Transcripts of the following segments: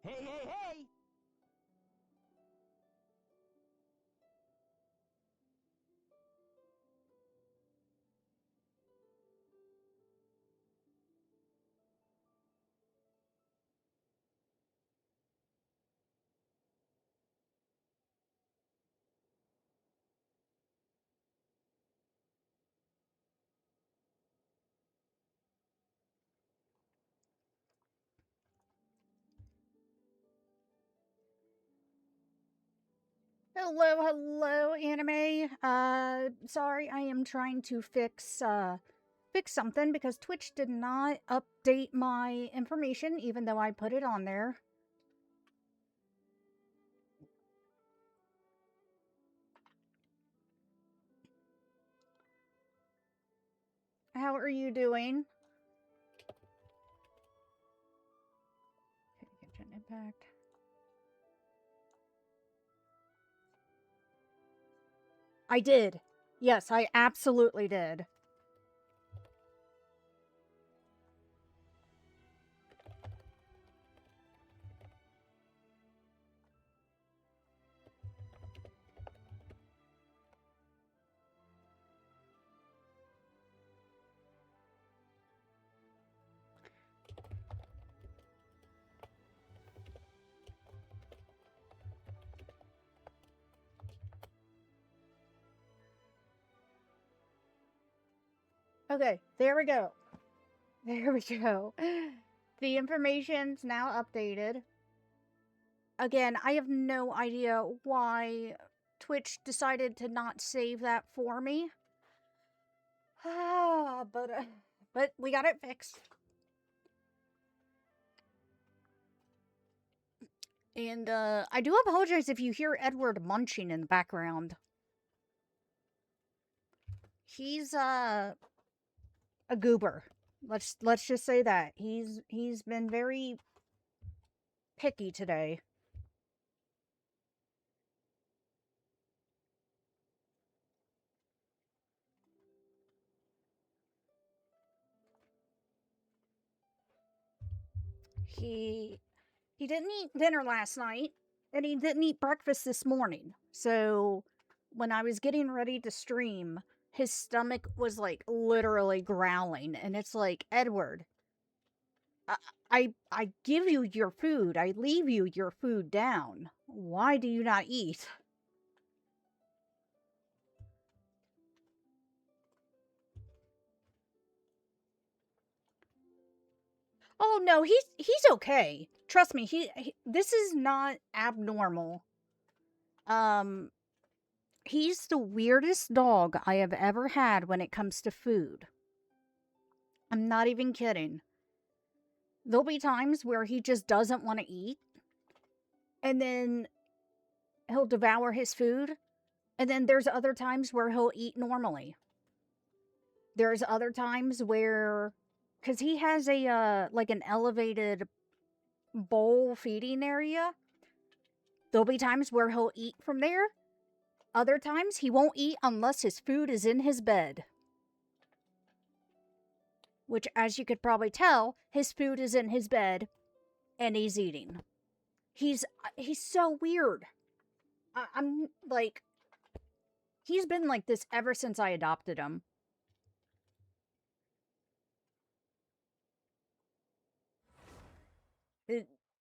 Hey, hey, hey! Hello, hello, anime. Sorry, I am trying to fix something because Twitch did not update my information, even though I put it on there. How are you doing? Kitchen Impact. I did. Yes, I absolutely did. Okay, there we go. There we go. The information's now updated. Again, I have no idea why Twitch decided to not save that for me. But we got it fixed. And I do apologize if you hear Edward munching in the background. He's a goober. Let's just say that. He's been very picky today. He didn't eat dinner last night, and he didn't eat breakfast this morning. So when I was getting ready to stream, his stomach was like literally growling, and it's like, Edward, I give you your food. I leave you your food down. Why do you not eat? Oh no, he's okay. Trust me, this is not abnormal. Um he's the weirdest dog I have ever had when it comes to food. I'm not even kidding. There'll be times where he just doesn't want to eat, and then he'll devour his food, and then there's other times where he'll eat normally. There's other times where, cuz he has a like an elevated bowl feeding area, there'll be times where he'll eat from there. Other times he won't eat unless his food is in his bed. Which, as you could probably tell, his food is in his bed and he's eating. He's so weird. I'm like, he's been like this ever since I adopted him.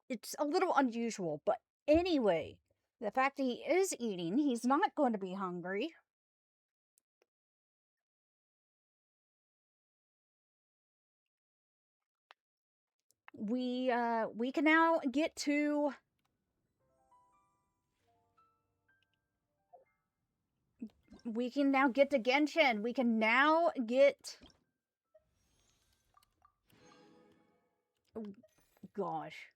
It's a little unusual, but anyway, the fact that he is eating, he's not going to be hungry. We can now get to Genshin. We can now get, oh, gosh.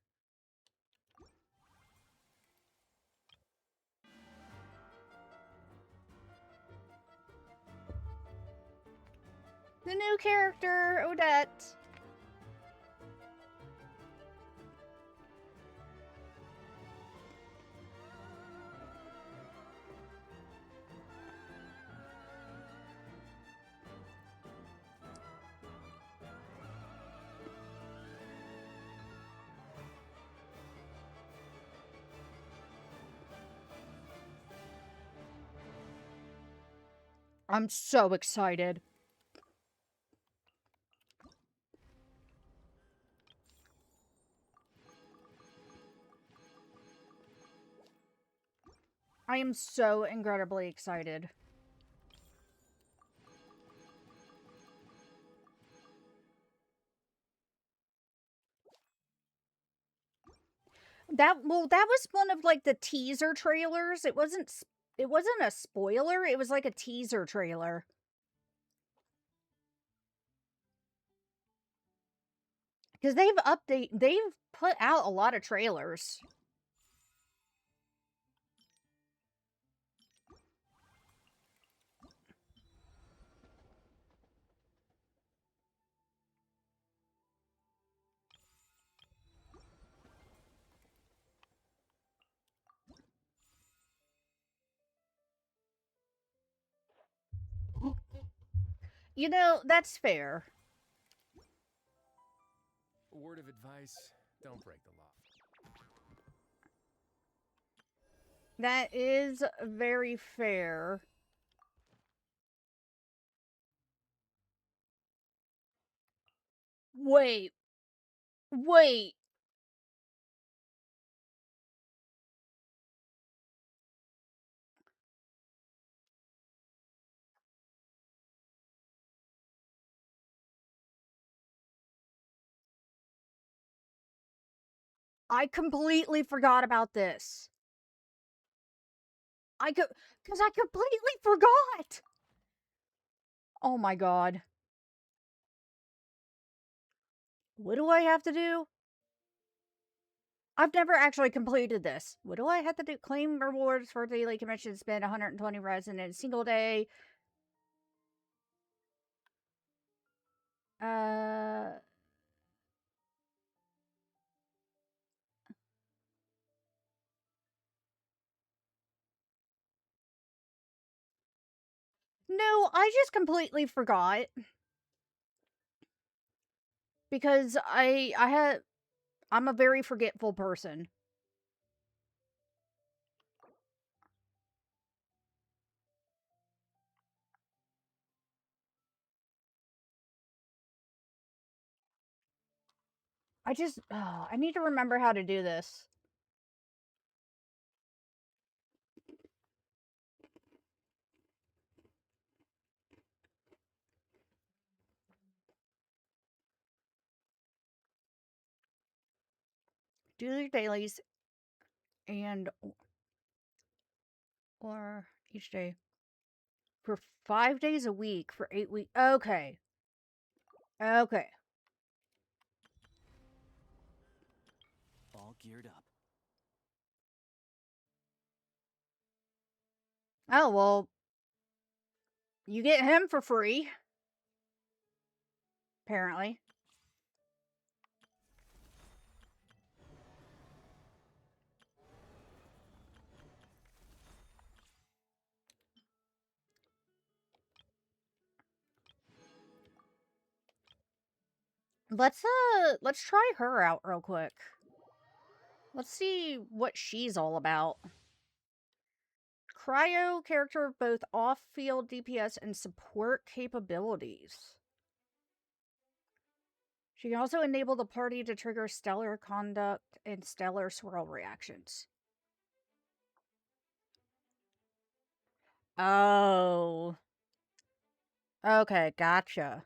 The new character, Odette. I'm so excited. I am so incredibly excited. That was one of like the teaser trailers. It wasn't a spoiler, it was like a teaser trailer. Because they've put out a lot of trailers. You know, that's fair. A word of advice, don't break the law. That is very fair. Wait. Wait. I completely forgot about this. Because I completely forgot. Oh my god. What do I have to do? I've never actually completed this. What do I have to do? Claim rewards for daily commission, spend 120 resin in a single day. Uh... No, I just completely forgot. Because I'm a very forgetful person. I need to remember how to do this. Do your dailies and or each day for 5 days a week for 8 weeks. Okay. Okay. All geared up. Oh, well, you get him for free. Apparently. Let's try her out real quick. Let's see what she's all about. Cryo character of both off-field DPS and support capabilities. She can also enable the party to trigger stellar conduct and stellar swirl reactions. Oh. Okay, gotcha.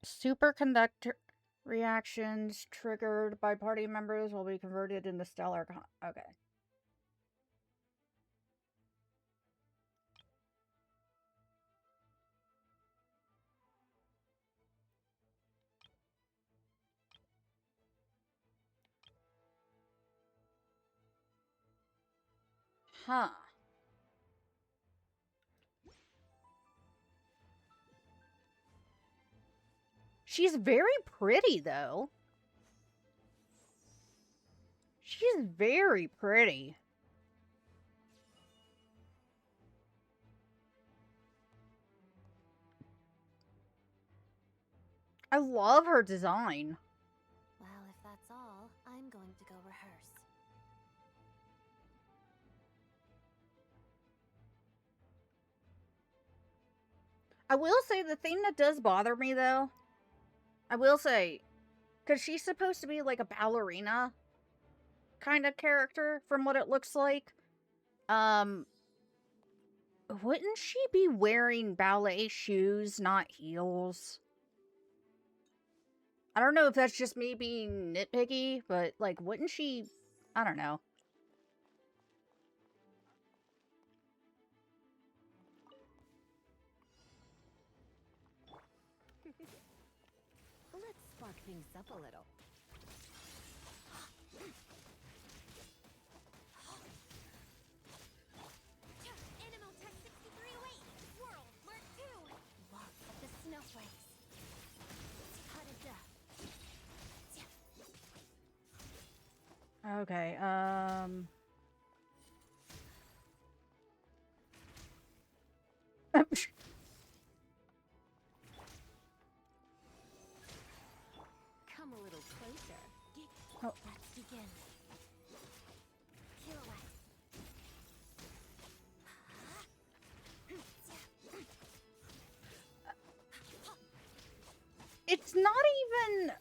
Superconductor reactions triggered by party members will be converted into stellar okay. Huh. She's very pretty, though. She's very pretty. I love her design. Well, if that's all, I'm going to go rehearse. I will say the thing that does bother me, though, I will say, because she's supposed to be like a ballerina kind of character from what it looks like. Wouldn't she be wearing ballet shoes, not heels? I don't know if that's just me being nitpicky, but, like, wouldn't she... I don't know. Let's spark things up a little. Animal Tech 6308, Swirl, Mark 2. Walk of the snowflakes. Okay, Come a little closer. Oh. Let's begin. Pirouette. It's not even...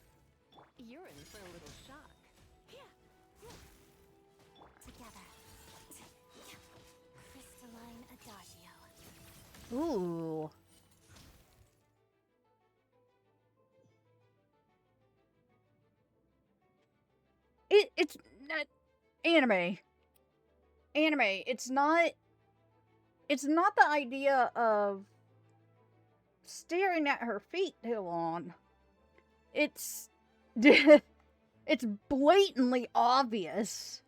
You're in for a little shock. Together. Crystalline Adagio. Ooh. It's not... Anime. It's not the idea of staring at her feet too long. It's... it's blatantly obvious.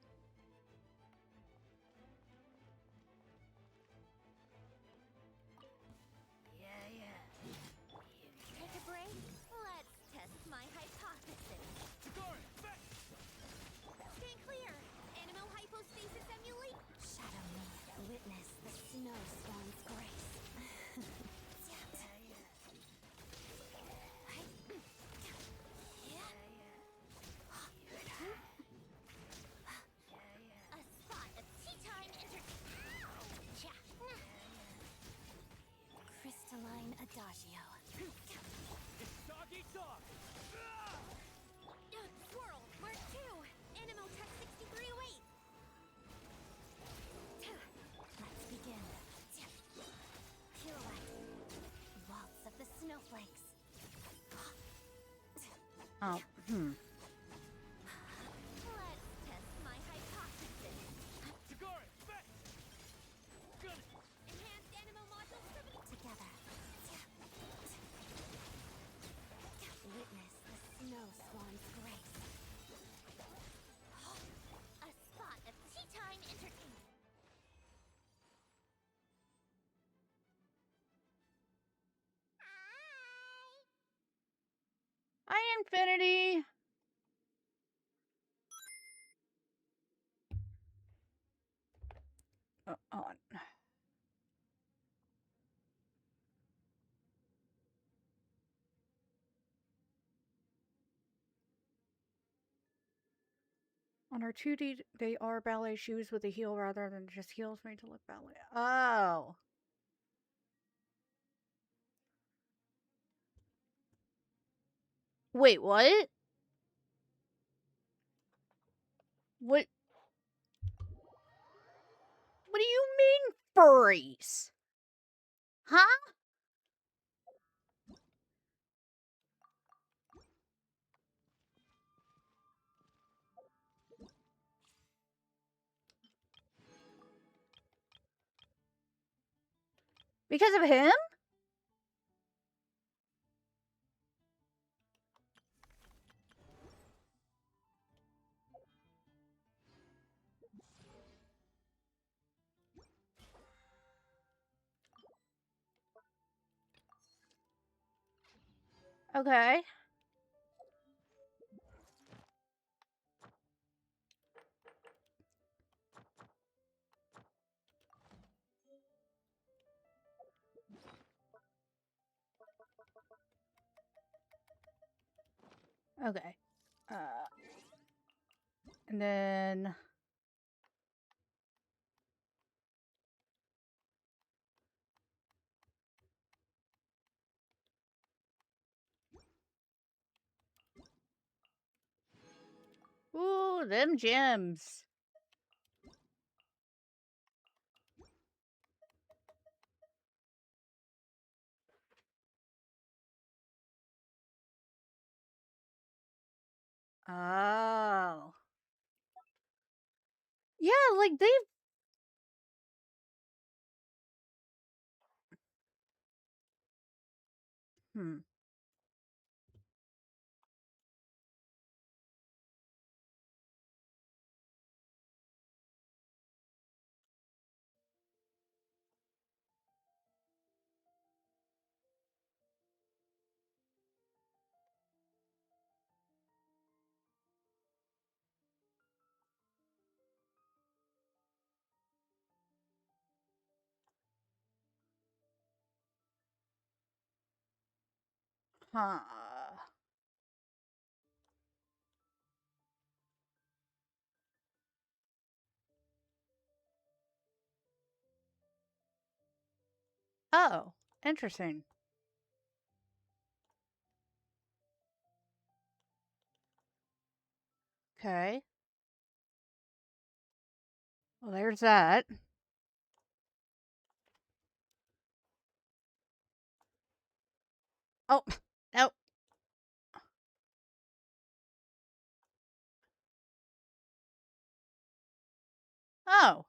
Take a break. Let's test my hypothesis. Stand clear. Animal hypostasis emulate. Shadow me. Witness the snow swan's grace. A spot of tea time crystalline adagio. Doggy dog! Swirl, Mark 2, Animal Tech 6308. Let's begin. Pirouette. Waltz of the snowflakes. Oh, Let's test my hypothesis. Tagari, back! Got it! Enhanced animal module 70. Together. Witness the snow swan's grace. A spot of tea time entertainment. Hi, Infinity. On. On her 2D, they are ballet shoes with a heel rather than just heels made to look ballet. Oh. Wait, what? What? What do you mean furries? Huh? Because of him? Okay. Okay. And then... Ooh, them gems. Oh. Yeah, like they've. Hmm. Huh. Oh, interesting. Okay. Well, there's that. Oh, no. Oh.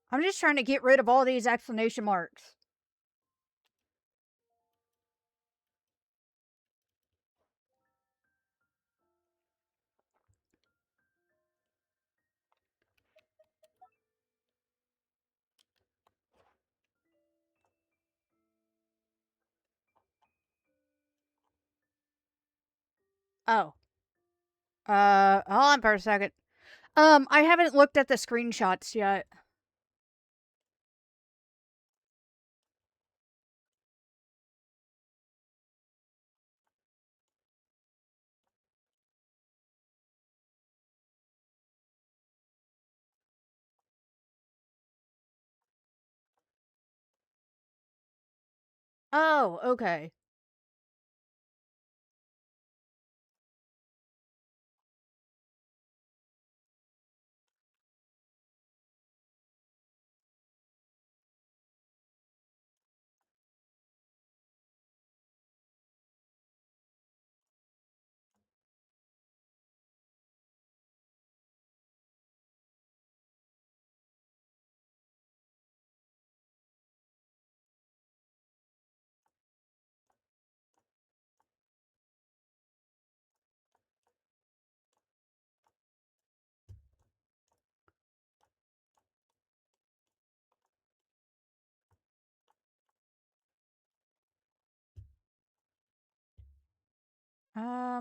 I'm just trying to get rid of all these exclamation marks. Oh. Hold on for a second. I haven't looked at the screenshots yet. Oh, okay.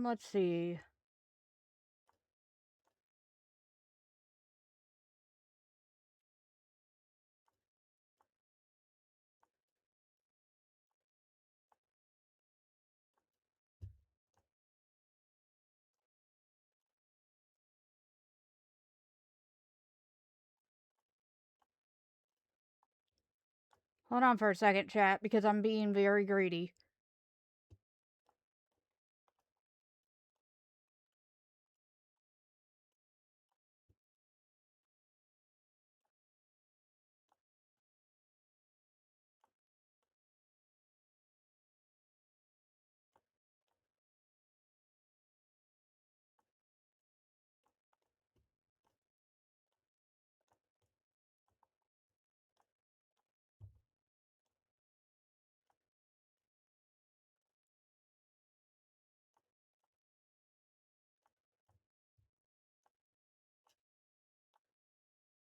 Let's see. Hold on for a second, chat, because I'm being very greedy.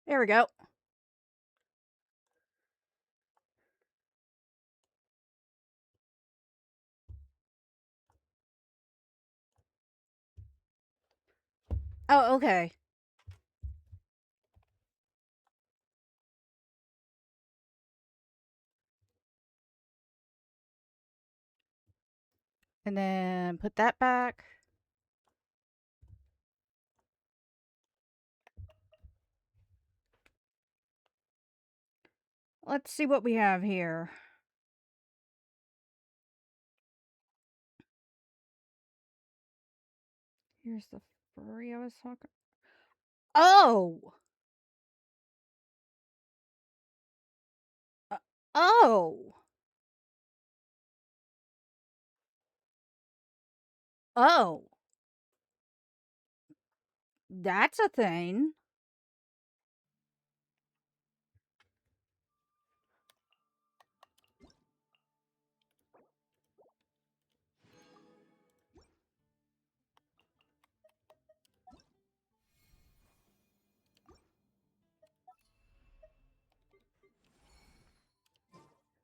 There we go. Oh, okay. And then put that back. Let's see what we have here. Here's the furry I was talking. Oh! Oh! Oh! That's a thing.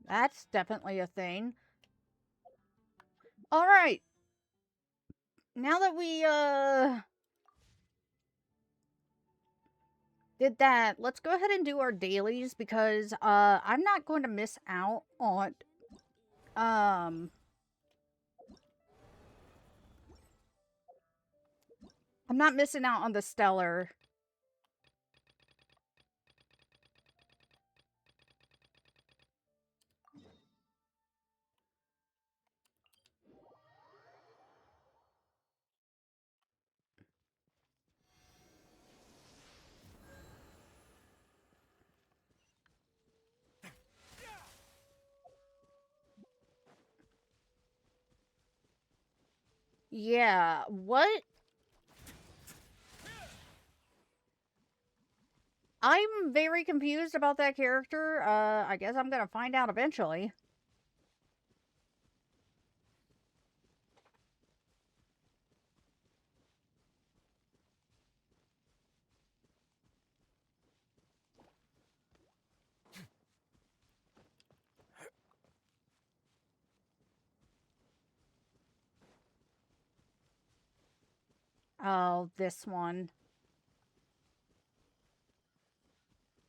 That's definitely a thing. All right. Now that we did that, let's go ahead and do our dailies because I'm not going to miss out on I'm not missing out on the stellar. Yeah, what? I'm very confused about that character. I guess I'm gonna find out eventually. Oh, this one.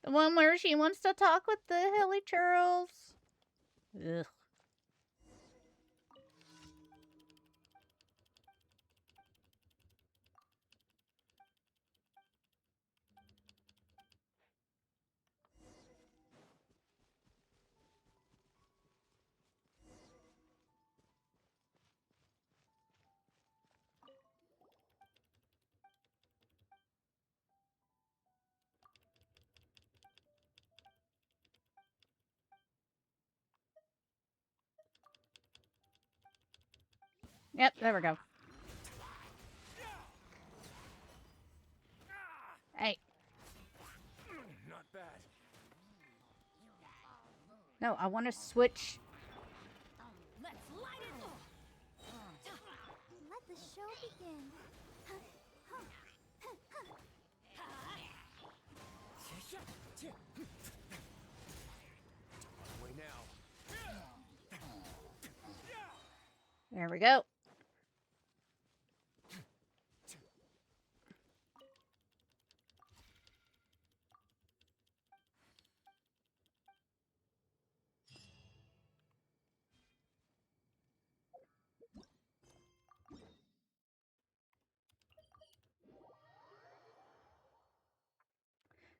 The one where she wants to talk with the hilly churls. Ugh. Yep, there we go. Hey. Not bad. No, I want to switch. Let's light it up. Let the show begin. On the way now. There we go.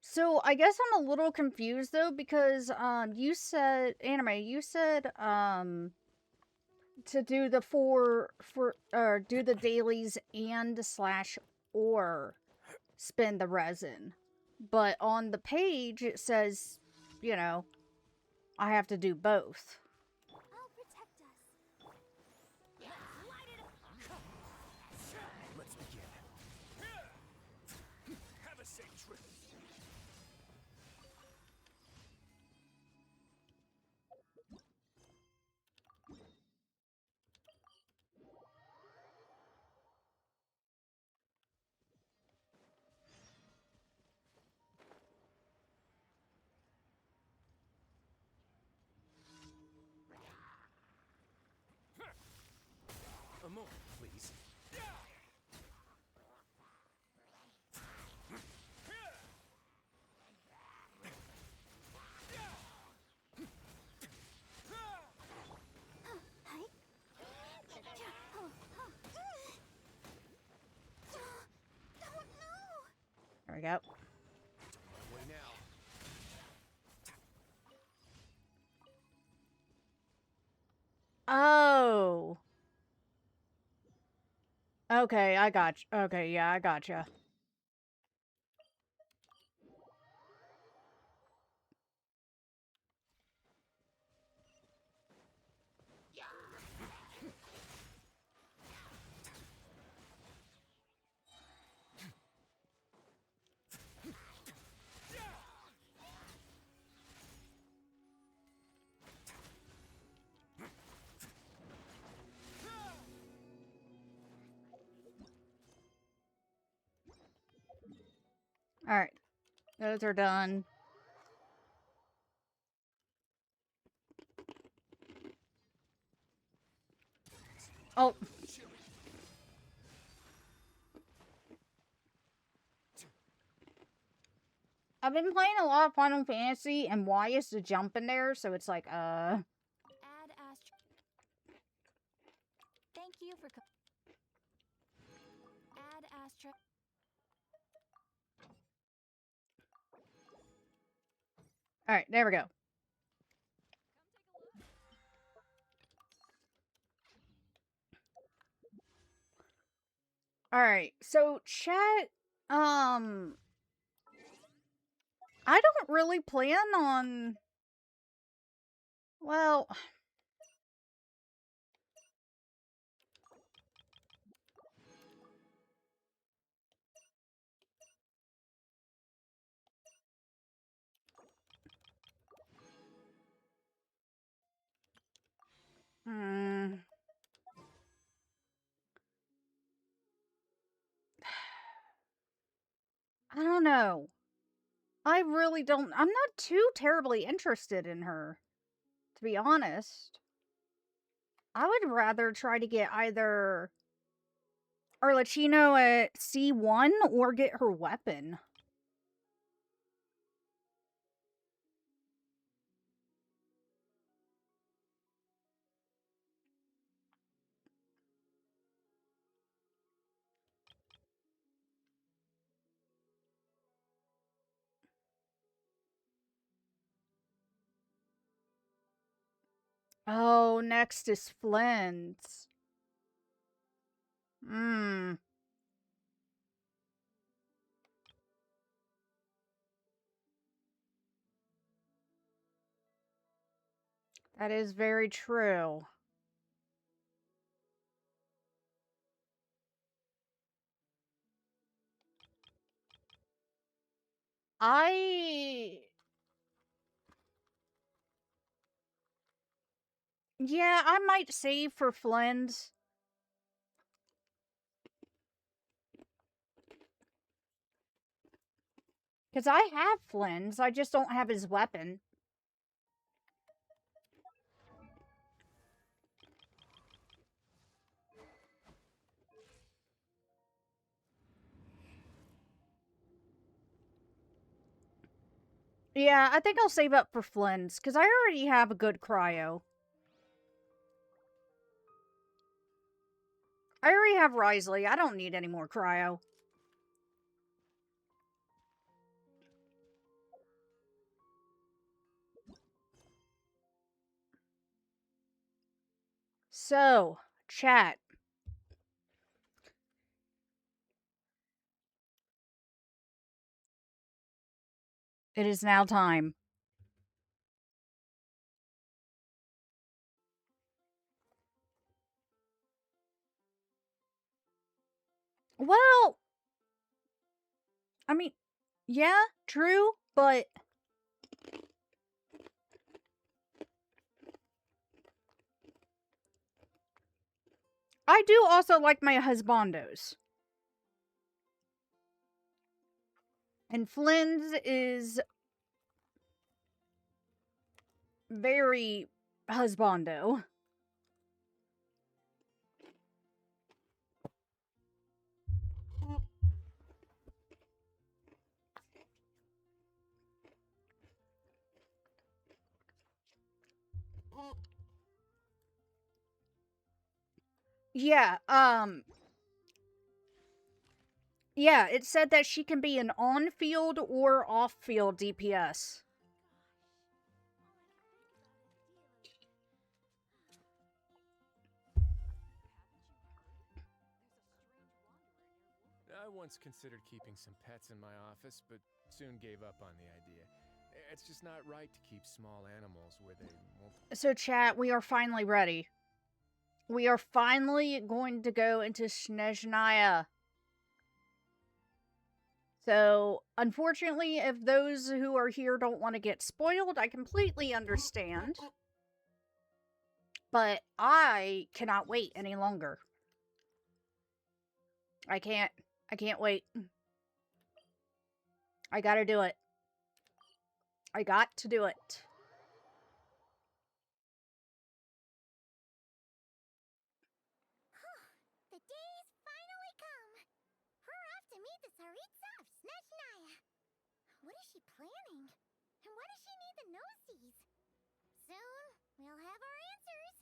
So I guess I'm a little confused though because you said you said to do the do the dailies and slash or spend the resin. But on the page it says, you know, I have to do both. I'll protect us. Let's light it up. Let's begin. Have a safe trip. we go. Way now. Oh. Okay, I got you. Okay, yeah, I gotcha. Alright. Those are done. Oh. I've been playing a lot of Final Fantasy, and Y is to jump in there, so it's like, Add Astra. Thank you for. Add Astra. Alright, there we go. Alright, so chat, I don't really plan on... Well... I don't know. I really don't... I'm not too terribly interested in her, to be honest. I would rather try to get either Arlecchino at C1 or get her weapon. Oh, next is Flint. That is very true. Yeah, I might save for Flint. Because I have Flint's, I just don't have his weapon. Yeah, I think I'll save up for Flint's, because I already have a good cryo. I already have Risley, I don't need any more cryo. So, chat. It is now time. Well, I mean, yeah, true, but... I do also like my husbandos. And Flynn's is very husbando. Yeah, Yeah, it said that she can be an on-field or off-field DPS. I once considered keeping some pets in my office, but soon gave up on the idea. It's just not right to keep small animals where they won't. So, chat, we are finally ready. We are finally going to go into Snezhnaya. So, unfortunately, if those who are here don't want to get spoiled, I completely understand. But I cannot wait any longer. I can't wait. I gotta do it. I got to do it. The day's finally come. We're off to meet the Tsaritsa of Snezhnaya. What is she planning? And why does she need the nosies? Soon, we'll have our answers.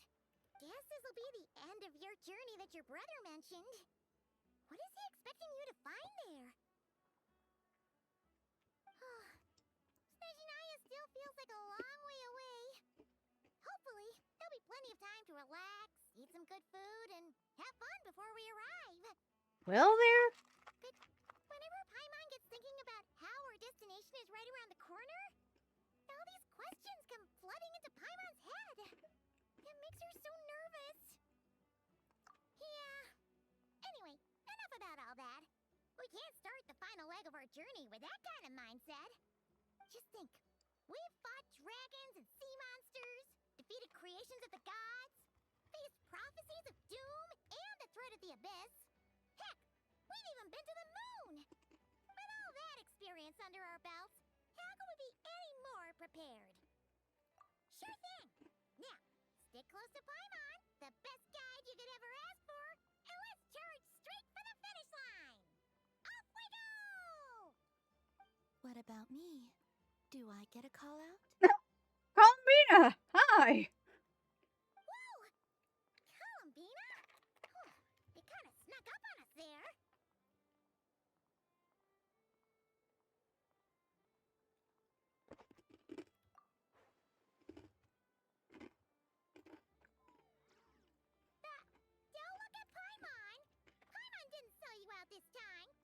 Guess this'll be the end of your journey that your brother mentioned. What is he expecting you to find there? Snezhnaya still feels like a long way away. Hopefully, there'll be plenty of time to relax, eat some good food, and have fun before we arrive. Well, there. But whenever Paimon gets thinking about how our destination is right around the corner, all these questions come flooding into Paimon's head. It makes her so nervous. Yeah. Anyway, enough about all that. We can't start the final leg of our journey with that kind of mindset. Just think. We've fought dragons and sea monsters, defeated creations of the gods, faced prophecies of doom and the threat of the abyss. Heck, we've even been to the moon! With all that experience under our belts, how can we be any more prepared? Sure thing! Now, stick close to Paimon, the best guide you could ever ask for, and let's charge straight for the finish line! Off we go! What about me? Do I get a call out? Columbina! Hi! Whoa! Columbina? You kind of snuck up on us there. Don't look at Paimon! Paimon didn't sell you out this time.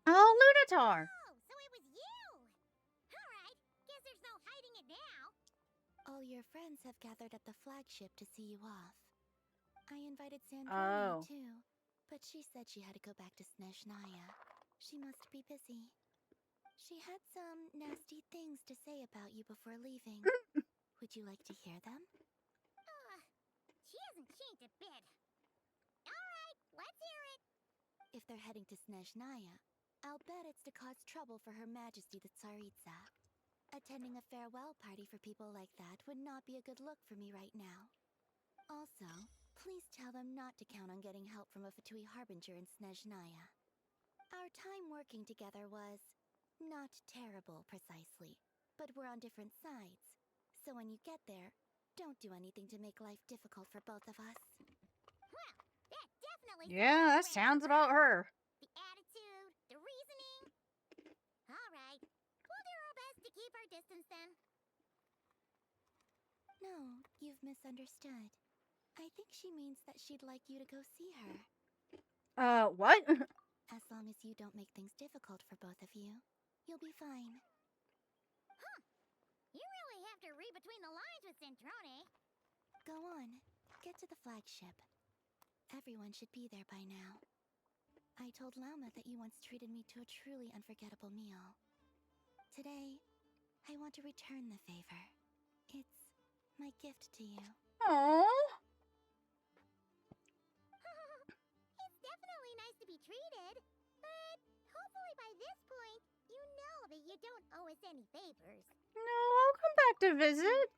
Oh, Lunatar! Oh, so it was you! Alright, guess there's no hiding it now. All your friends have gathered at the flagship to see you off. I invited Sandrine too, but she said she had to go back to Snezhnaya. She must be busy. She had some nasty things to say about you before leaving. Would you like to hear them? She hasn't changed a bit. Alright, let's hear it. If they're heading to Snezhnaya, I'll bet it's to cause trouble for Her Majesty the Tsaritsa. Attending a farewell party for people like that would not be a good look for me right now. Also, please tell them not to count on getting help from a Fatui Harbinger in Snezhnaya. Our time working together was not terrible, precisely, but we're on different sides. So when you get there, don't do anything to make life difficult for both of us. Well, that definitely Yeah, that sounds about her. The attitude, the reasoning. Alright, we'll do our best to keep our distance then. No, you've misunderstood. I think she means that she'd like you to go see her. What? As long as you don't make things difficult for both of you, you'll be fine. Huh. You really have to read between the lines with Centrone. Go on, get to the flagship. Everyone should be there by now. I told Lama that you once treated me to a truly unforgettable meal. Today, I want to return the favor. It's my gift to you. Aww. It's definitely nice to be treated, but hopefully by this point, you know that you don't owe us any favors. No, I'll come back to visit.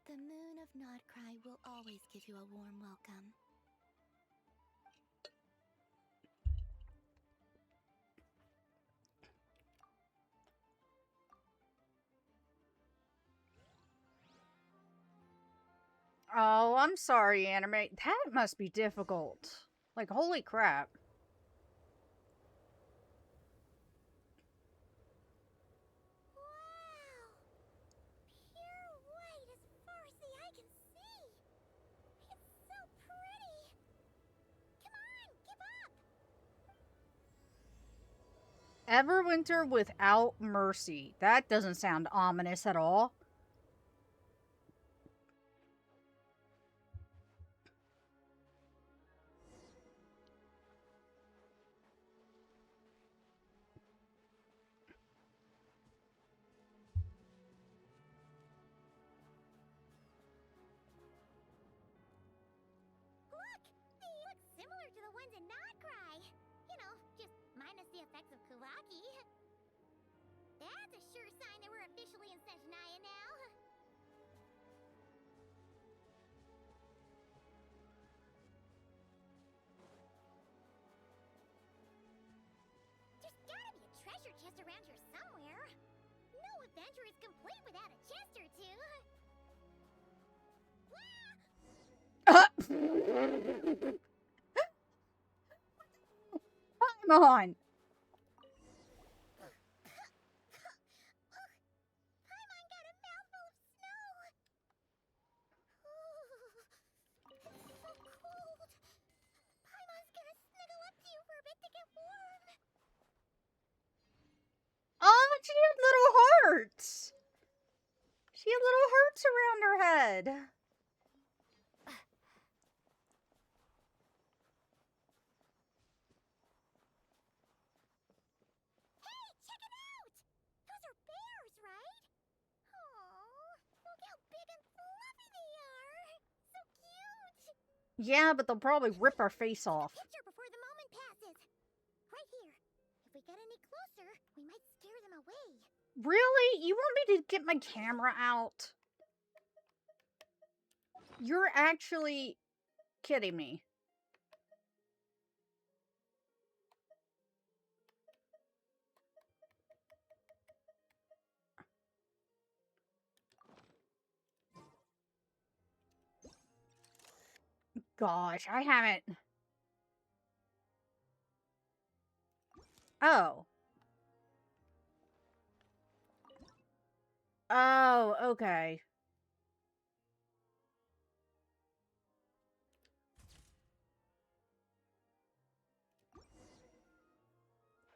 The moon of Nodcry will always give you a warm welcome. Oh, I'm sorry, Anime. That must be difficult. Like, holy crap. Wow! Pure white as far as the eye can see. It's so pretty. Come on, give up. Everwinter without mercy. That doesn't sound ominous at all. Look! They look similar to the ones in Notcry. You know, just minus the effects of Kuvaki. That's a sure sign that we're officially in Snezhnaya now. There's gotta be a treasure chest around here somewhere. No adventure is complete without a chest or two. Come on. Paimon got a mouthful of snow. Ooh, it's so cold. Paimon's gonna snuggle up to you for a bit to get warm. Oh, she had little hearts. She had little hearts around her head. Hey, check it out! Those are bears, right? Aww, look how big and fluffy they are. So cute. Yeah, but they'll probably rip our face off. Picture before the moment passes. Right here. If we get any closer, we might scare them away. Really? You want me to get my camera out? You're actually kidding me. Gosh, I haven't. Oh. Oh, okay.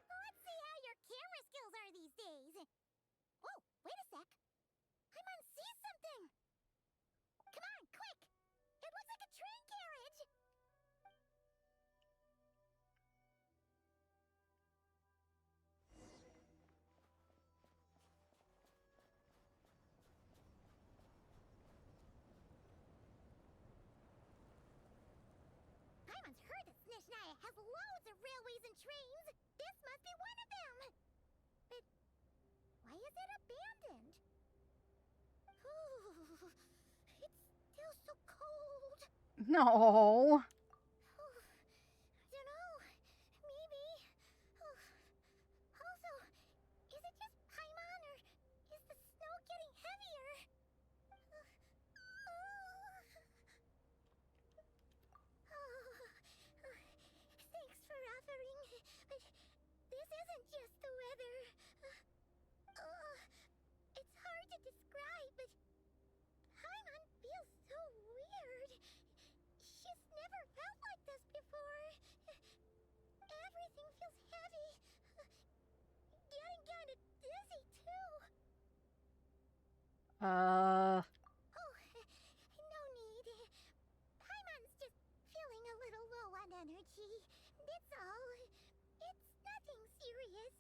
Let's see how your camera skills are these days. Oh, wait a sec. Paimon sees something. Come on, quick. It looks like a train carriage. Paimon's heard that Snezhnaya has loads of railways and trains. This must be one of them. But why is it abandoned? Ooh, it's still so cold. No. Dunno. Maybe. Also, is it just Paimon or is the snow getting heavier? Thanks for offering, but this isn't just the weather. It's hard to describe, but Paimon feels so weird. She's never felt like this before. Everything feels heavy. Getting kinda dizzy, too. Uh, Oh, no need. Paimon's just feeling a little low on energy. That's all. It's nothing serious.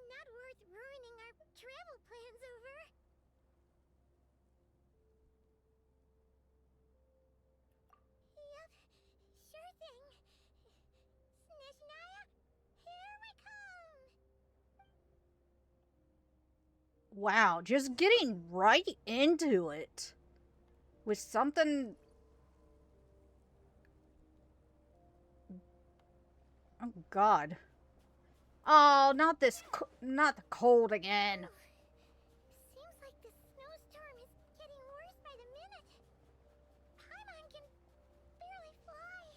Not worth ruining our travel plans over. Yep, sure thing. Snezhnaya, here we come! wow, just getting right into it with something. Oh God. Oh, not this, not the cold again. Seems like the snowstorm is getting worse by the minute. Paimon can barely fly.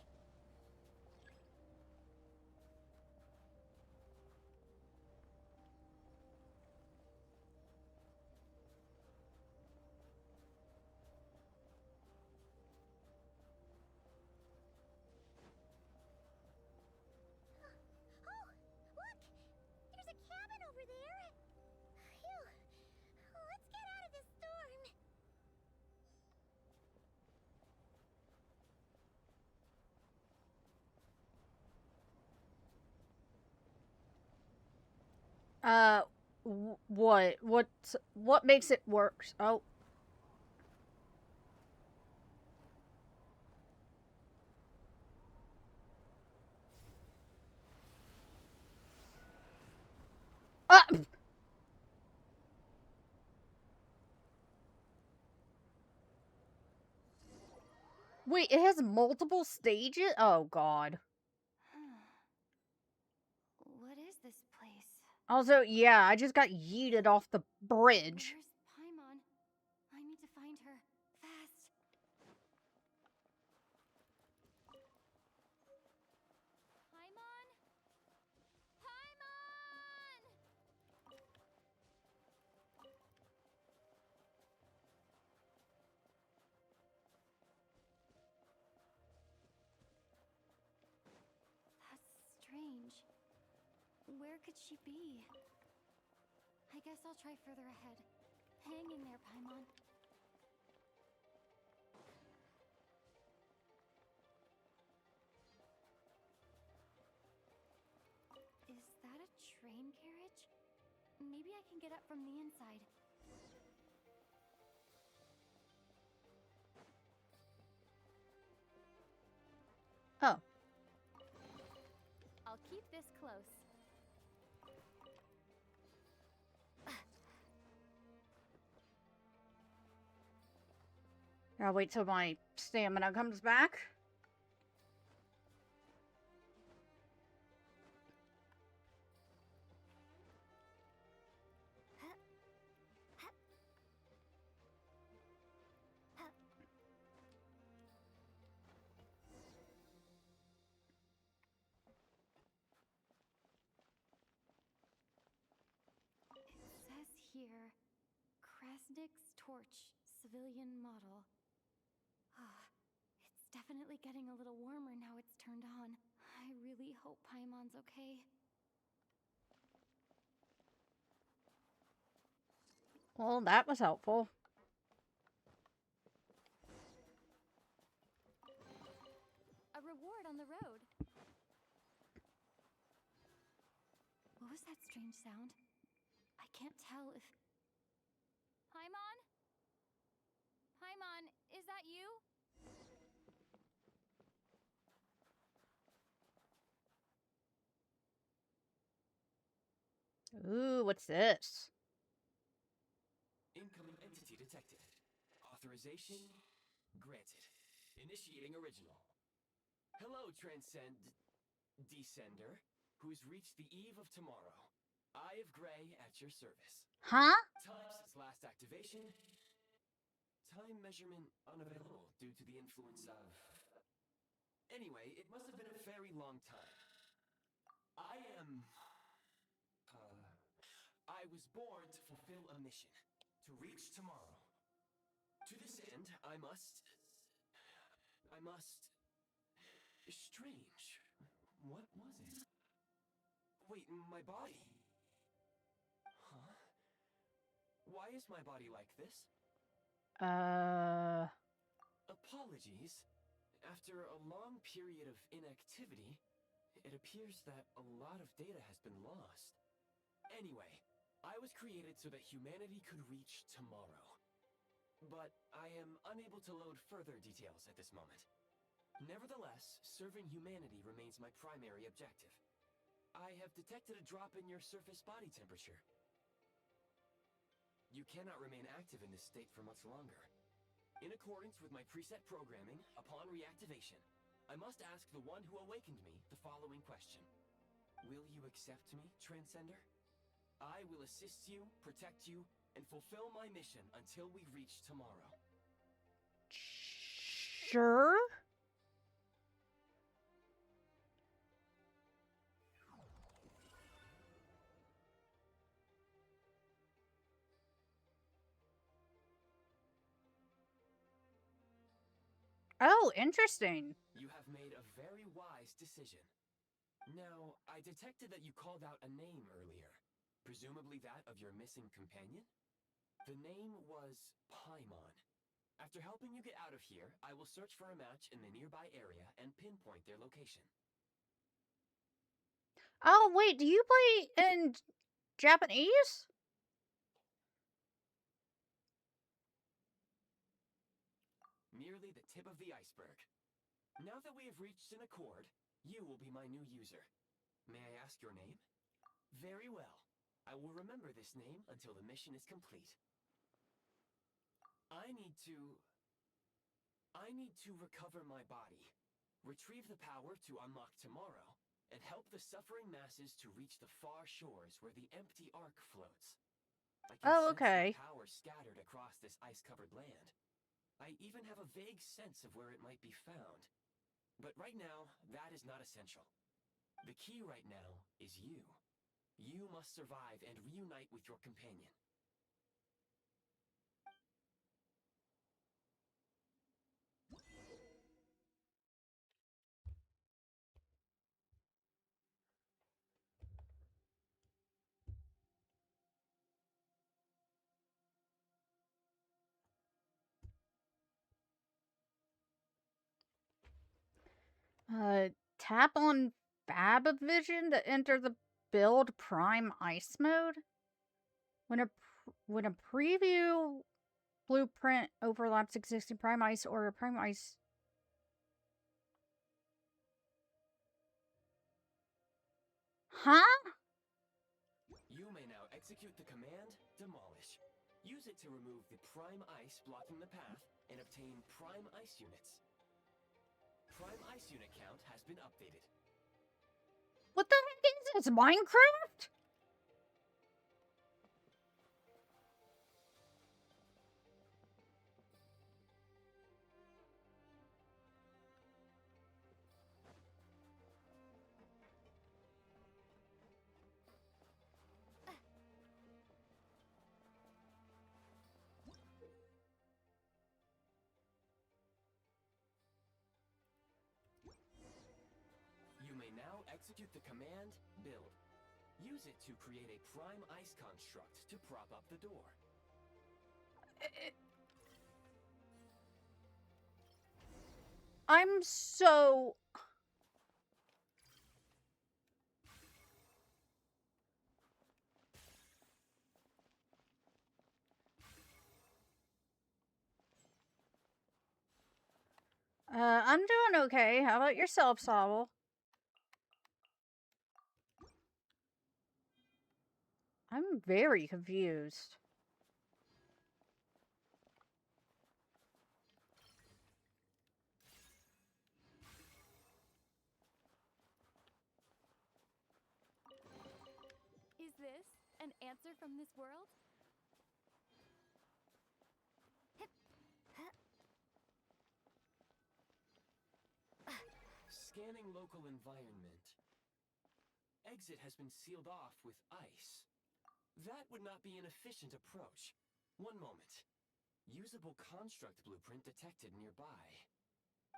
What? What makes it work? Oh. Wait, it has multiple stages? Oh, God. What is this place? Also, yeah, I just got yeeted off the bridge. Where's Paimon? I need to find her. Fast. Paimon? Paimon! That's strange. Where could she be? I guess I'll try further ahead. Hang in there, Paimon. Is that a train carriage? Maybe I can get up from the inside. Oh. I'll keep this close. I'll wait till my stamina comes back. It says here, Krasnik's torch, civilian model. It's definitely getting a little warmer now it's turned on. I really hope Paimon's okay. Well, that was helpful. A reward on the road. What was that strange sound? I can't tell if... Paimon? Paimon, is that you? Ooh, what's this? Incoming entity detected. Authorization granted. Initiating original. Hello, Descender, who's reached the eve of tomorrow. Eye of Gray at your service. Huh? Time since last activation. Time measurement unavailable due to the influence of... Anyway, it must have been a very long time. I was born to fulfill a mission. To reach tomorrow. To this end, I must... Strange. What was it? Wait, my body? Huh? Why is my body like this? Apologies. After a long period of inactivity, it appears that a lot of data has been lost. Anyway, I was created so that humanity could reach tomorrow. But I am unable to load further details at this moment. Nevertheless, serving humanity remains my primary objective. I have detected a drop in your surface body temperature. You cannot remain active in this state for much longer. In accordance with my preset programming, upon reactivation, I must ask the one who awakened me the following question. Will you accept me, Transcender? I will assist you, protect you, and fulfill my mission until we reach tomorrow. Sure. Oh, interesting. You have made a very wise decision. Now, I detected that you called out a name earlier. Presumably that of your missing companion? The name was Paimon. After helping you get out of here, I will search for a match in the nearby area and pinpoint their location. Oh, wait, do you play in Japanese? Merely the tip of the iceberg. Now that we have reached an accord, you will be my new user. May I ask your name? Very well. I will remember this name until the mission is complete. I need to recover my body, retrieve the power to unlock tomorrow, and help the suffering masses to reach the far shores where the empty ark floats. I can Oh, sense okay. the power scattered across this ice-covered land. I even have a vague sense of where it might be found. But right now, that is not essential. The key right now is you. You must survive and reunite with your companion. Tap on Fabavision to enter the build Prime Ice mode. When a preview blueprint overlaps existing Prime Ice or a Prime Ice. Huh? You may now execute the command, Demolish. Use it to remove the Prime Ice blocking the path and obtain Prime Ice units. Prime Ice unit count has been updated. What the heck is this? Minecraft? You may now execute the command, Build. Use it to create a Prime Ice construct to prop up the door. I'm so... I'm doing okay. How about yourself, Sobble? I'm very confused. Is this an answer from this world? Scanning local environment. Exit has been sealed off with ice. That would not be an efficient approach. One moment. Usable construct blueprint detected nearby.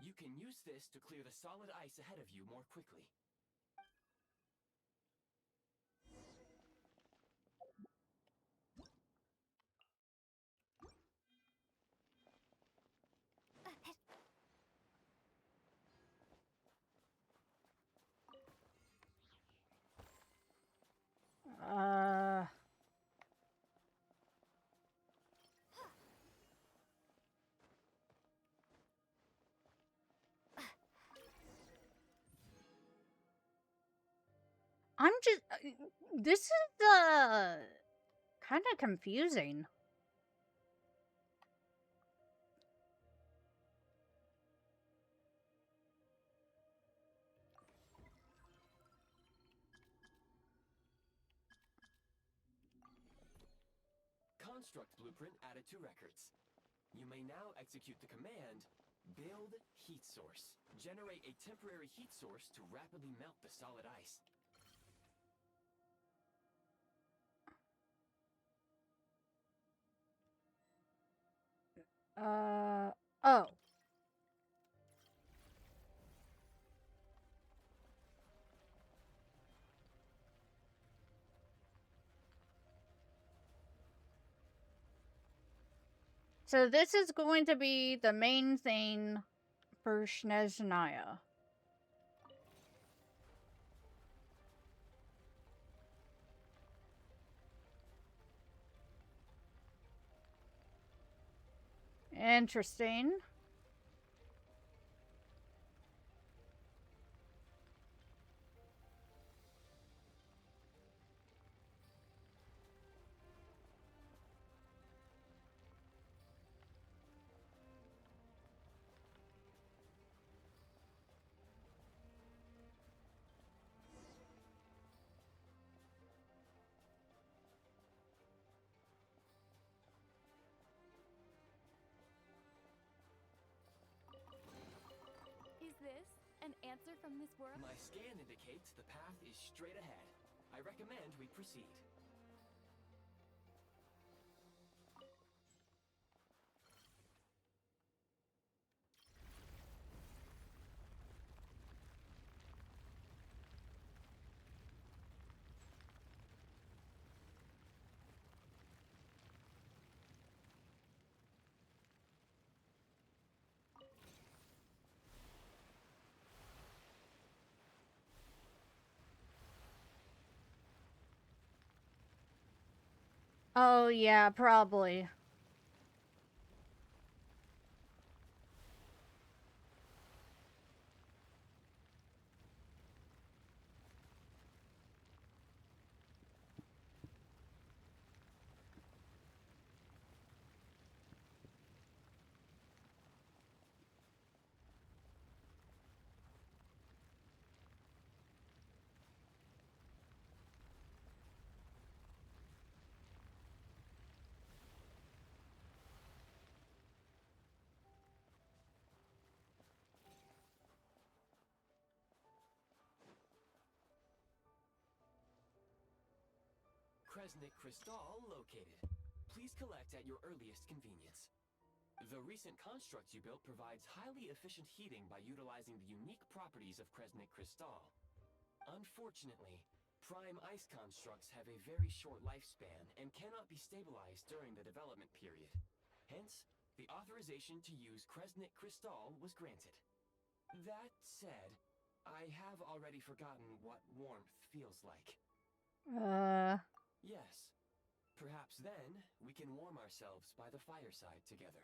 You can use this to clear the solid ice ahead of you more quickly. I'm just... this is, kind of confusing. Construct blueprint added to records. You may now execute the command, Build Heat Source. Generate a temporary heat source to rapidly melt the solid ice. Oh. So this is going to be the main thing for Snezhnaya. Interesting. Is this an answer from this world? My scan indicates the path is straight ahead. I recommend we proceed. Oh, yeah, probably. Kresnik Crystal located. Please collect at your earliest convenience. The recent construct you built provides highly efficient heating by utilizing the unique properties of Kresnik Crystal. Unfortunately, prime ice constructs have a very short lifespan and cannot be stabilized during the development period. Hence, the authorization to use Kresnik Crystal was granted. That said, I have already forgotten what warmth feels like. Yes. Perhaps then, we can warm ourselves by the fireside together.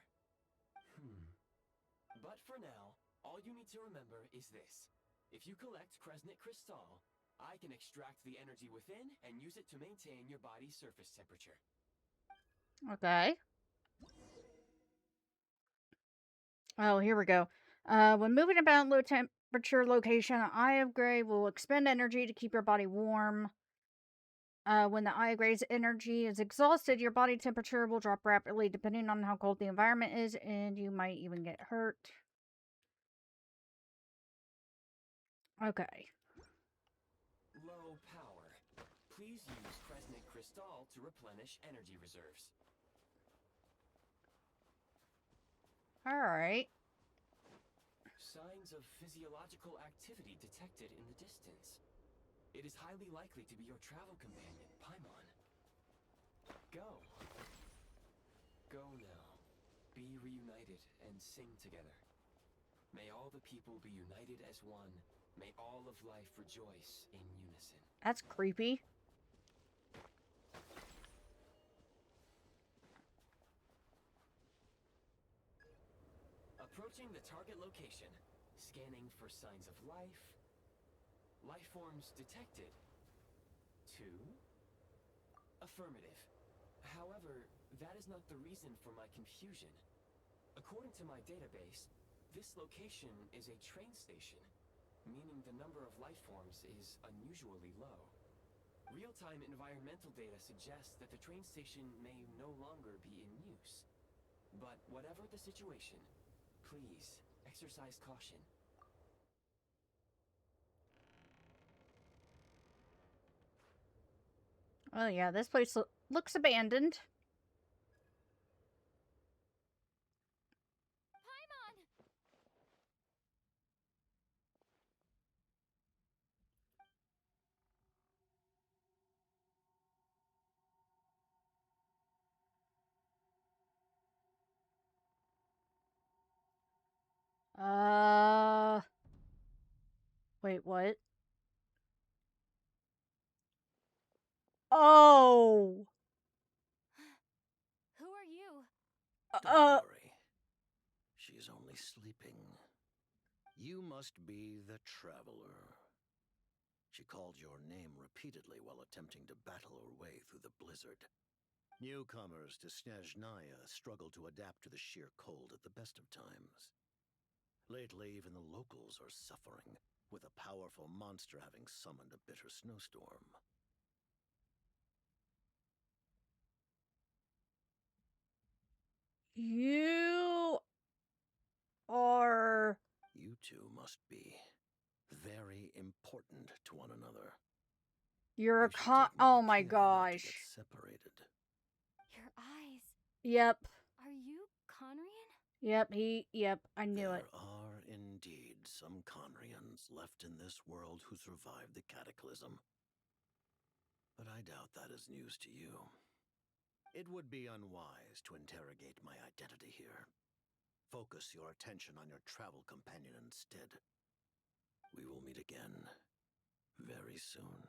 But for now, all you need to remember is this. If you collect Kresnik Crystal, I can extract the energy within and use it to maintain your body's surface temperature. Okay. Oh, here we go. When moving about low temperature location, an eye of gray will expend energy to keep your body warm. When the eye of gray's energy is exhausted, your body temperature will drop rapidly depending on how cold the environment is, and you might even get hurt. Okay. Low power. Please use Kresnik Crystal to replenish energy reserves. Alright. Signs of physiological activity detected in the distance. It is highly likely to be your travel companion, Paimon. Go. Go now. Be reunited and sing together. May all the people be united as one. May all of life rejoice in unison. That's creepy. Approaching the target location. Scanning for signs of life. Life forms detected. 2. Affirmative. However, that is not the reason for my confusion. According to my database, this location is a train station, meaning the number of life forms is unusually low. Real-time environmental data suggests that the train station may no longer be in use. But whatever the situation, please exercise caution. Oh yeah, this place looks abandoned. Paimon! Wait, what? Oh! Who are you? Don't worry. sleeping. You must be the Traveler. She called your name repeatedly while attempting to battle her way through the blizzard. Newcomers to Snezhnaya struggle to adapt to the sheer cold at the best of times. Lately, even the locals are suffering, with a powerful monster having summoned a bitter snowstorm. You are... You two must be very important to one another. You're a You should take more oh my care not to gosh. get separated. Your eyes. Yep. Are you Conrian? Yep, I knew it. There are indeed some Conrians left in this world who survived the cataclysm. But I doubt that is news to you. It would be unwise to interrogate my identity here. Focus your attention on your travel companion instead. We will meet again very soon.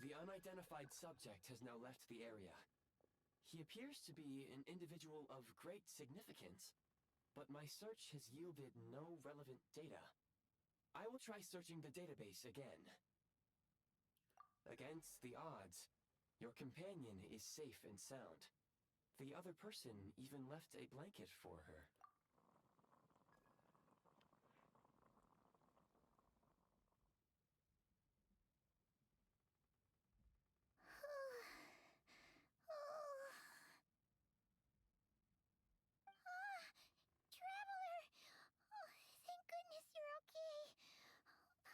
The unidentified subject has now left the area. He appears to be an individual of great significance, but my search has yielded no relevant data. I will try searching the database again. Against the odds, your companion is safe and sound. The other person even left a blanket for her. Traveler! Oh, thank goodness you're okay.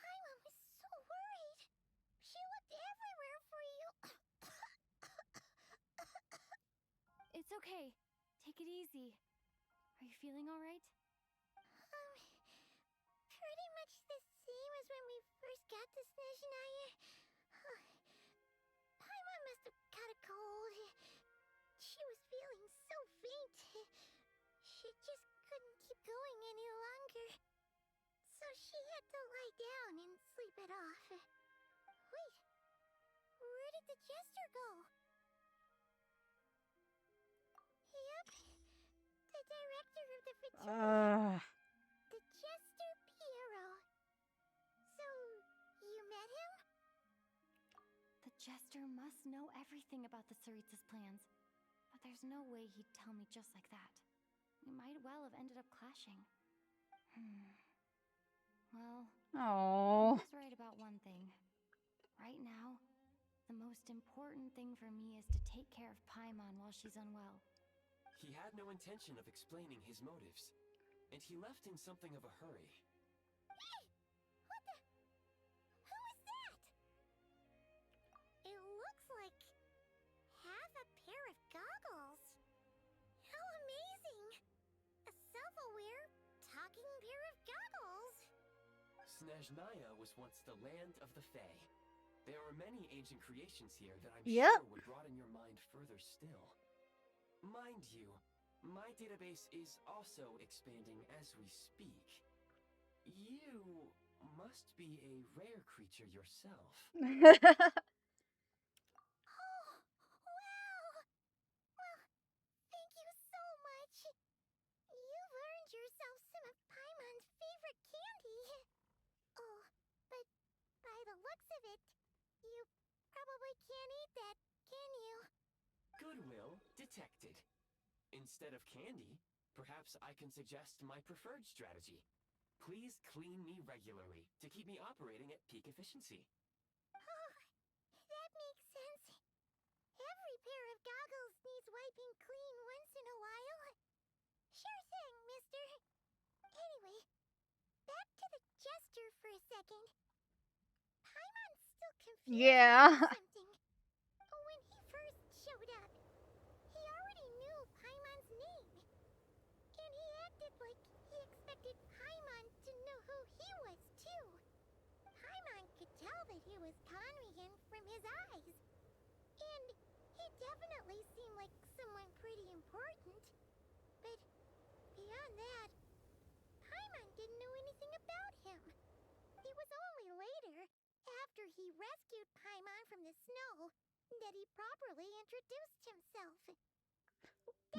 Paimon was so worried. She looked everywhere for you. It's okay. Take it easy. Are you feeling all right? Pretty much the same as when we first got to Snezhnaya. Paimon must have caught a cold. She was feeling so faint. She just couldn't keep going any longer. So she had to lie down and sleep it off. Wait, where did the jester go? Yep, the director of the fraternity. The Jester Piero. So, you met him? The Jester must know everything about the Tsaritsa's plans. But there's no way he'd tell me just like that. We might well have ended up clashing. Well, Oh. I was right about one thing. Right now, the most important thing for me is to take care of Paimon while she's unwell. He had no intention of explaining his motives, and he left in something of a hurry. Hey! What the? Who is that? It looks like half a pair of goggles. How amazing! A self-aware, talking pair of goggles. Snezhnaya was once the land of the Fae. There are many ancient creations here that I'm Yep. sure would broaden your mind further still. Mind you, my database is also expanding as we speak. You must be a rare creature yourself. Oh, wow! Well, thank you so much. You've earned yourself some of Paimon's favorite candy. Oh, but by the looks of it, you probably can't eat that, can you? Goodwill detected. Instead of candy, perhaps I can suggest my preferred strategy. Please clean me regularly to keep me operating at peak efficiency. Oh, that makes sense. Every pair of goggles needs wiping clean once in a while. Sure thing, mister. Anyway, back to the jester for a second. Paimon's still confused Yeah. about something. When he first showed up, he already knew Paimon's name. And he acted like he expected Paimon to know who he was, too. Paimon could tell that he was Conrian from his eyes. And he definitely seemed like someone pretty important. But beyond that, Paimon didn't know anything about him. It was only later, after he rescued Paimon from the snow, that he properly introduced himself.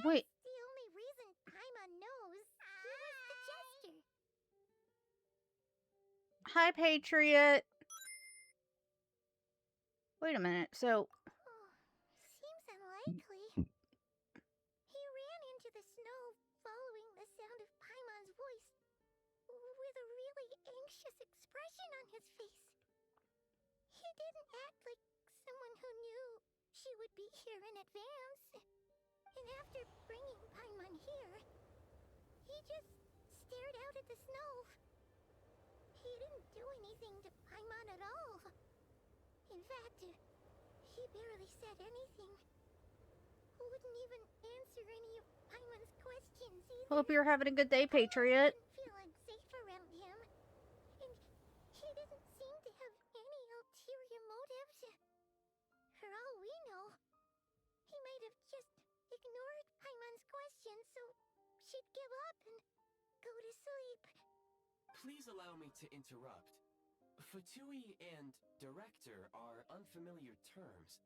Wait. That's the only reason Paimon knows he was the jester. Hi, Patriot. Wait a minute. So, Oh, seems unlikely. He ran into the snow following the sound of Paimon's voice, with a really anxious expression on his face. He didn't act like someone who knew she would be here in advance. And after bringing Paimon here, he just stared out at the snow. He didn't do anything to Paimon at all. In fact, he barely said anything. Wouldn't even answer any of Paimon's questions either. hope you're having a good day, Patriot. Didn't feel unsafe around him, and he didn't seem to have any ulterior motives. For all we know, he might have just ignored Paimon's questions so she'd give up and go to sleep. Please allow me to interrupt. Fatui and director are unfamiliar terms.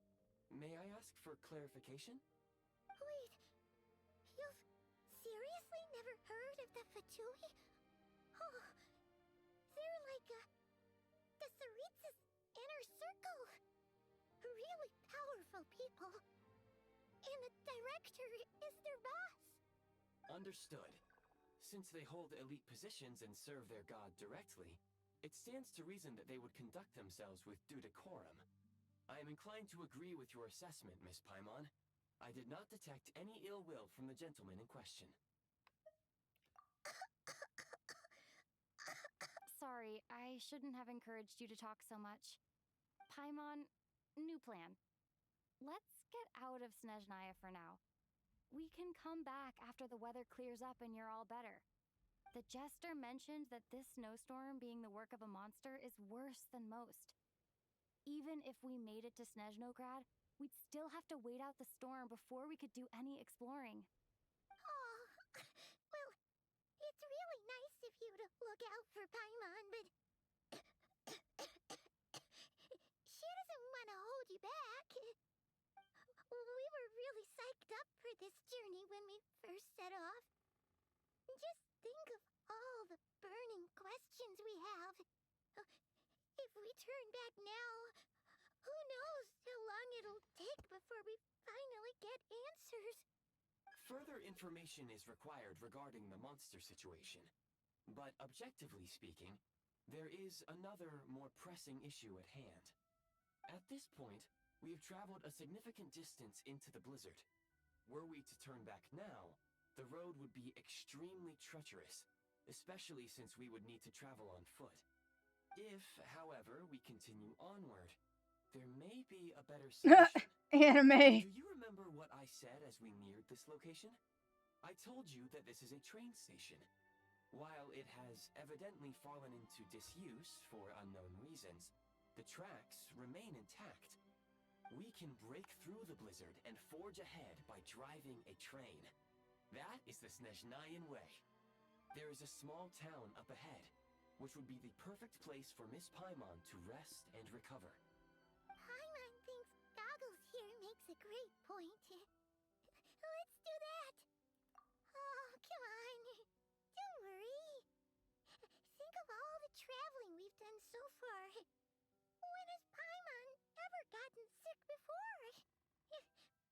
May I ask for clarification? Wait, you've seriously never heard of the Fatui? Oh, they're like the Tsaritsa's inner circle. Really powerful people. And the director is their boss. Understood. Since they hold elite positions and serve their god directly, it stands to reason that they would conduct themselves with due decorum. I am inclined to agree with your assessment, Miss Paimon. I did not detect any ill will from the gentleman in question. Sorry, I shouldn't have encouraged you to talk so much. Paimon, new plan. Let's get out of Snezhnaya for now. We can come back after the weather clears up and you're all better. The jester mentioned that this snowstorm being the work of a monster is worse than most. Even if we made it to Snezhnograd, we'd still have to wait out the storm before we could do any exploring. Oh, well, it's really nice of you to look out for Paimon, but she doesn't want to hold you back. We were really psyched up for this journey when we first set off. Just think of all the burning questions we have. If we turn back now, who knows how long it'll take before we finally get answers. Further information is required regarding the monster situation. But objectively speaking, there is another, more pressing issue at hand. At this point, we have traveled a significant distance into the blizzard. Were we to turn back now, the road would be extremely treacherous, especially since we would need to travel on foot. If, however, we continue onward, there may be a better solution. Anime. Do you remember what I said as we neared this location? I told you that this is a train station. While it has evidently fallen into disuse for unknown reasons, the tracks remain intact. We can break through the blizzard and forge ahead by driving a train. That is the Snezhnayan way. There is a small town up ahead, which would be the perfect place for Miss Paimon to rest and recover. Paimon thinks Goggles here makes a great point. Let's do that. Oh, come on. Don't worry. Think of all the traveling we've done so far. When has Paimon ever gotten sick before?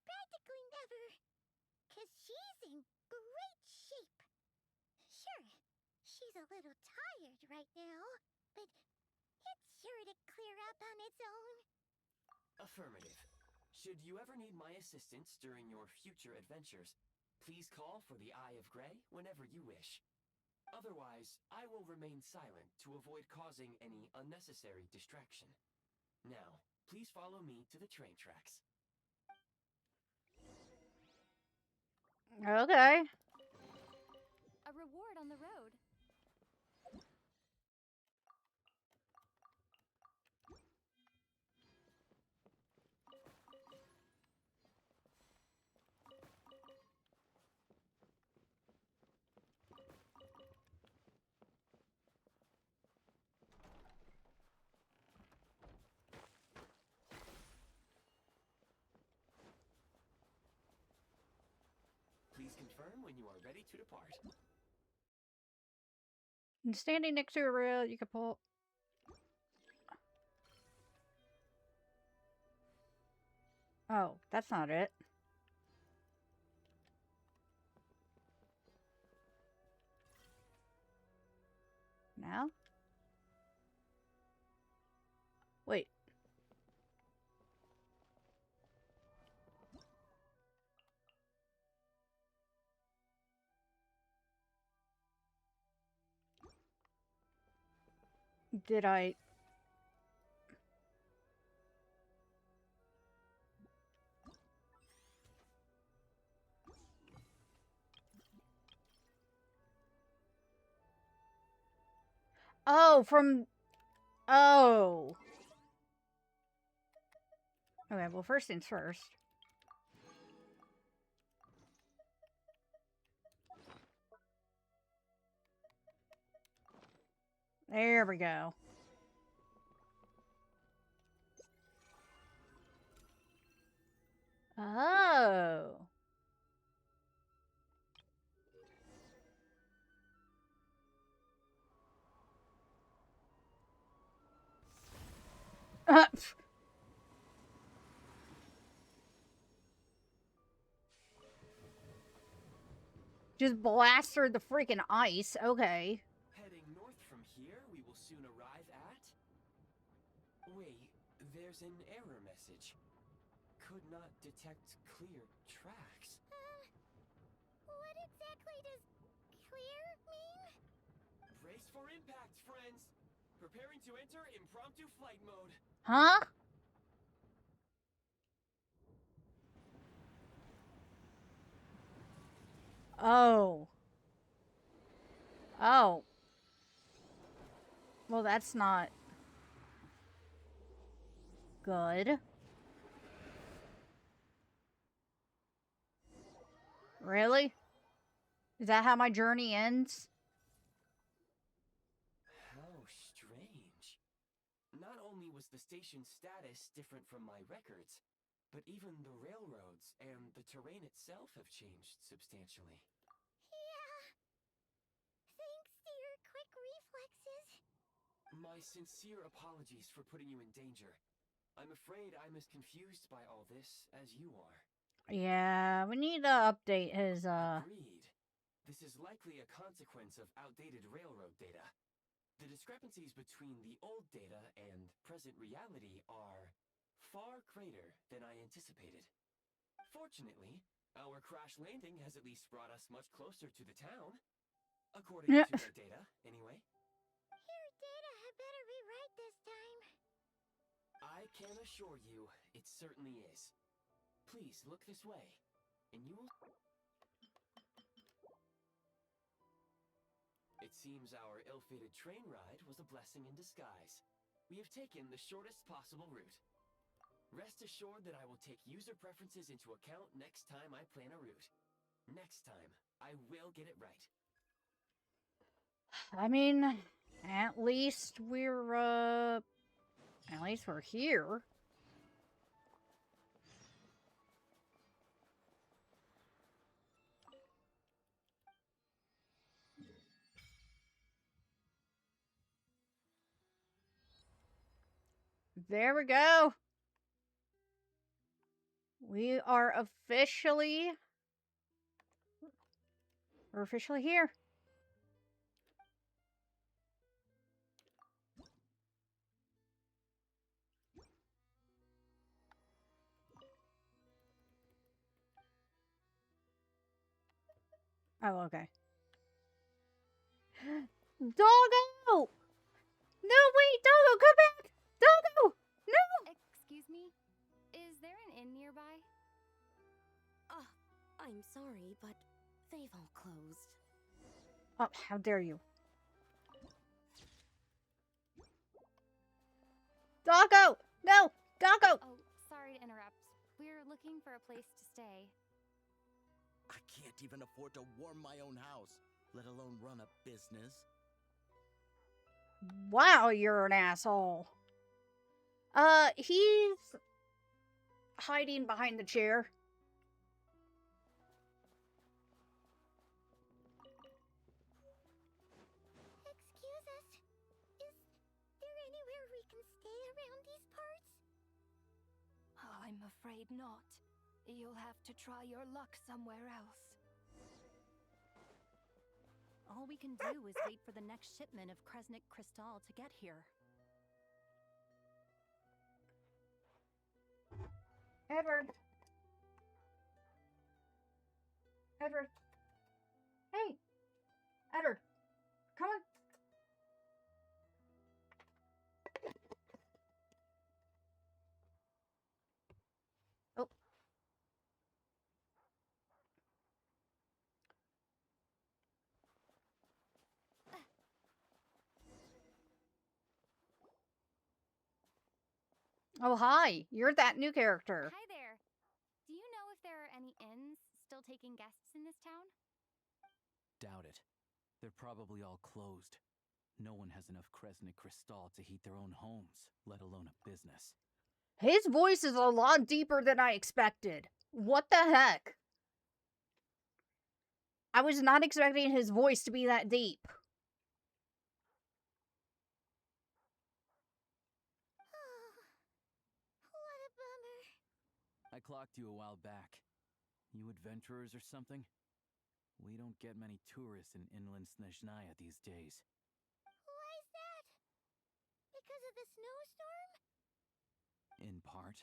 Practically never. 'Cause she's in great shape. Sure, she's a little tired right now, but it's sure to clear up on its own. Affirmative. Should you ever need my assistance during your future adventures, please call for the Eye of Grey whenever you wish. Otherwise, I will remain silent to avoid causing any unnecessary distraction. Now, please follow me to the train tracks. Okay. A reward on the road. Please confirm when you are ready to depart. And standing next to a rail, you can pull. Oh, that's not it. Now? Wait. Did I... Oh, from... Oh. Okay, well, first things first. There we go. Oh. Just blast through the freaking ice. Okay. Heading north from here, we will soon arrive at... Wait, there's an error message. Could not detect clear tracks. What exactly does clear mean? Brace for impact, friends! Preparing to enter impromptu flight mode. Huh? Oh. Oh. Well, that's not good. Really? Is that how my journey ends? How strange. Not only was the station's status different from my records, but even the railroads and the terrain itself have changed substantially. Yeah. Thanks to your quick reflexes. My sincere apologies for putting you in danger. I'm afraid I'm as confused by all this as you are. Yeah, we need to update his, Agreed. This is likely a consequence of outdated railroad data. The discrepancies between the old data and present reality are far greater than I anticipated. Fortunately, our crash landing has at least brought us much closer to the town. According to their data, anyway. Your data had better be right this time. I can assure you, it certainly is. Please look this way, and you will... It seems our ill-fated train ride was a blessing in disguise. We have taken the shortest possible route. Rest assured that I will take user preferences into account next time I plan a route. Next time, I will get it right. I mean, at least we're here. There we go. We are officially... We're officially here. Oh, okay. Doggo! No, wait, Doggo, come back! Doggo! No! Excuse me? Is there an inn nearby? I'm sorry, but they've all closed. Oh, how dare you. Doggo! No! Doggo! Oh, sorry to interrupt. We're looking for a place to stay. I can't even afford to warm my own house, let alone run a business. Wow, you're an asshole. He's hiding behind the chair. stay around these parts? I'm afraid not. You'll have to try your luck somewhere else. All we can do is wait for the next shipment of Kresnik Crystal to get here. Edward. Edward. Hey. Edward. Come on. Oh. Oh, hi. You're that new character. Hi there. Do you know if there are any inns still taking guests in this town? Doubt it. They're probably all closed. No one has enough Kresnik Crystal to heat their own homes, let alone a business. His voice is a lot deeper than I expected. What the heck? I was not expecting his voice to be that deep. What a bummer. I clocked you a while back. You adventurers or something? We don't get many tourists in inland Snezhnaya these days. Why is that? Because of the snowstorm? In part.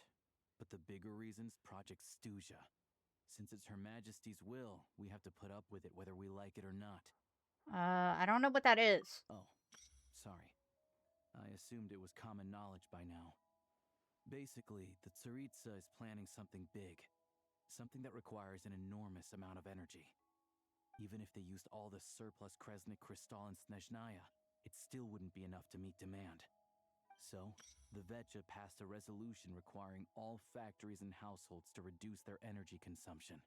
But the bigger reason's Project Stuja. Since it's Her Majesty's will, we have to put up with it whether we like it or not. I don't know what that is. Oh, sorry. I assumed it was common knowledge by now. Basically, the Tsaritsa is planning something big. Something that requires an enormous amount of energy. Even if they used all the surplus Kresnik Crystal in Snezhnaya, it still wouldn't be enough to meet demand. So, the Vetcha passed a resolution requiring all factories and households to reduce their energy consumption.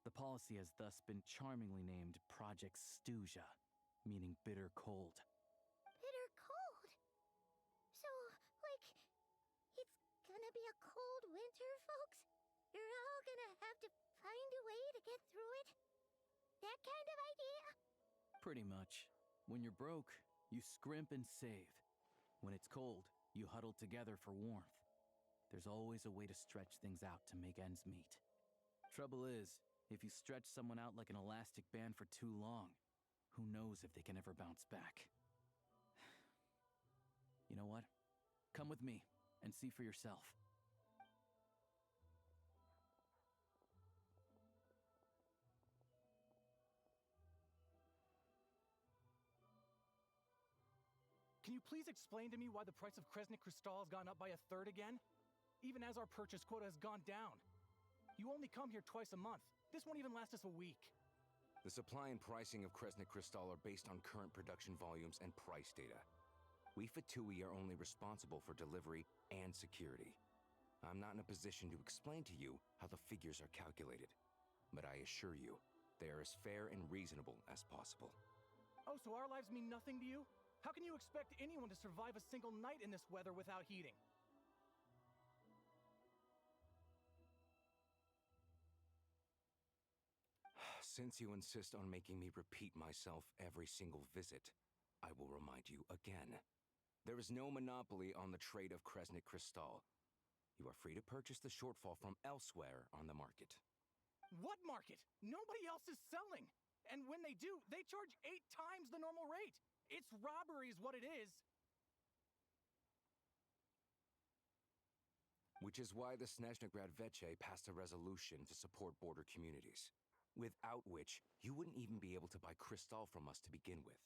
The policy has thus been charmingly named Project Stuja, meaning bitter cold. Bitter cold? So, like, it's gonna be a cold winter, folks? You're all gonna have to find a way to get through it? That kind of idea? Pretty much. When you're broke, you scrimp and save. When it's cold, you huddle together for warmth. There's always a way to stretch things out to make ends meet. Trouble is, if you stretch someone out like an elastic band for too long, who knows if they can ever bounce back. You know what? Come with me and see for yourself. Can you please explain to me why the price of Kresnik Crystal has gone up by 1/3 again? Even as our purchase quota has gone down. You only come here twice a month. This won't even last us a week. The supply and pricing of Kresnik Crystal are based on current production volumes and price data. We Fatui are only responsible for delivery and security. I'm not in a position to explain to you how the figures are calculated, but I assure you, they are as fair and reasonable as possible. Oh, so our lives mean nothing to you? How can you expect anyone to survive a single night in this weather without heating? Since you insist on making me repeat myself every single visit, I will remind you again. There is no monopoly on the trade of Kresnik Crystal. You are free to purchase the shortfall from elsewhere on the market. What market? Nobody else is selling! And when they do, they charge 8 times the normal rate! It's robbery is what it is! Which is why the Snezhnegrad Veche passed a resolution to support border communities, without which you wouldn't even be able to buy crystal from us to begin with.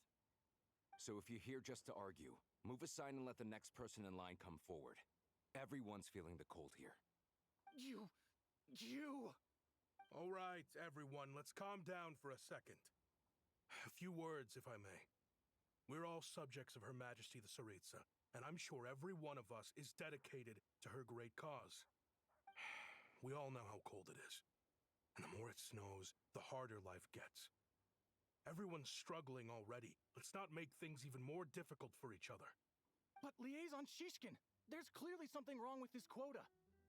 So if you're here just to argue, move aside and let the next person in line come forward. Everyone's feeling the cold here. You... All right, everyone, let's calm down for a second. A few words, if I may. We're all subjects of Her Majesty the Tsaritsa, and I'm sure every one of us is dedicated to her great cause. We all know how cold it is. And the more it snows, the harder life gets. Everyone's struggling already. Let's not make things even more difficult for each other. But Liaison Shishkin, there's clearly something wrong with this quota.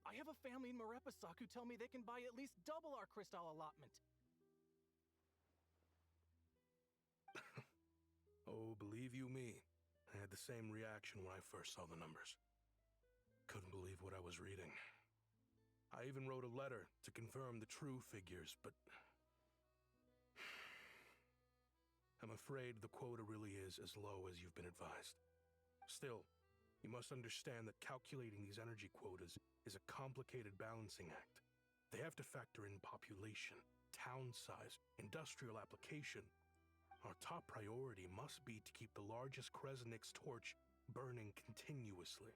I have a family in Marepasak who tell me they can buy at least double our crystal allotment. Oh, believe you me, I had the same reaction when I first saw the numbers. couldn't believe what I was reading. I even wrote a letter to confirm the true figures, but I'm afraid the quota really is as low as you've been advised. Still, you must understand that calculating these energy quotas is a complicated balancing act. They have to factor in population, town size, industrial application. Our top priority must be to keep the largest Kresnik's torch burning continuously.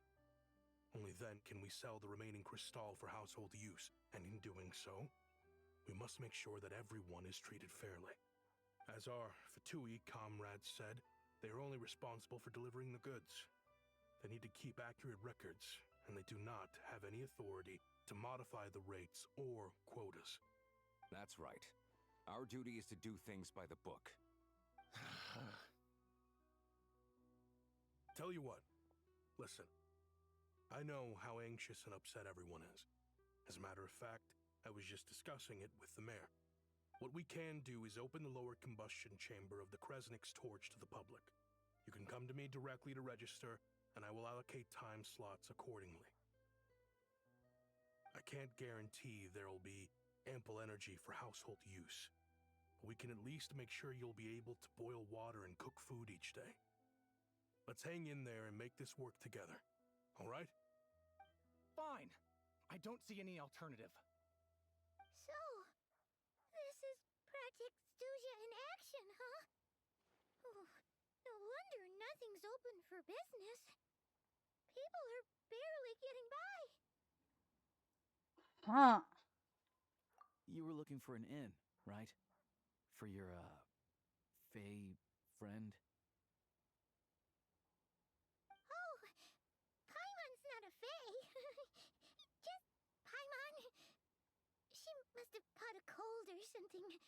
Only then can we sell the remaining crystal for household use, and in doing so, we must make sure that everyone is treated fairly. As our FFXIV comrades said, they are only responsible for delivering the goods. They need to keep accurate records, and they do not have any authority to modify the rates or quotas. That's right. Our duty is to do things by the book. Tell you what, listen. I know how anxious and upset everyone is. As a matter of fact, I was just discussing it with the mayor. What we can do is open the lower combustion chamber of the Kresnik's torch to the public. You can come to me directly to register, and I will allocate time slots accordingly. I can't guarantee there'll be ample energy for household use. We can at least make sure you'll be able to boil water and cook food each day. Let's hang in there and make this work together, all right? Fine. I don't see any alternative. So, this is Project Stuja in action, huh? Oh, no wonder nothing's open for business. People are barely getting by. Huh. You were looking for an inn, right? For your, Fae friend? Oh, Paimon's not a fae. Just Paimon. She must have caught a cold or something.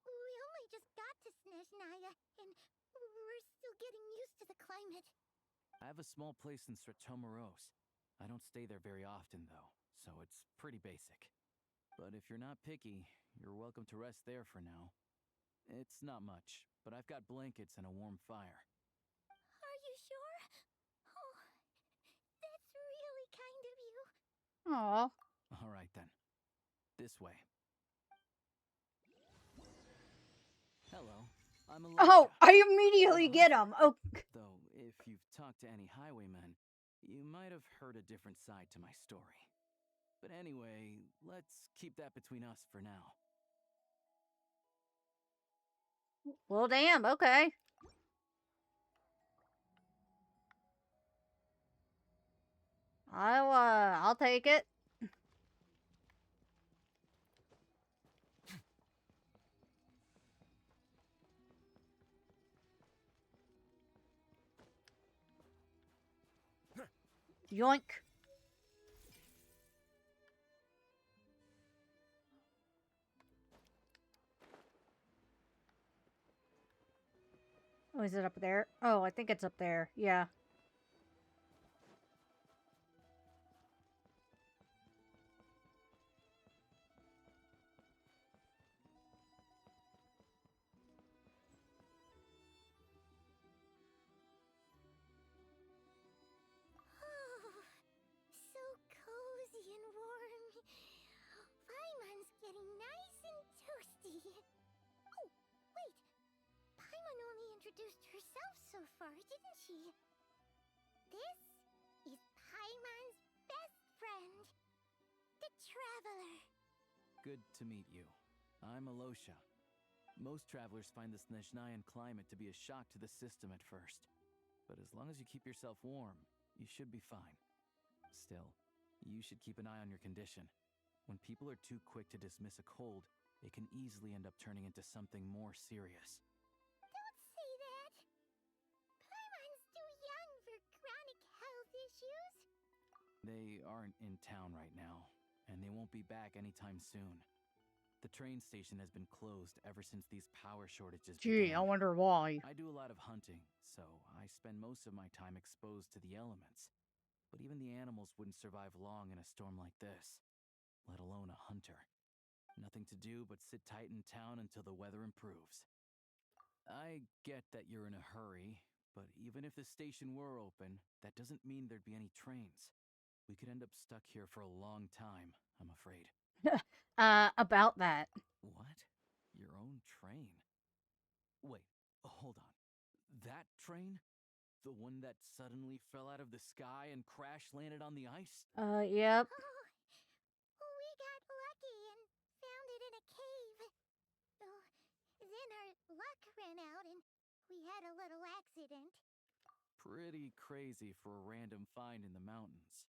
We only just got to Snezhnaya, and we're still getting used to the climate. I have a small place in Stratomoros. I don't stay there very often, though, so it's pretty basic. But if you're not picky, you're welcome to rest there for now. It's not much, but I've got blankets and a warm fire. Are you sure? Oh, that's really kind of you. Aw. All right, then. This way. Hello, I'm Aloysia. Oh, I immediately get him. Oh. Though, if you've talked to any highwaymen, you might have heard a different side to my story. But anyway, let's keep that between us for now. Well, damn, okay. I'll take it. Yoink. Oh, is it up there? Oh, I think it's up there. Yeah. Oh, so cozy and warm. Paimon's getting nice and toasty. Oh, wait. Paimon only introduced herself so far, didn't she? This is Paimon's best friend, the Traveler. Good to meet you. I'm Aloysia. Most travelers find the Snezhnayan climate to be a shock to the system at first. But as long as you keep yourself warm, you should be fine. Still, you should keep an eye on your condition. When people are too quick to dismiss a cold, it can easily end up turning into something more serious. Don't say that. Paimon's too young for chronic health issues. They aren't in town right now, and they won't be back anytime soon. The train station has been closed ever since these power shortages Gee, I began. wonder why. I do a lot of hunting, so I spend most of my time exposed to the elements. But even the animals wouldn't survive long in a storm like this, let alone a hunter. Nothing to do but sit tight in town until the weather improves. I get that you're in a hurry, but even if the station were open, that doesn't mean there'd be any trains. We could end up stuck here for a long time, I'm afraid. About that. What? Your own train? Wait, hold on. That train? The one that suddenly fell out of the sky and crash landed on the ice? Yep. Oh, we got lucky and found it in a cave. Oh, then our luck ran out and we had a little accident. Pretty crazy for a random find in the mountains.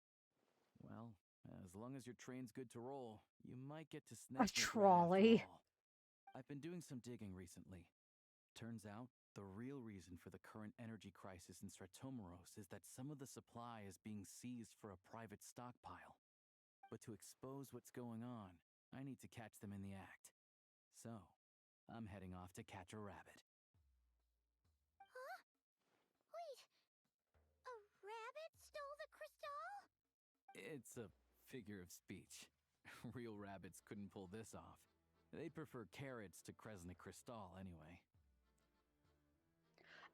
Well, as long as your train's good to roll, you might get to A Snezhnaya trolley. after all. I've been doing some digging recently. Turns out, the real reason for the current energy crisis in Stratomaros is that some of the supply is being seized for a private stockpile. But to expose what's going on, I need to catch them in the act. So, I'm heading off to catch a rabbit. Huh? Wait, a rabbit stole the crystal? It's a figure of speech. Real rabbits couldn't pull this off. They'd prefer carrots to Kresnik Crystal anyway.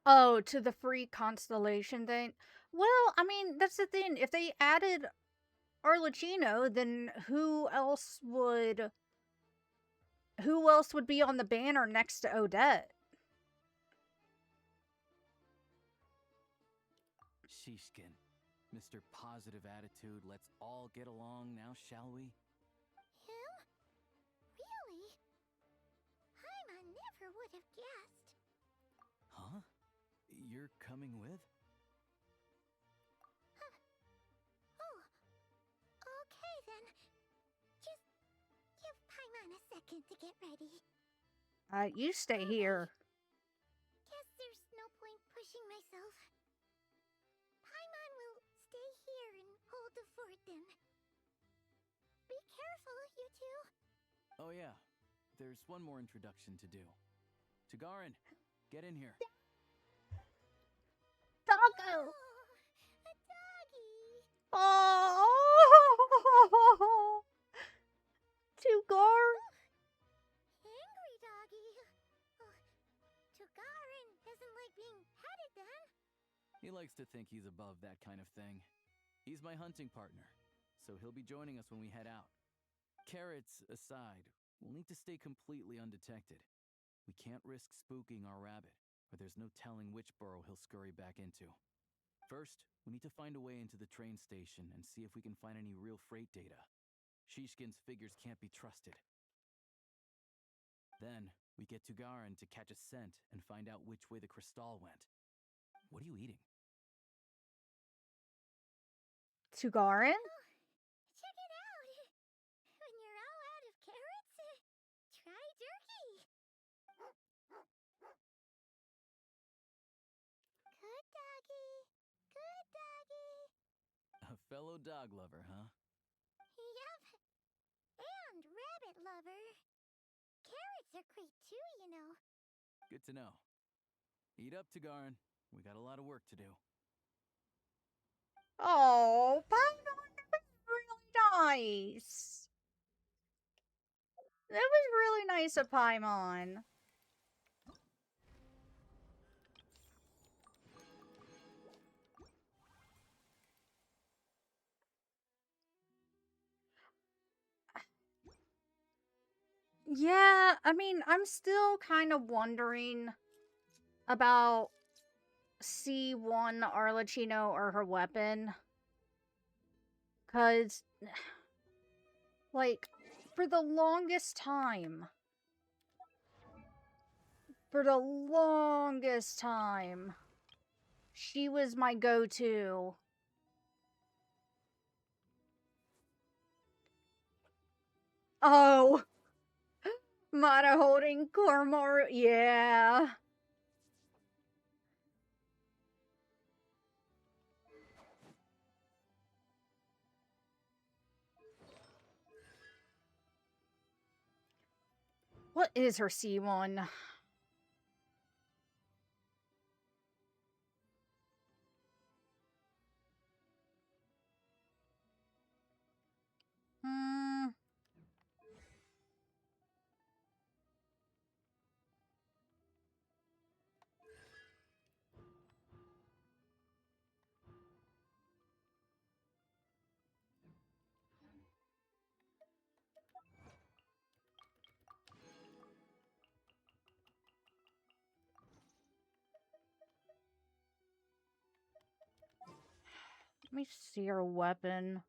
Oh, to the free constellation thing? Well, I mean, that's the thing. If they added Arlecchino, then who else would be on the banner next to Odette? Shishkin, Mr. Positive Attitude, let's all get along now, shall we? Him? Really? Paimon never would have guessed. Huh? You're coming with? Oh, okay then. Just give Paimon a second to get ready. You stay here. Guess there's no point pushing myself. Paimon will stay here and hold the fort then. Be careful, you two. Oh yeah, there's one more introduction to do. Tagarin, get in here. Doggo! A doggy. Oh! Tugar! Angry doggy. Oh, Tugarin doesn't like being petted then. He likes to think he's above that kind of thing. He's my hunting partner, so he'll be joining us when we head out. Carrots aside, we'll need to stay completely undetected. We can't risk spooking our rabbit, or there's no telling which burrow he'll scurry back into. First, we need to find a way into the train station and see if we can find any real freight data. Shishkin's figures can't be trusted. Then, we get Tugarin to catch a scent and find out which way the crystal went. What are you eating? Tugarin? Check it out. When you're all out of carrots, try jerky. Good doggy. Good doggy. A fellow dog lover, huh? Yup. And rabbit lover. Carrots are great too, you know. Good to know. Eat up, Tugarin. We got a lot of work to do. Oh, Paimon, that was really nice. That was really nice of Paimon. Yeah, I mean, I'm still kind of wondering about C1 Arlecchino or her weapon. Because, like, for the longest time, she was my go-to. Oh! Mata holding Kormoru, yeah. What is her C1? Let me see her weapon.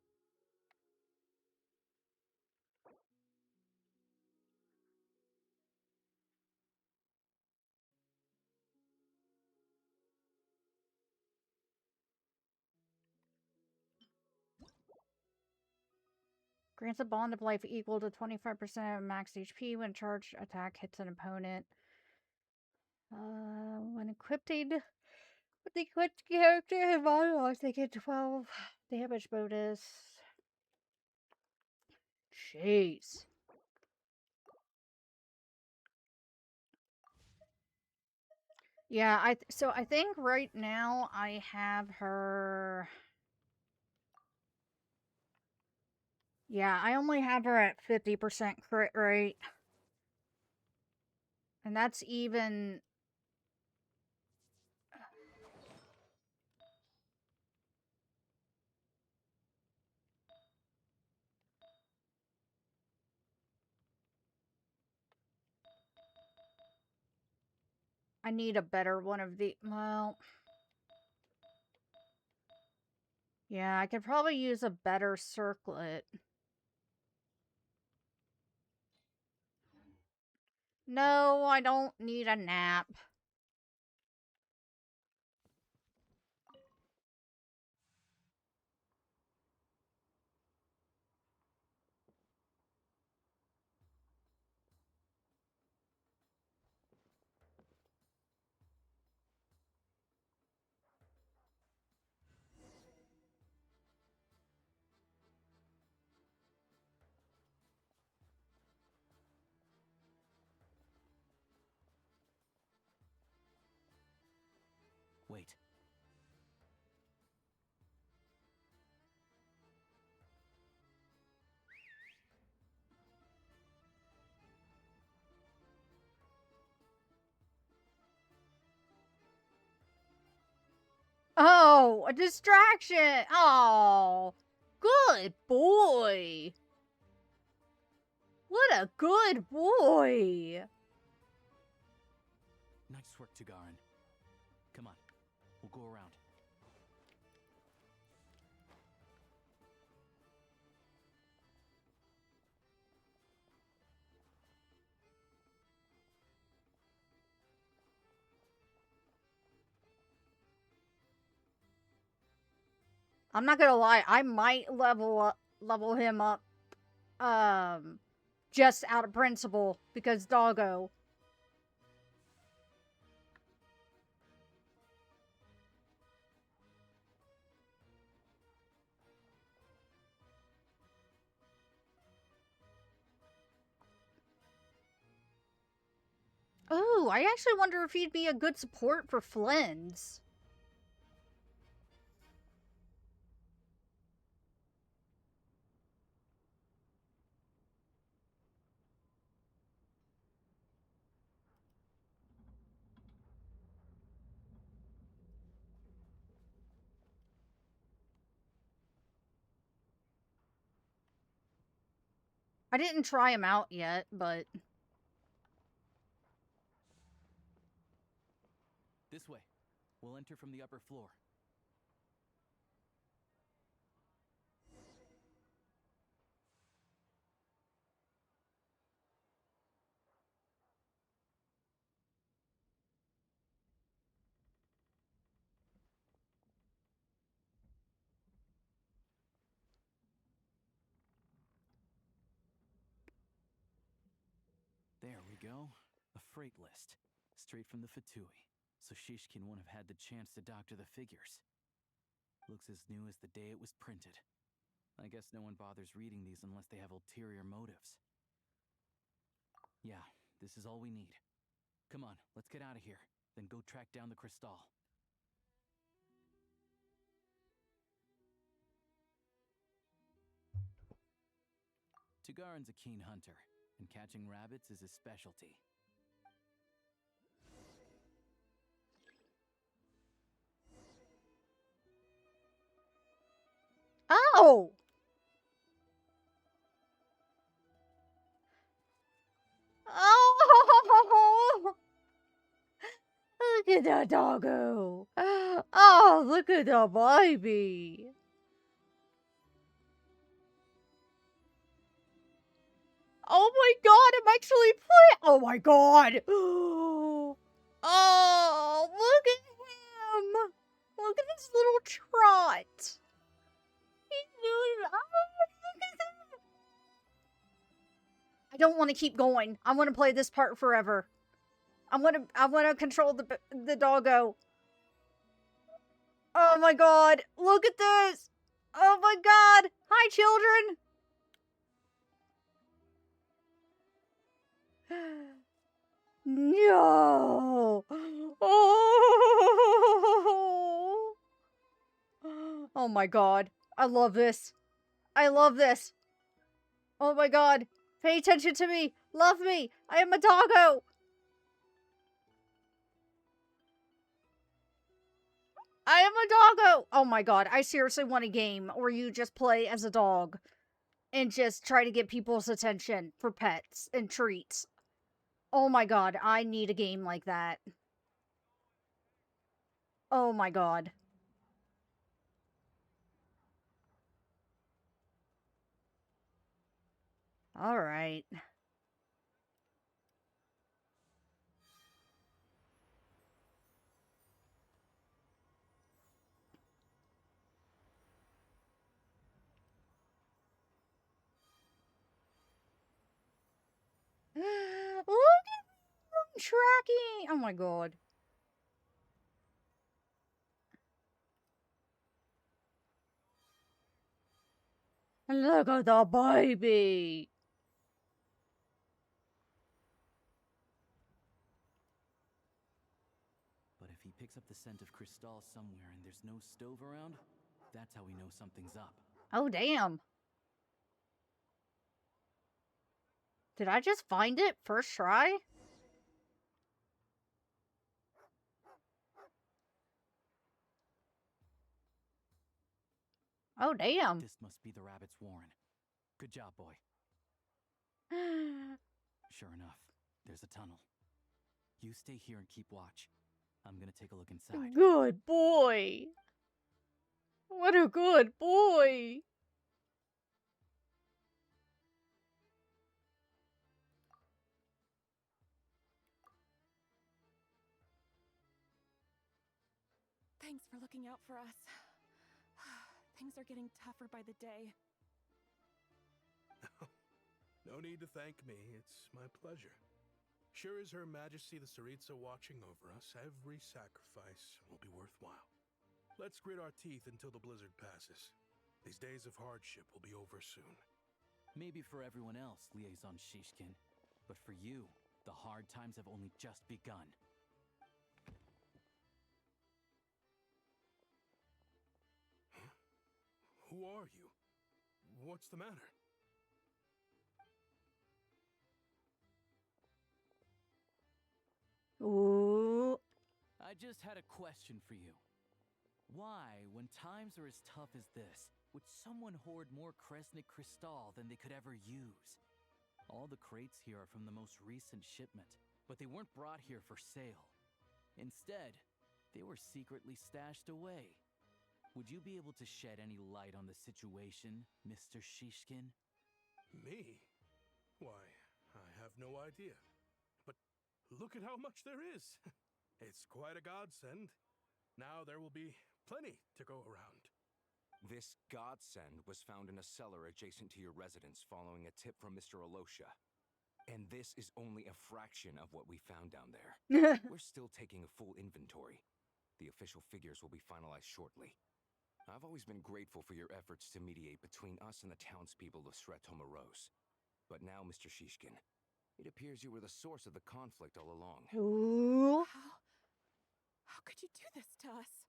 Grants a bond of life equal to 25% of max HP when charged attack hits an opponent. When equipping with the equipped character and model, they get 12 damage bonus. Jeez. Yeah, I think right now I have her. Yeah, I only have her at 50% crit rate. And that's even. I need a better one of the. Well. Yeah, I could probably use a better circlet. No, I don't need a nap. Wait. Oh, a distraction. Oh, good boy. What a good boy. Nice work, Tagarin. Come on, we'll go around. I'm not gonna lie, I might level him up, just out of principle, because doggo. Oh, I actually wonder if he'd be a good support for Flynn's. I didn't try him out yet, but... This way. We'll enter from the upper floor. There we go. A freight list. Straight from the Fatui. So Shishkin won't have had the chance to doctor the figures. Looks as new as the day it was printed. I guess no one bothers reading these unless they have ulterior motives. Yeah, this is all we need. Come on, let's get out of here. Then go track down the crystal. Tagarin's a keen hunter, and catching rabbits is his specialty. Oh! Oh! Look at the doggo. Oh, look at the baby. Oh my god, I'm actually playing. Oh my god. Oh, look at him. Look at this little trot. He's doing. Oh, look at that. I don't want to keep going. I want to play this part forever. I want to control the doggo. Oh my god. Look at this. Oh my god. Hi, children. No. Oh. Oh my god. I love this. I love this. Oh my god. Pay attention to me. Love me. I am a doggo. I am a doggo. Oh my god. I seriously want a game where you just play as a dog and just try to get people's attention for pets and treats. Oh my god. I need a game like that. Oh my god. All right. Look at them tracking. Oh my god. Look at the baby. But if he picks up the scent of Cristal somewhere and there's no stove around, that's how we know something's up. Oh, damn. Did I just find it first try? Oh, damn. This must be the rabbit's warren. Good job, boy. Sure enough, there's a tunnel. You stay here and keep watch. I'm gonna take a look inside. Good boy. What a good boy. Thanks for looking out for us. Things are getting tougher by the day. No need to thank me. It's my pleasure. Sure is Her Majesty the Tsaritsa watching over us. Every sacrifice will be worthwhile. Let's grit our teeth until the blizzard passes. These days of hardship will be over soon. Maybe for everyone else, Liaison Shishkin. But for you, the hard times have only just begun. Huh? Who are you? What's the matter? Ooh. I just had a question for you. Why, when times are as tough as this, would someone hoard more Kresnik Cristal than they could ever use? All the crates here are from the most recent shipment, but they weren't brought here for sale. Instead, they were secretly stashed away. Would you be able to shed any light on the situation, Mr. Shishkin? Me? Why, I have no idea. But look at how much there is. It's quite a godsend. Now there will be plenty to go around. This godsend was found in a cellar adjacent to your residence following a tip from Mr. Alosha. And this is only a fraction of what we found down there. We're still taking a full inventory. The official figures will be finalized shortly. I've always been grateful for your efforts to mediate between us and the townspeople of Sretomaros. But now, Mr. Shishkin, it appears you were the source of the conflict all along. Ooh. How could you do this to us?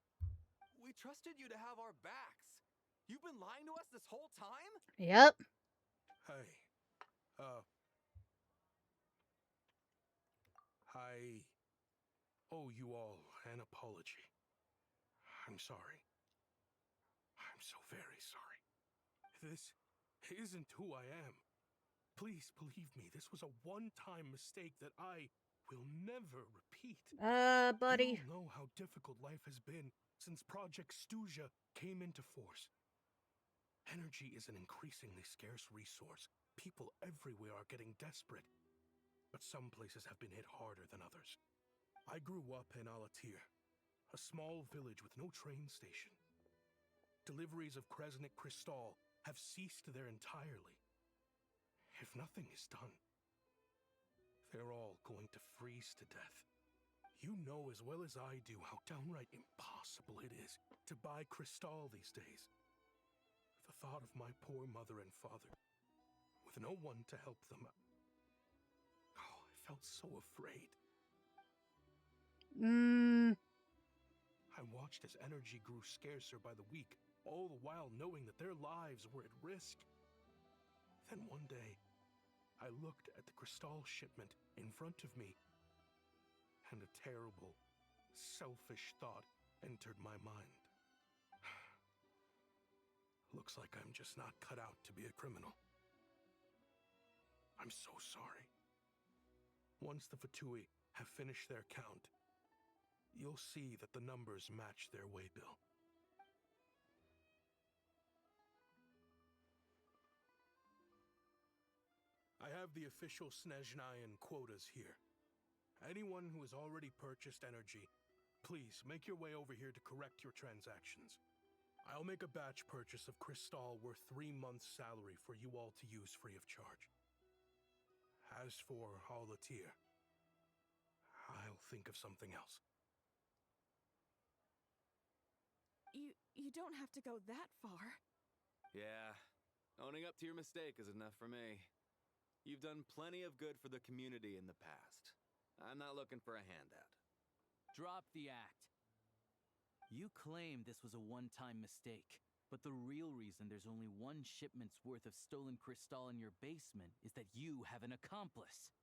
We trusted you to have our backs. You've been lying to us this whole time? Yep. Hey, I owe you all an apology. I'm sorry. I'm so very sorry. This isn't who I am. Please believe me, this was a one-time mistake that I will never repeat. Buddy. You know how difficult life has been since Project Stuja came into force. Energy is an increasingly scarce resource. People everywhere are getting desperate. But some places have been hit harder than others. I grew up in Alatir, a small village with no train station. Deliveries of Kresnik Crystal have ceased there entirely. If nothing is done, they're all going to freeze to death. You know as well as I do how downright impossible it is to buy Crystal these days. The thought of my poor mother and father, with no one to help them, oh, I felt so afraid. I watched as energy grew scarcer by the week, all the while knowing that their lives were at risk. Then one day, I looked at the Crystal shipment in front of me, and a terrible, selfish thought entered my mind. Looks like I'm just not cut out to be a criminal. I'm so sorry. Once the Fatui have finished their count, you'll see that the numbers match their waybill. I have the official Snezhnayan quotas here. Anyone who has already purchased energy, please make your way over here to correct your transactions. I'll make a batch purchase of Crystal worth 3 months' salary for you all to use free of charge. As for Alatir, I'll think of something else. You don't have to go that far. Yeah, owning up to your mistake is enough for me. You've done plenty of good for the community in the past. I'm not looking for a handout. Drop the act. You claim this was a one-time mistake, but the real reason there's only 1 shipment's worth of stolen Crystal in your basement is that you have an accomplice.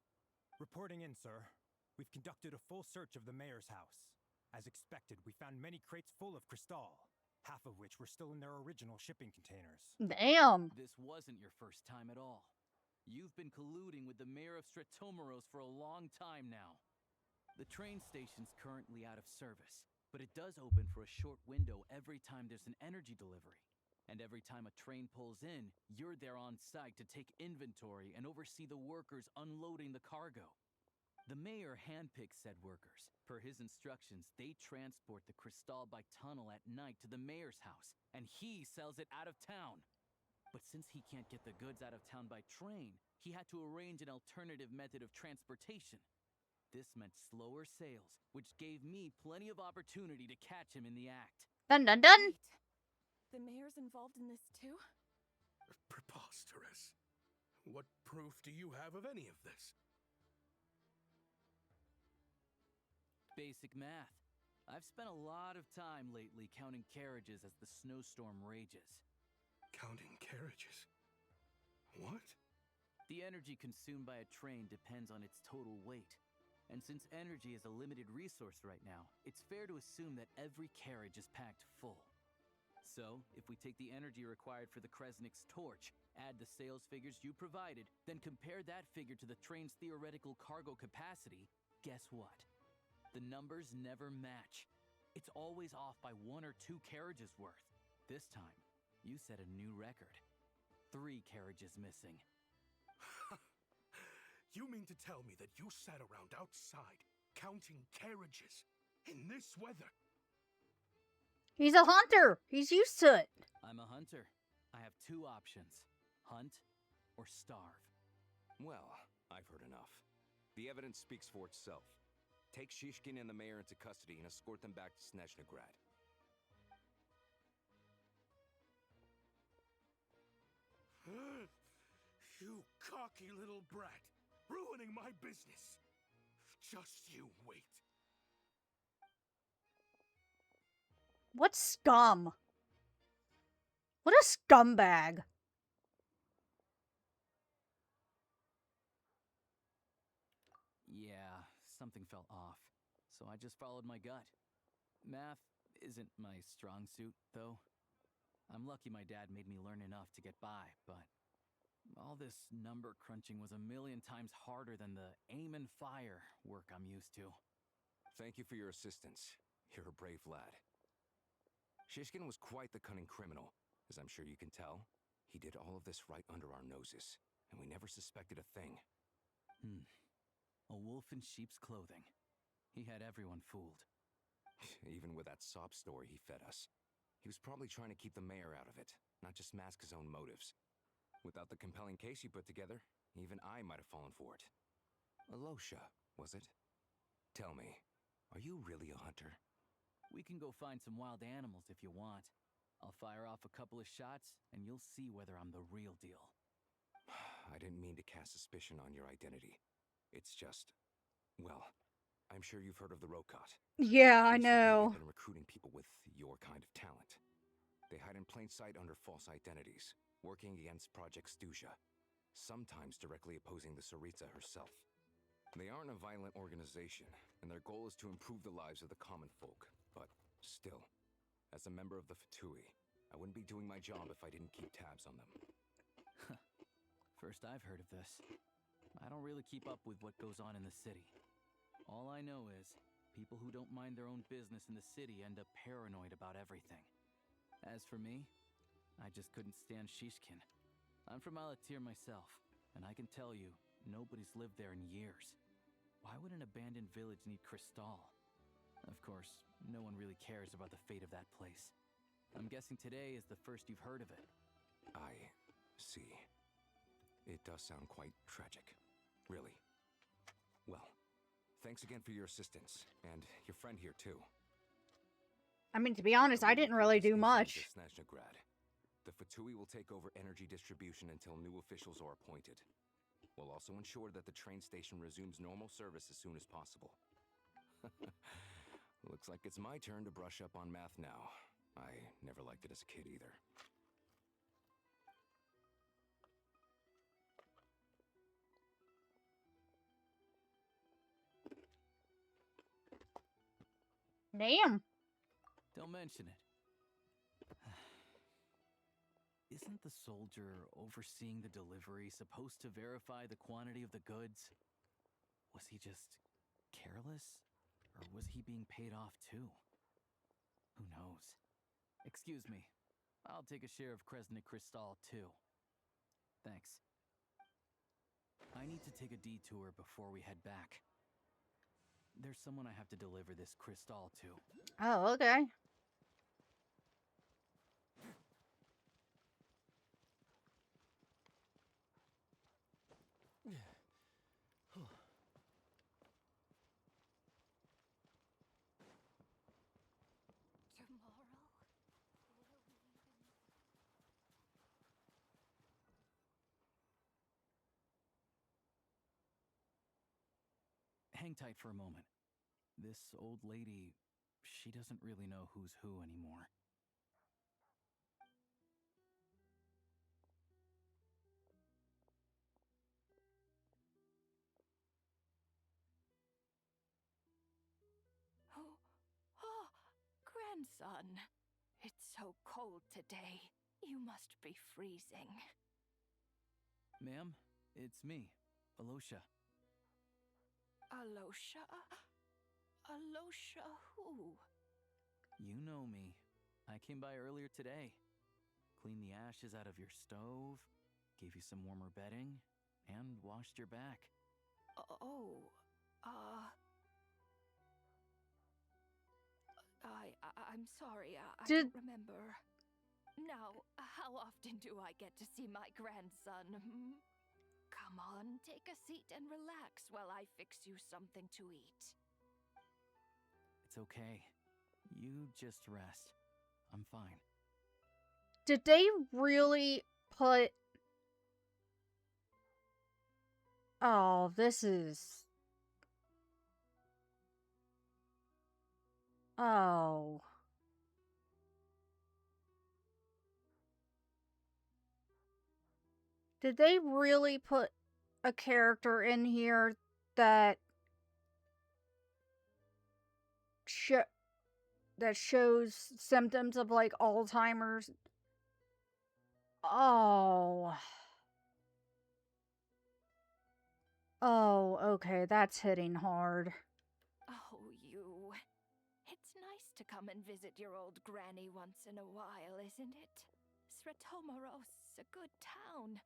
Reporting in, sir. We've conducted a full search of the mayor's house. As expected, we found many crates full of Crystal, half of which were still in their original shipping containers. Damn. This wasn't your first time at all. You've been colluding with the mayor of Stratomeros for a long time now. The train station's currently out of service, but it does open for a short window every time there's an energy delivery. And every time a train pulls in, you're there on site to take inventory and oversee the workers unloading the cargo. The mayor handpicks said workers. Per his instructions, they transport the Crystal by tunnel at night to the mayor's house, and he sells it out of town. But since he can't get the goods out of town by train, he had to arrange an alternative method of transportation. This meant slower sales, which gave me plenty of opportunity to catch him in the act. Dun dun dun! Wait, the mayor's involved in this too? Preposterous. What proof do you have of any of this? Basic math. I've spent a lot of time lately counting carriages as the snowstorm rages. Counting carriages? What? The energy consumed by a train depends on its total weight. And since energy is a limited resource right now, it's fair to assume that every carriage is packed full. So, if we take the energy required for the Kresnik's torch, add the sales figures you provided, then compare that figure to the train's theoretical cargo capacity, guess what? The numbers never match. It's always off by 1 or 2 carriages worth. This time, you set a new record. 3 carriages missing. You mean to tell me that you sat around outside, counting carriages, in this weather? He's a hunter. He's used to it. I'm a hunter. I have 2 options. Hunt or starve. Well, I've heard enough. The evidence speaks for itself. Take Shishkin and the mayor into custody and escort them back to Snezhnograd. You cocky little brat, ruining my business. Just you wait. What scum? What a scumbag. Yeah, something felt off, so I just followed my gut. Math isn't my strong suit, though. I'm lucky my dad made me learn enough to get by, but all this number crunching was a million times harder than the aim and fire work I'm used to. Thank you for your assistance. You're a brave lad. Shishkin was quite the cunning criminal, As I'm sure you can tell, he did all of this right under our noses, and we never suspected a thing. A wolf in sheep's clothing. He had everyone fooled. Even with that sob story he fed us. He was probably trying to keep the mayor out of it, not just mask his own motives. Without the compelling case you put together, even I might have fallen for it. Alosha, was it? Tell me, are you really a hunter? We can go find some wild animals if you want. I'll fire off a couple of shots, and you'll see whether I'm the real deal. I didn't mean to cast suspicion on your identity. It's just, well, I'm sure you've heard of the Rokot. Yeah, I know. They've been recruiting people with your kind of talent. They hide in plain sight under false identities, working against Project Stuja, sometimes directly opposing the Tsaritsa herself. They aren't a violent organization, and their goal is to improve the lives of the common folk. But still, as a member of the Fatui, I wouldn't be doing my job if I didn't keep tabs on them. First I've heard of this. I don't really keep up with what goes on in the city. All I know is, people who don't mind their own business in the city end up paranoid about everything. As for me, I just couldn't stand Shishkin. I'm from Alatir myself, and I can tell you, nobody's lived there in years. Why would an abandoned village need Crystal? Of course, no one really cares about the fate of that place. I'm guessing today is the first you've heard of it. I see. It does sound quite tragic. Really. Well, thanks again for your assistance, and your friend here too. I mean, to be honest, I didn't really do much. The Fatui will take over energy distribution until new officials are appointed. We'll also ensure that the train station resumes normal service as soon as possible. Looks like it's my turn to brush up on math now. I never liked it as a kid either. Damn. Don't mention it. Isn't the soldier overseeing the delivery supposed to verify the quantity of the goods? Was he just careless? Or was he being paid off too? Who knows? Excuse me. I'll take a share of Kresnik Crystal too. Thanks. I need to take a detour before we head back. There's someone I have to deliver this crystal to. Oh, okay. Hang tight for a moment. This old lady, she doesn't really know who's who anymore. Oh, grandson. It's so cold today. You must be freezing. Ma'am, it's me, Alosha. Alosha? Alosha who? You know me. I came by earlier today. Cleaned the ashes out of your stove, gave you some warmer bedding, and washed your back. I'm sorry, I Did- don't remember. Now, how often do I get to see my grandson? Come on, take a seat and relax while I fix you something to eat. It's okay. You just rest. I'm fine. Did they really put... Oh, this is... Oh. Did they really put a character in here that shows symptoms of like Alzheimer's? Oh. Oh, okay, that's hitting hard. Oh, you. It's nice to come and visit your old granny once in a while, isn't it? Sretomaros a good town.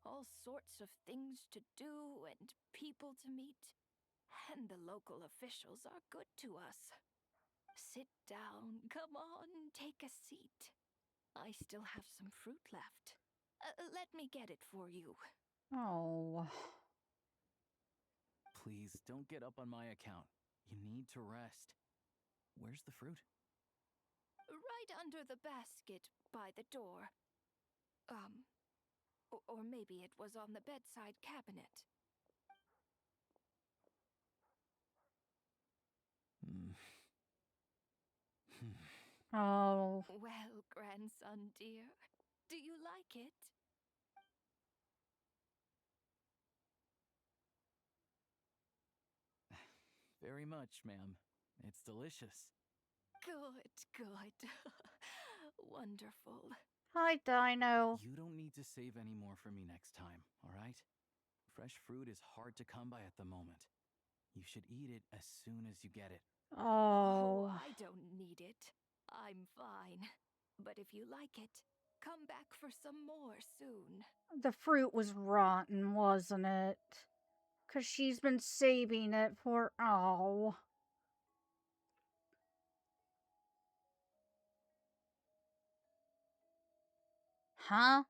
All sorts of things to do and people to meet. And the local officials are good to us. Sit down, come on, take a seat. I still have some fruit left. Let me get it for you. Oh. Please, don't get up on my account. You need to rest. Where's the fruit? Right under the basket by the door. Or maybe it was on the bedside cabinet. Oh. Well, grandson dear, do you like it? Very much, ma'am. It's delicious. Good, good. Wonderful. Hi, Dino. You don't need to save any more for me next time, all right? Fresh fruit is hard to come by at the moment. You should eat it as soon as you get it. Oh. I don't need it. I'm fine. But if you like it, come back for some more soon. The fruit was rotten, wasn't it? 'Cause she's been saving it for... Oh. Huh?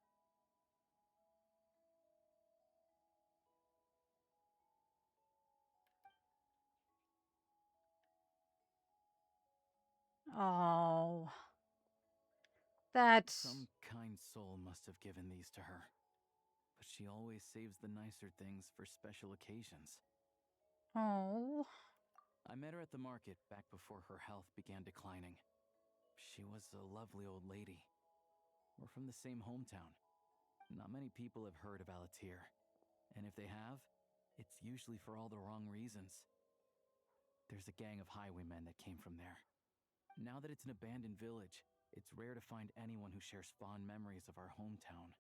Oh. That's... Some kind soul must have given these to her. But she always saves the nicer things for special occasions. Oh. I met her at the market back before her health began declining. She was a lovely old lady. We're from the same hometown. Not many people have heard of Alatir. And if they have, it's usually for all the wrong reasons. There's a gang of highwaymen that came from there. Now that it's an abandoned village, it's rare to find anyone who shares fond memories of our hometown.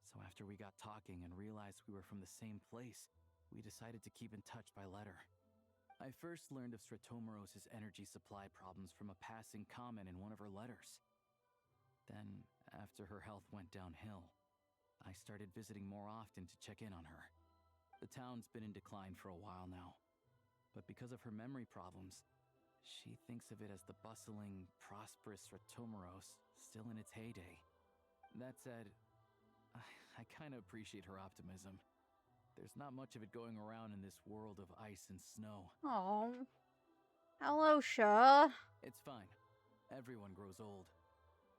So after we got talking and realized we were from the same place, we decided to keep in touch by letter. I first learned of Sretomaros' energy supply problems from a passing comment in one of her letters. Then, after her health went downhill, I started visiting more often to check in on her. The town's been in decline for a while now, but because of her memory problems, she thinks of it as the bustling, prosperous Sretomaros still in its heyday. That said, I kind of appreciate her optimism. There's not much of it going around in this world of ice and snow. Oh. Hello, Shaw. It's fine. Everyone grows old.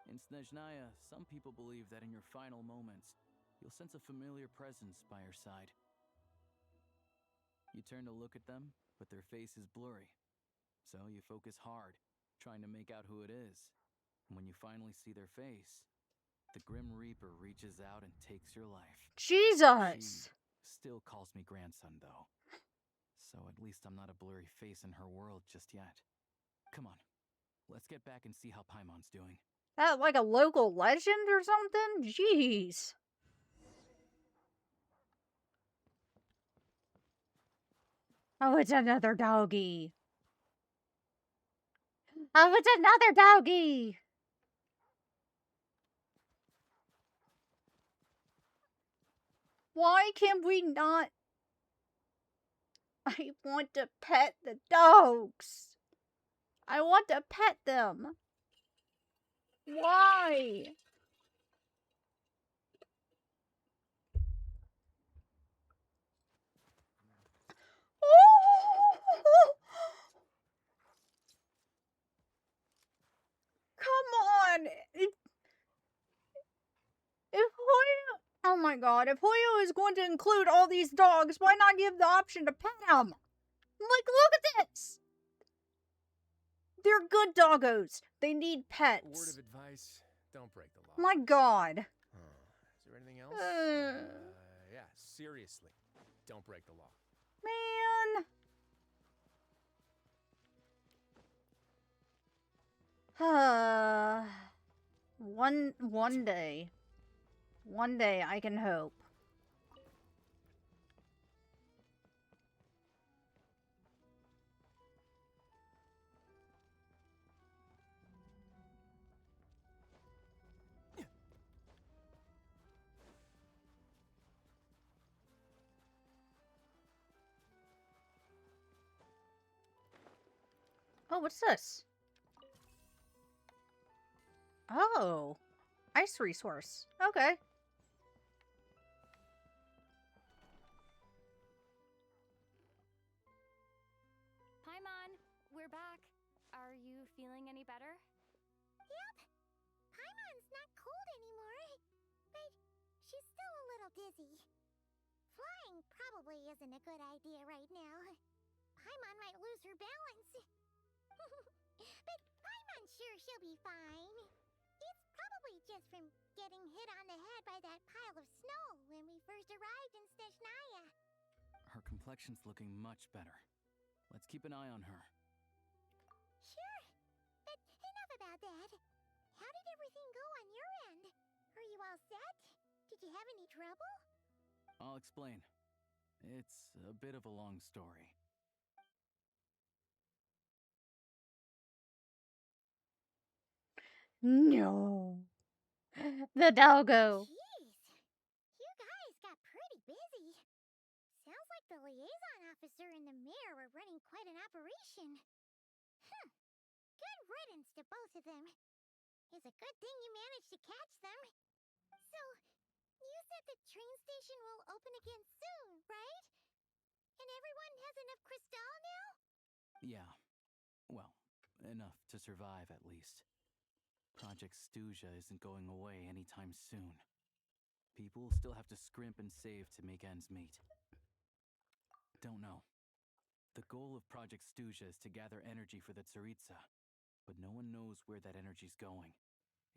In Snezhnaya, some people believe that in your final moments, you'll sense a familiar presence by your side. You turn to look at them, but their face is blurry. So you focus hard, trying to make out who it is. And when you finally see their face, the Grim Reaper reaches out and takes your life. Jesus! She still calls me grandson, though. So at least I'm not a blurry face in her world just yet. Come on, let's get back and see how Paimon's doing. That like a local legend or something? Jeez. Oh, it's another doggy. Oh, it's another doggy. Why can we not? I want to pet the dogs. I want to pet them. Why? Come on. If Hoyo, oh my god, if Hoyo is going to include all these dogs, why not give the option to pet them? Like, look at this. They're good doggos. They need pets. Word of advice, don't break the law. My god. Is there anything else? Yeah, seriously, don't break the law. Man. One day. One day I can hope. Oh, what's this? Oh, ice resource. Okay. Paimon, we're back. Are you feeling any better? Yep. Paimon's not cold anymore, but she's still a little dizzy. Flying probably isn't a good idea right now. Paimon might lose her balance. But Paimon's sure she'll be fine. It's probably just from getting hit on the head by that pile of snow when we first arrived in Snezhnaya. Her complexion's looking much better. Let's keep an eye on her. Sure. But enough about that. How did everything go on your end? Are you all set? Did you have any trouble? I'll explain. It's a bit of a long story. No. The doggo. Jeez. You guys got pretty busy. Sounds like the liaison officer and the mayor were running quite an operation. Good riddance to both of them. It's a good thing you managed to catch them. So, you said the train station will open again soon, right? And everyone has enough crystal now? Yeah. Well, enough to survive at least. Project Stuja isn't going away anytime soon. People will still have to scrimp and save to make ends meet. Don't know. The goal of Project Stuja is to gather energy for the Tsaritsa, but no one knows where that energy's going.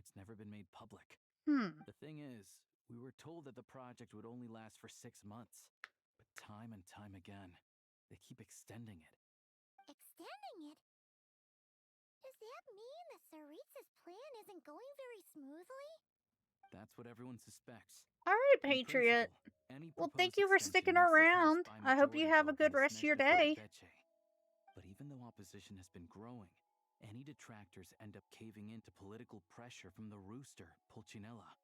It's never been made public. The thing is, we were told that the project would only last for 6 months, but time and time again, they keep extending it. Extending it? Does that mean the Tsaritsa's plan isn't going very smoothly? That's what everyone suspects. All right, In Patriot. principle, any Well, proposed thank you for extension sticking needs to pass around. by I hope you majority have a vote in good the rest of your Snezhna day. Grad-Veche. But even though opposition has been growing, any detractors end up caving into political pressure from the rooster, Pulcinella.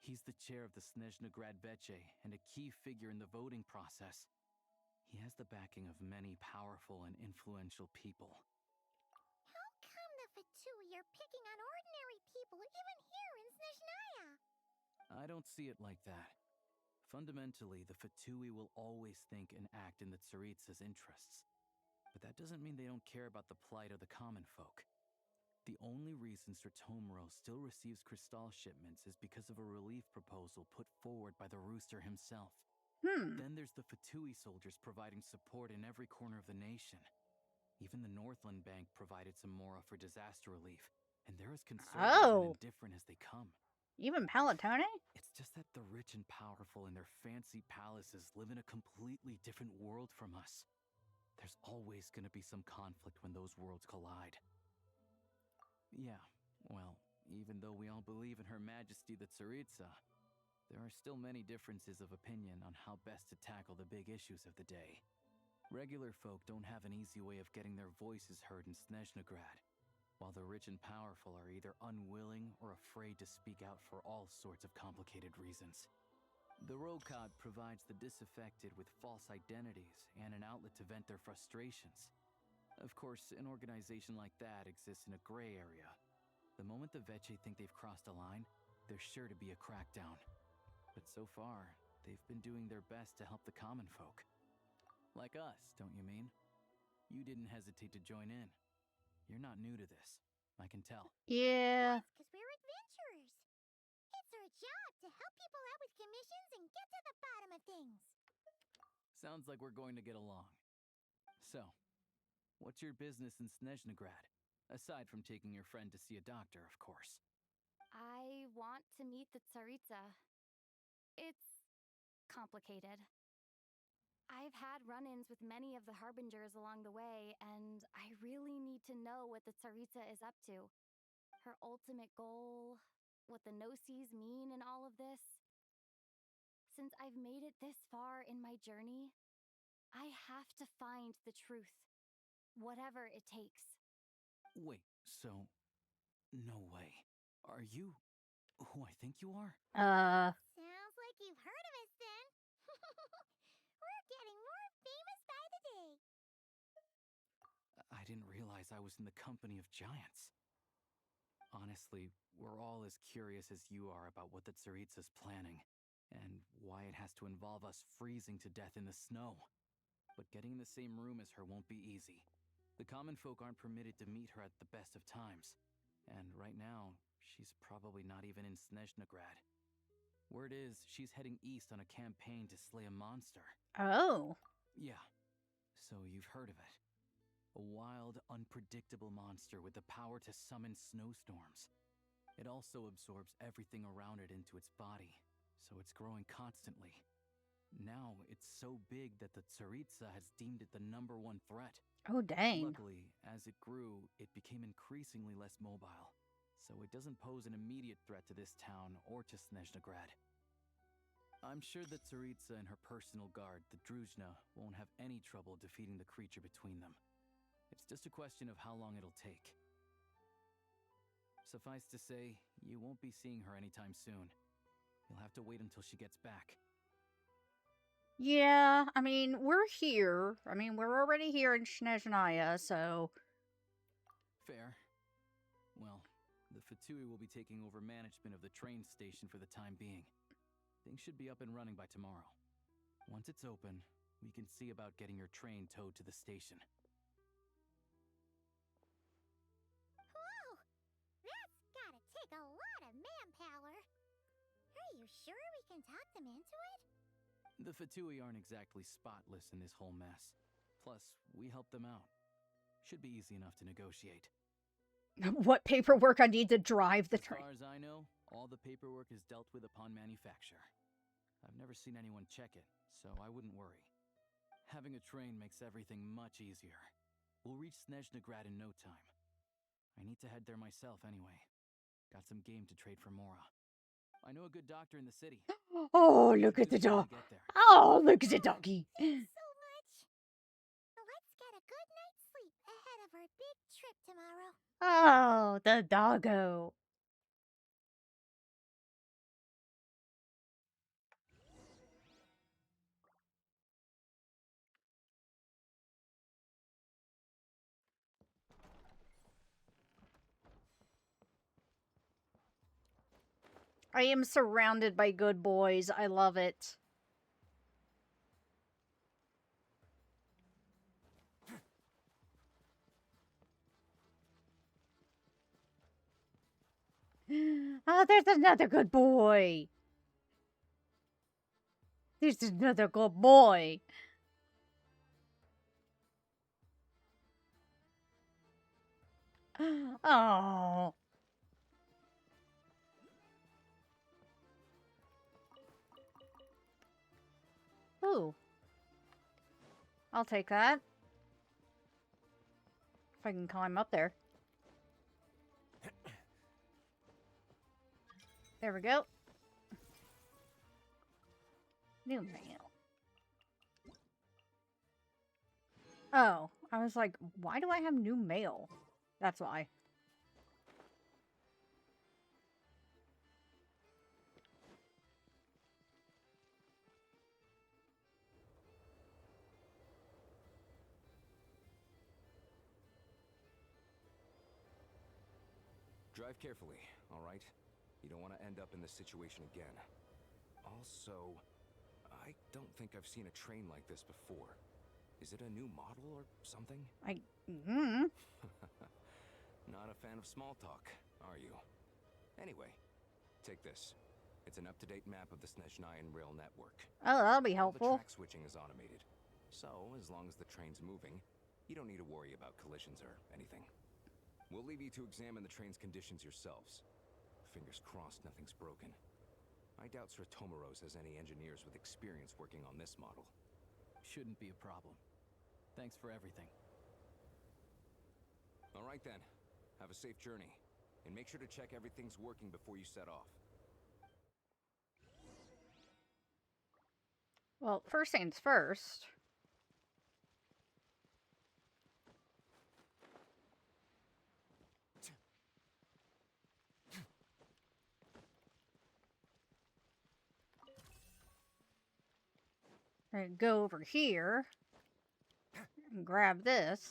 He's the chair of the Snezhna Grad-Veche and a key figure in the voting process. He has the backing of many powerful and influential people. How come the Fatui are picking on ordinary people even here in Snezhnaya? I don't see it like that. Fundamentally, the Fatui will always think and act in the Tsaritsa's interests. But that doesn't mean they don't care about the plight of the common folk. The only reason Sir Tomro still receives crystal shipments is because of a relief proposal put forward by the rooster himself. Then there's the Fatui soldiers providing support in every corner of the nation. Even the Northland Bank provided some mora for disaster relief, and they're as conservative and indifferent as they come. Even Palatone? It's just that the rich and powerful in their fancy palaces live in a completely different world from us. There's always going to be some conflict when those worlds collide. Yeah, well, even though we all believe in Her Majesty the Tsaritsa, there are still many differences of opinion on how best to tackle the big issues of the day. Regular folk don't have an easy way of getting their voices heard in Snezhnagrad, while the rich and powerful are either unwilling or afraid to speak out for all sorts of complicated reasons. The Rokad provides the disaffected with false identities and an outlet to vent their frustrations. Of course, an organization like that exists in a gray area. The moment the Veche think they've crossed a line, there's sure to be a crackdown. But so far, they've been doing their best to help the common folk. Like us, don't you mean? You didn't hesitate to join in. You're not new to this, I can tell. Yeah. That's because we're adventurers. It's our job to help people out with commissions and get to the bottom of things. Sounds like we're going to get along. So, what's your business in Snezhnagrad? Aside from taking your friend to see a doctor, of course. I want to meet the Tsaritsa. It's complicated. I've had run-ins with many of the Harbingers along the way, and I really need to know what the Tsaritsa is up to. Her ultimate goal, what the Gnosis mean in all of this. Since I've made it this far in my journey, I have to find the truth, whatever it takes. Wait, so... no way. Are you who I think you are? Sounds like you've heard of us then. We're getting more famous by the day. I didn't realize I was in the company of giants. Honestly, we're all as curious as you are about what the Tsaritsa's planning, and why it has to involve us freezing to death in the snow. But getting in the same room as her won't be easy. The common folk aren't permitted to meet her at the best of times, and right now, she's probably not even in Snezhnograd. Word is, she's heading east on a campaign to slay a monster. Oh. Yeah, so you've heard of it. A wild, unpredictable monster with the power to summon snowstorms. It also absorbs everything around it into its body, so it's growing constantly. Now, it's so big that the Tsaritsa has deemed it the #1 threat. Oh, dang. Luckily, as it grew, it became increasingly less mobile, so it doesn't pose an immediate threat to this town or to Snezhnograd. I'm sure that Tsaritsa and her personal guard, the Druzhna, won't have any trouble defeating the creature between them. It's just a question of how long it'll take. Suffice to say, you won't be seeing her anytime soon. You'll have to wait until she gets back. Yeah, I mean, we're here. I mean, we're already here in Snezhnaya, so... Fair. Well, the Fatui will be taking over management of the train station for the time being. Things should be up and running by tomorrow. Once it's open, we can see about getting your train towed to the station. Whoa! That's gotta take a lot of manpower. Are you sure we can talk them into it? The Fatui aren't exactly spotless in this whole mess. Plus, we help them out. Should be easy enough to negotiate. What paperwork I need to drive the train? As far as I know, all the paperwork is dealt with upon manufacture. I've never seen anyone check it, so I wouldn't worry. Having a train makes everything much easier. We'll reach Snezhnograd in no time. I need to head there myself anyway. Got some game to trade for Mora. I know a good doctor in the city. Oh, look at the dog. Oh, look at the doggy. Thanks so much. Let's get a good night's sleep ahead of our big trip tomorrow. Oh, the doggo. I am surrounded by good boys. I love it. Oh, there's another good boy. There's another good boy. Oh. Ooh. I'll take that. If I can climb up there. There we go. New mail. Oh, I was like, why do I have new mail? That's why. Drive carefully, all right? You don't want to end up in this situation again. Also, I don't think I've seen a train like this before. Is it a new model or something? Not a fan of small talk, are you? Anyway, take this. It's an up-to-date map of the Snezhnayan rail network. Oh, that'll be All helpful. the track switching is automated. So, as long as the train's moving, you don't need to worry about collisions or anything. We'll leave you to examine the train's conditions yourselves. Fingers crossed nothing's broken. I doubt Sir Tomoros has any engineers with experience working on this model. Shouldn't be a problem. Thanks for everything. All right then. Have a safe journey. And make sure to check everything's working before you set off. Well, first things first. Go over here and grab this.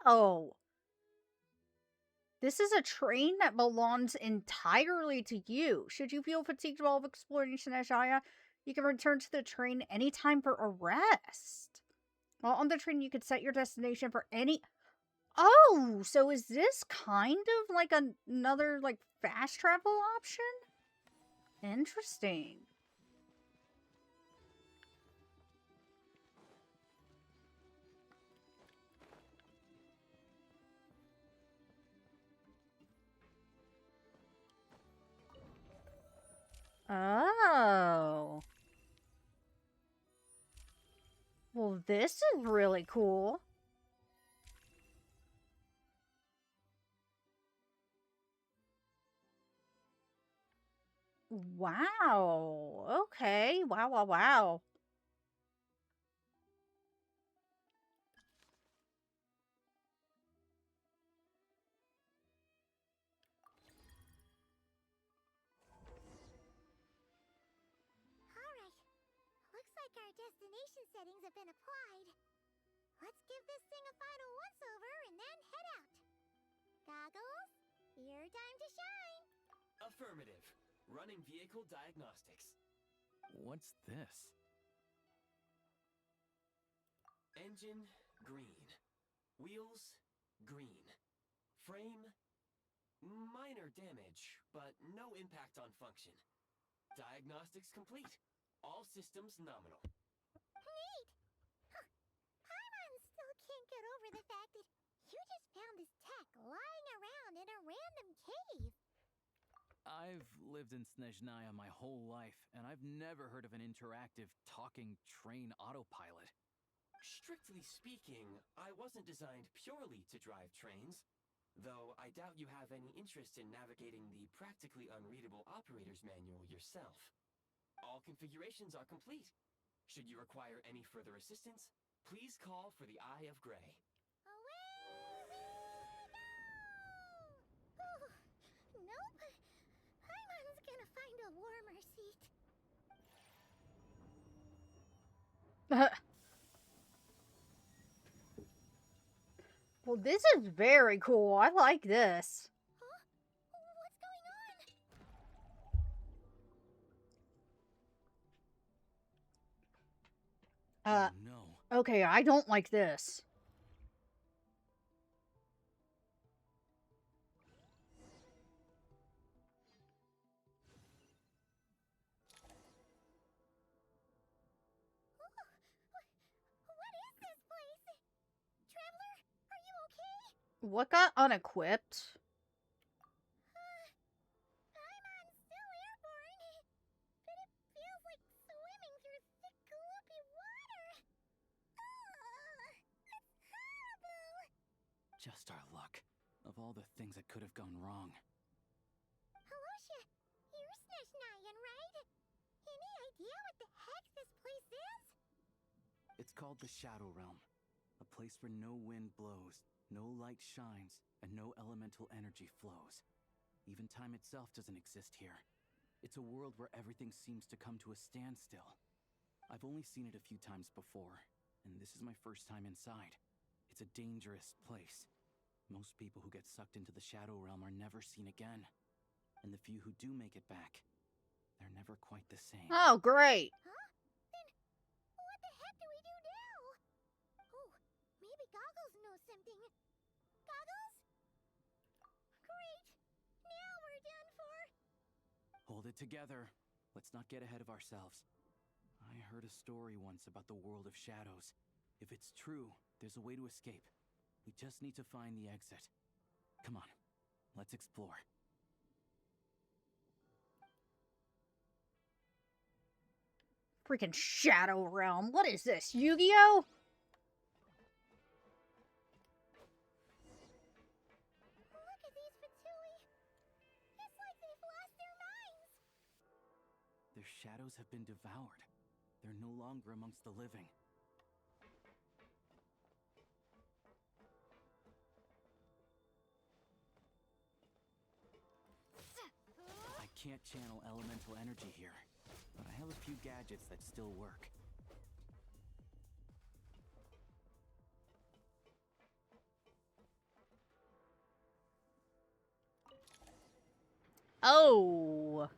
Oh. This is a train that belongs entirely to you. Should you feel fatigued while exploring Snezhnaya, you can return to the train anytime for a rest. While on the train, you can set your destination for any... Oh, so is this kind of like another, like, fast travel option? Interesting. Oh. Well, this is really cool. Wow. Okay. Wow, wow, wow. Alright. Looks like our destination settings have been applied. Let's give this thing a final once-over and then head out. Goggles, your time to shine. Affirmative. Running vehicle diagnostics. What's this? Engine, green. Wheels, green. Frame, minor damage, but no impact on function. Diagnostics complete. All systems nominal. Neat! Huh. Paimon still can't get over the fact that you just found this tech lying around in a random cave. I've lived in Snezhnaya my whole life, and I've never heard of an interactive, talking train autopilot. Strictly speaking, I wasn't designed purely to drive trains, though I doubt you have any interest in navigating the practically unreadable operator's manual yourself. All configurations are complete. Should you require any further assistance, please call for the Eye of Grey. Nope. Paimon's gonna find a warmer seat. Well, this is very cool. I like this. Huh? What's going on? Oh, no. Okay, I don't like this. What is this place? Traveler, are you okay? What got unequipped? Paimon's still airborne, but it feels like swimming through thick, gloopy water. That's horrible. Just our luck. Of all the things that could have gone wrong. Halosha, you're Snezhnayan, right? Any idea what the heck this place is? It's called the Shadow Realm. A place where no wind blows, no light shines, and no elemental energy flows. Even time itself doesn't exist here. It's a world where everything seems to come to a standstill. I've only seen it a few times before, and this is my first time inside. It's a dangerous place. Most people who get sucked into the Shadow Realm are never seen again. And the few who do make it back, they're never quite the same. Oh, great. Huh? Then what the heck do we do now? Oh, maybe Goggles knows something. Goggles? Great. Now we're done for. Hold it together. Let's not get ahead of ourselves. I heard a story once about the world of shadows. If it's true, there's a way to escape. We just need to find the exit. Come on, let's explore. Freaking Shadow Realm. What is this, Yu-Gi-Oh? Look at these Fatui. It's like they've lost their minds. Their shadows have been devoured. They're no longer amongst the living. I can't channel elemental energy here, but I have a few gadgets that still work. Oh.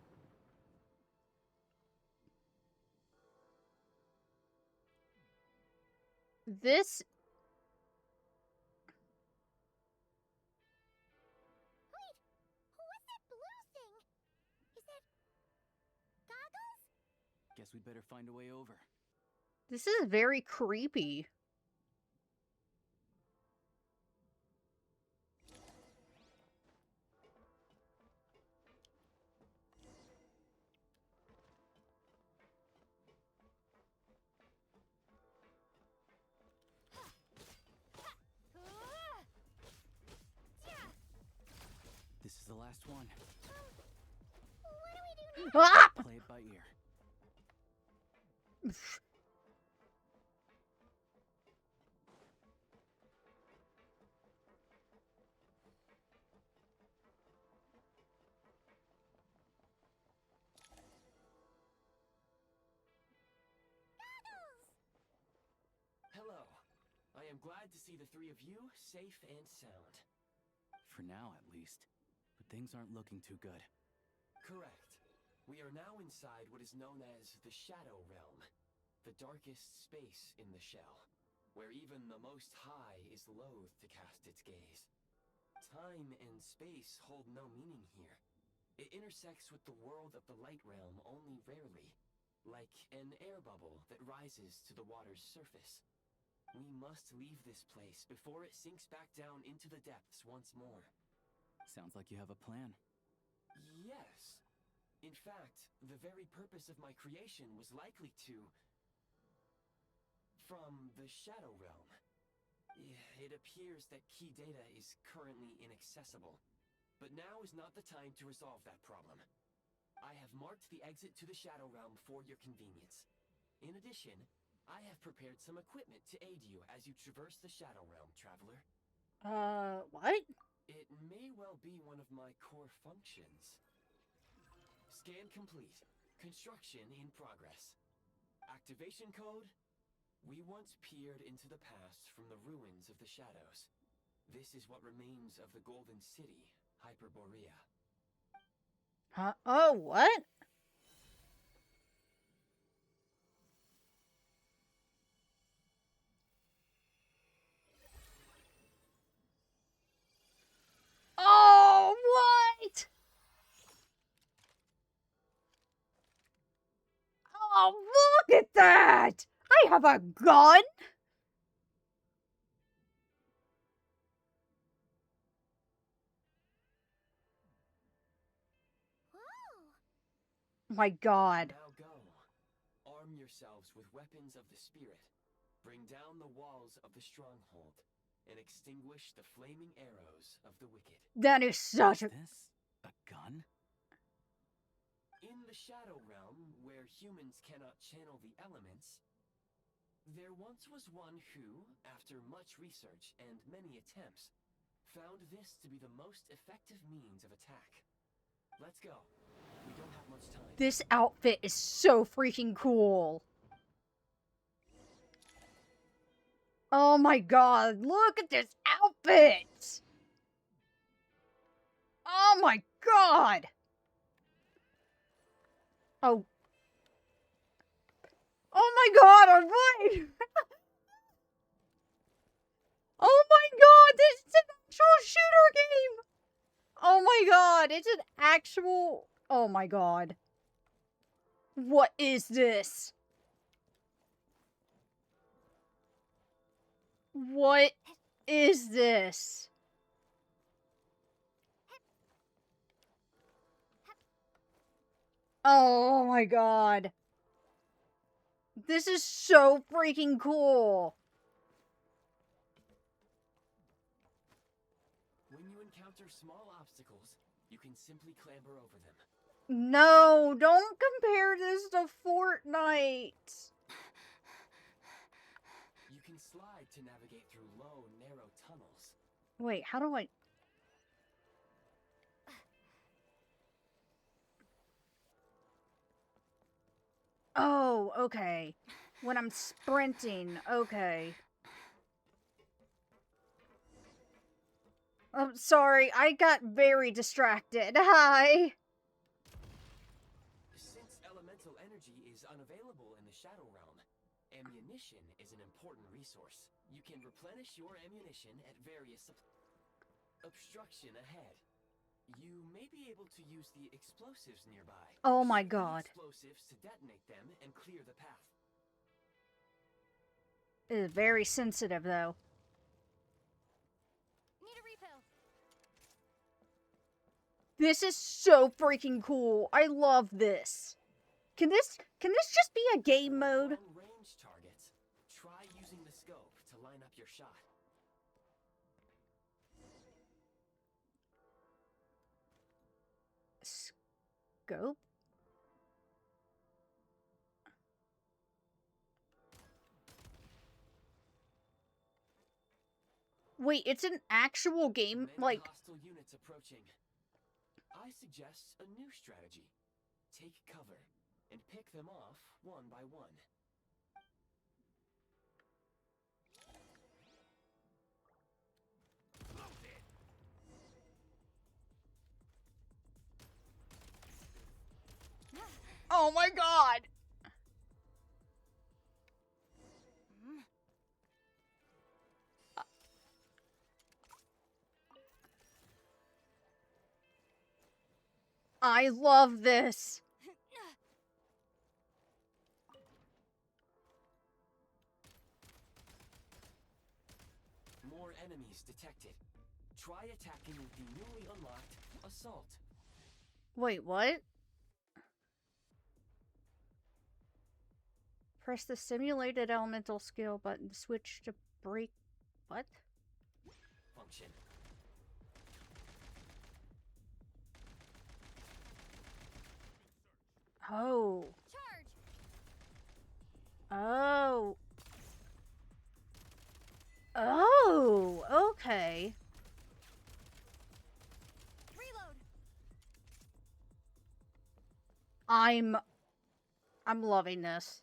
This... Wait, what's that blue thing? Is that goggles? Guess we'd better find a way over. This is very creepy. This is the last one. What do we do now? Ah! Play it by ear. Hello. I am glad to see the three of you safe and sound. For now, at least. But things aren't looking too good. Correct. We are now inside what is known as the Shadow Realm, the darkest space in the shell, where even the Most High is loath to cast its gaze. Time and space hold no meaning here. It intersects with the world of the Light Realm only rarely, like an air bubble that rises to the water's surface. We must leave this place before it sinks back down into the depths once more. Sounds like you have a plan. Yes. In fact, the very purpose of my creation was likely to... from the Shadow Realm. It appears that key data is currently inaccessible, but now is not the time to resolve that problem. I have marked the exit to the Shadow Realm for your convenience. In addition, I have prepared some equipment to aid you as you traverse the Shadow Realm, traveler. What? It may well be one of my core functions. Scan complete. Construction in progress. Activation code? We once peered into the past from the ruins of the shadows. This is what remains of the Golden City, Hyperborea. Huh? Oh, what? Oh, what? Oh, look at that! I have a gun? My God. Now go. Arm yourselves with weapons of the spirit. Bring down the walls of the stronghold and extinguish the flaming arrows of the wicked. That is such a... This? A gun? In the Shadow Realm, where humans cannot channel the elements, there once was one who, after much research and many attempts, found this to be the most effective means of attack. Let's go. We don't have much time. This outfit is so freaking cool. Oh my God, look at this outfit! Oh my God! Oh. Oh my God, I'm right! Oh my God, this is an actual shooter game! Oh my God, it's an actual... Oh my God. What is this? What is this? Oh my God. This is so freaking cool. When you encounter small obstacles, you can simply clamber over them. No, don't compare this to Fortnite. You can slide to navigate through low, narrow tunnels. Wait, how do I... Oh, okay. When I'm sprinting, okay. I'm sorry, I got very distracted. Hi. Shadow Realm. Ammunition is an important resource. You can replenish your ammunition at various obstruction ahead. You may be able to use the explosives nearby. Oh my Shoot the god. explosives to detonate them and clear the path. It is very sensitive, though. Need a refill. This is so freaking cool. I love this. Can this just be a game mode? Long-range targets. Try using the scope to line up your shot. Scope? Wait, it's an actual game, Many like... hostile units approaching. I suggest a new strategy. Take cover and pick them off one by one. Oh my god! I love this. More enemies detected. Try attacking with the newly unlocked Assault. Wait, what? Press the simulated elemental skill button to switch to break... What? Function. Oh. Charge. Oh. Oh, okay. Reload. I'm loving this.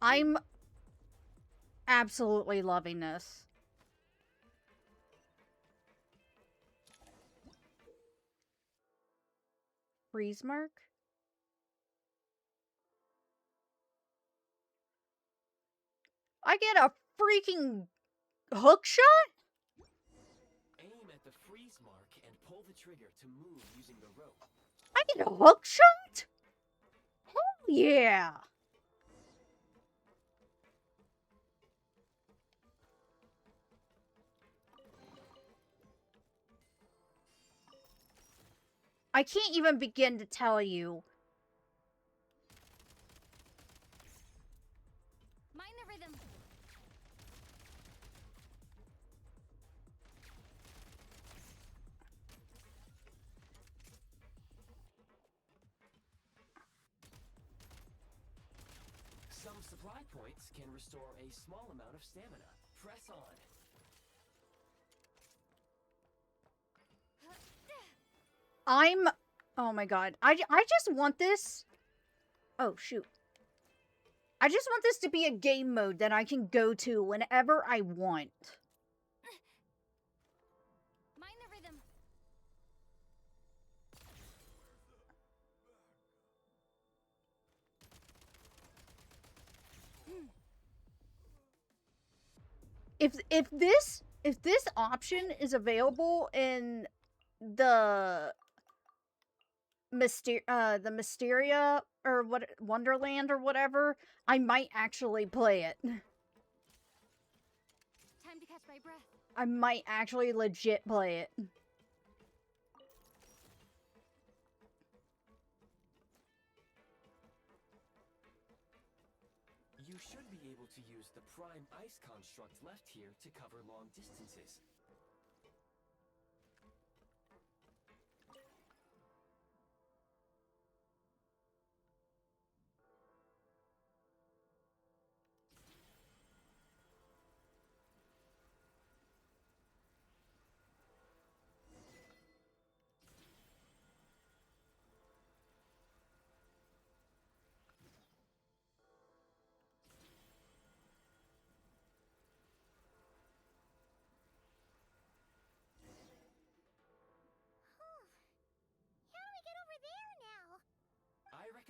I'm absolutely loving this. Freeze mark? I get a freaking hook shot? Aim at the freeze mark and pull the trigger to move using the rope. I get a hook shot? Hell yeah! I can't even begin to tell you. Mind the rhythm. Some supply points can restore a small amount of stamina. Press on. Oh my god. I just want this. Oh, shoot. I just want this to be a game mode that I can go to whenever I want. Mind the rhythm. If this option is available in the Mysteria or what Wonderland or whatever, I might actually play it. Time to catch my breath. I might actually legit play it. You should be able to use the prime ice construct left here to cover long distances.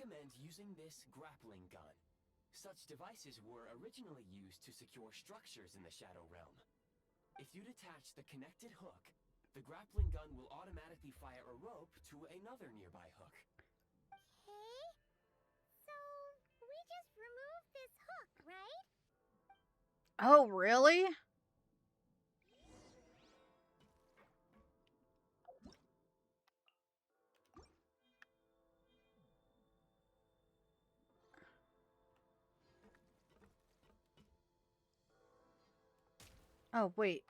recommend using this grappling gun. Such devices were originally used to secure structures in the Shadow Realm. If you detach the connected hook, the grappling gun will automatically fire a rope to another nearby hook. Okay. So, we just removed this hook, right? Oh, really? Oh, wait.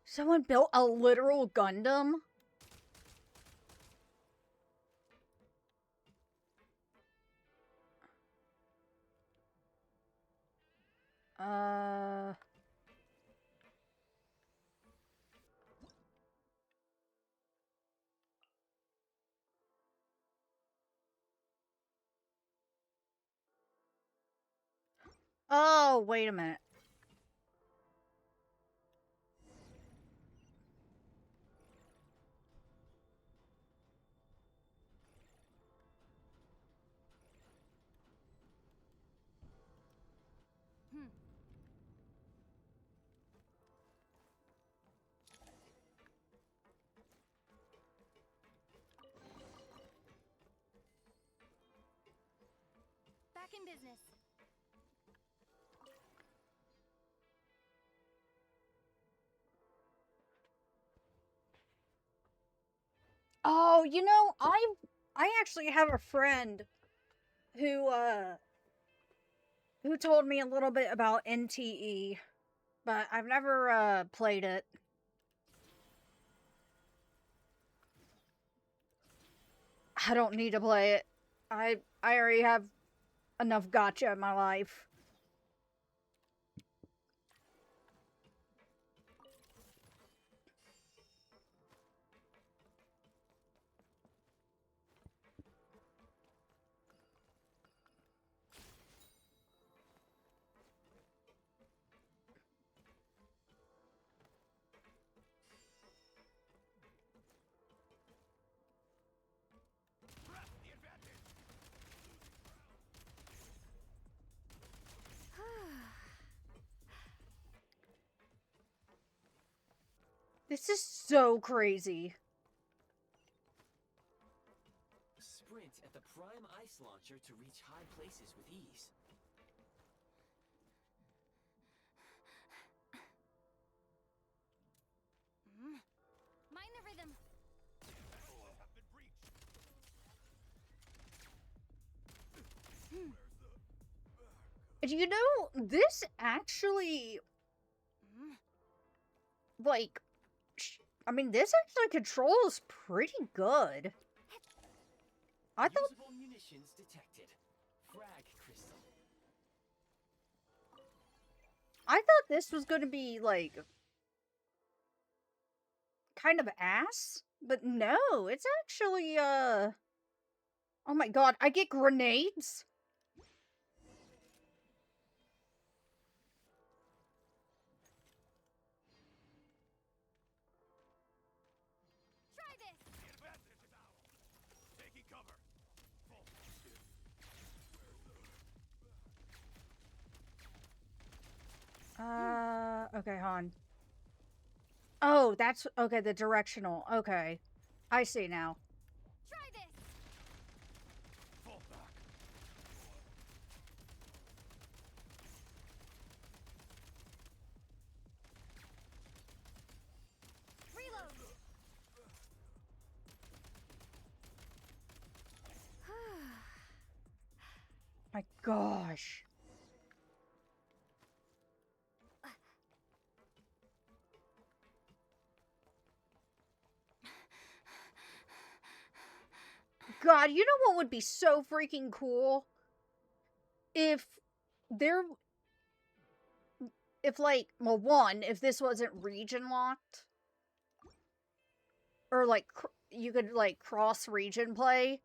Someone built a literal Gundam? Oh, wait a minute. Back in business. Oh, you know, I actually have a friend who told me a little bit about NTE, but I've never played it. I don't need to play it. I already have enough gacha in my life. This is so crazy. Sprint at the prime ice launcher to reach high places with ease. Mind the rhythm. You know, this actually, like, I mean, this actually controls pretty good. I thought... Usable munitions detected. Frag crystal. I thought this was going to be, like, kind of ass, but no, it's actually, oh my god, I get grenades? Try this. Taking cover. Okay, Han. Oh, that's, okay, the directional, okay. I see now. Try this. Fall back. Reload. My gosh. God, you know what would be so freaking cool? If there... If, like, well, one, if this wasn't region locked. Or, like, you could, like, cross-region play.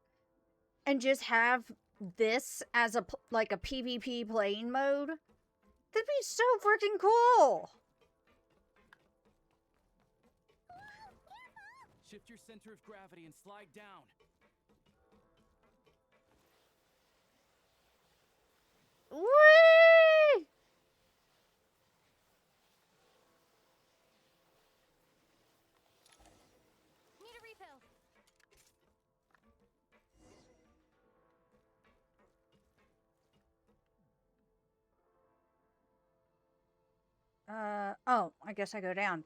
And just have this as a like a PvP playing mode, that'd be so freaking cool. Shift your center of gravity and slide down. Whee! Need a refill. Oh, I guess I go down.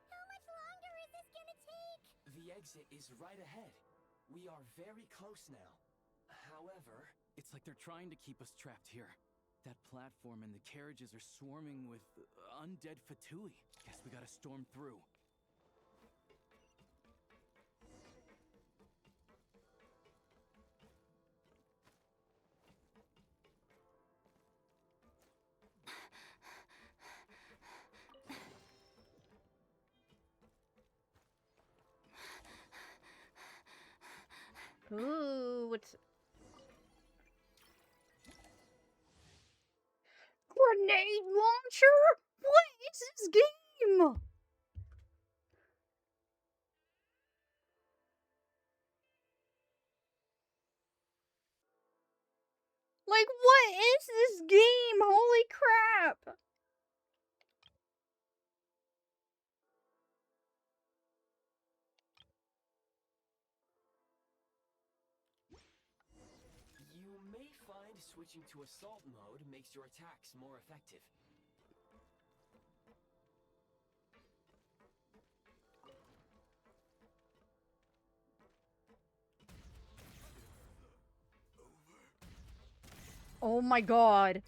How much longer is this gonna take? The exit is right ahead. We are very close now. However... It's like they're trying to keep us trapped here. That platform and the carriages are swarming with undead Fatui. Guess we gotta storm through. Ooh, what's... Grenade launcher? What is this game? Like, what is this game? Holy crap! You may find switching to assault mode makes your attacks more effective. Oh my god.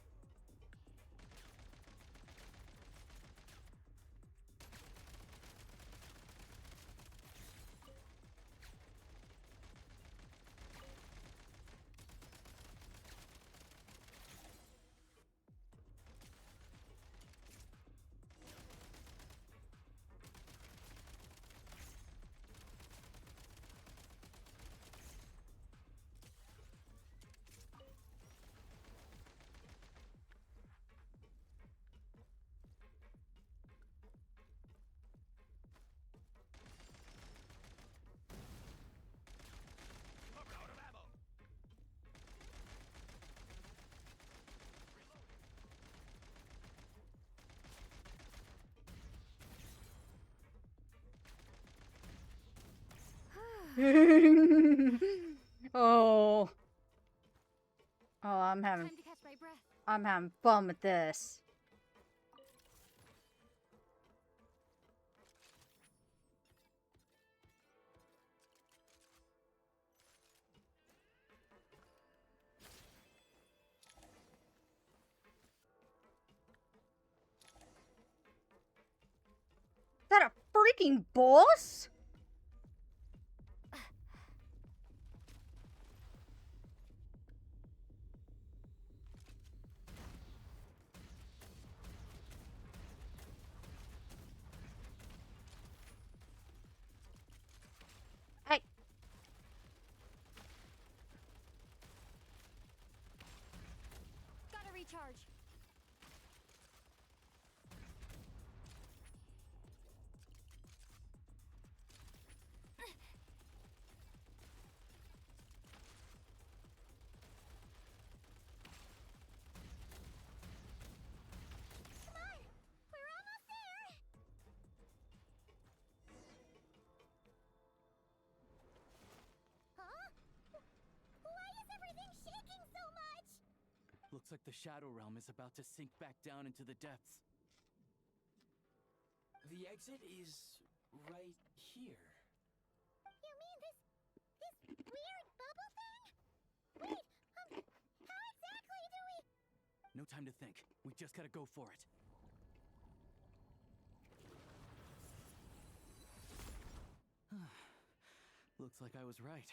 Oh. Oh, I'm having Time to catch my breath. I'm having fun with this. Is that a freaking boss? Hey. Gotta recharge. Come on! We're almost there! Huh? Why is everything shaking so much? Looks like the Shadow Realm is about to sink back down into the depths. The exit is right here. You mean this weird bubble thing? Wait, how exactly do we... No time to think. We just gotta go for it. Looks like I was right.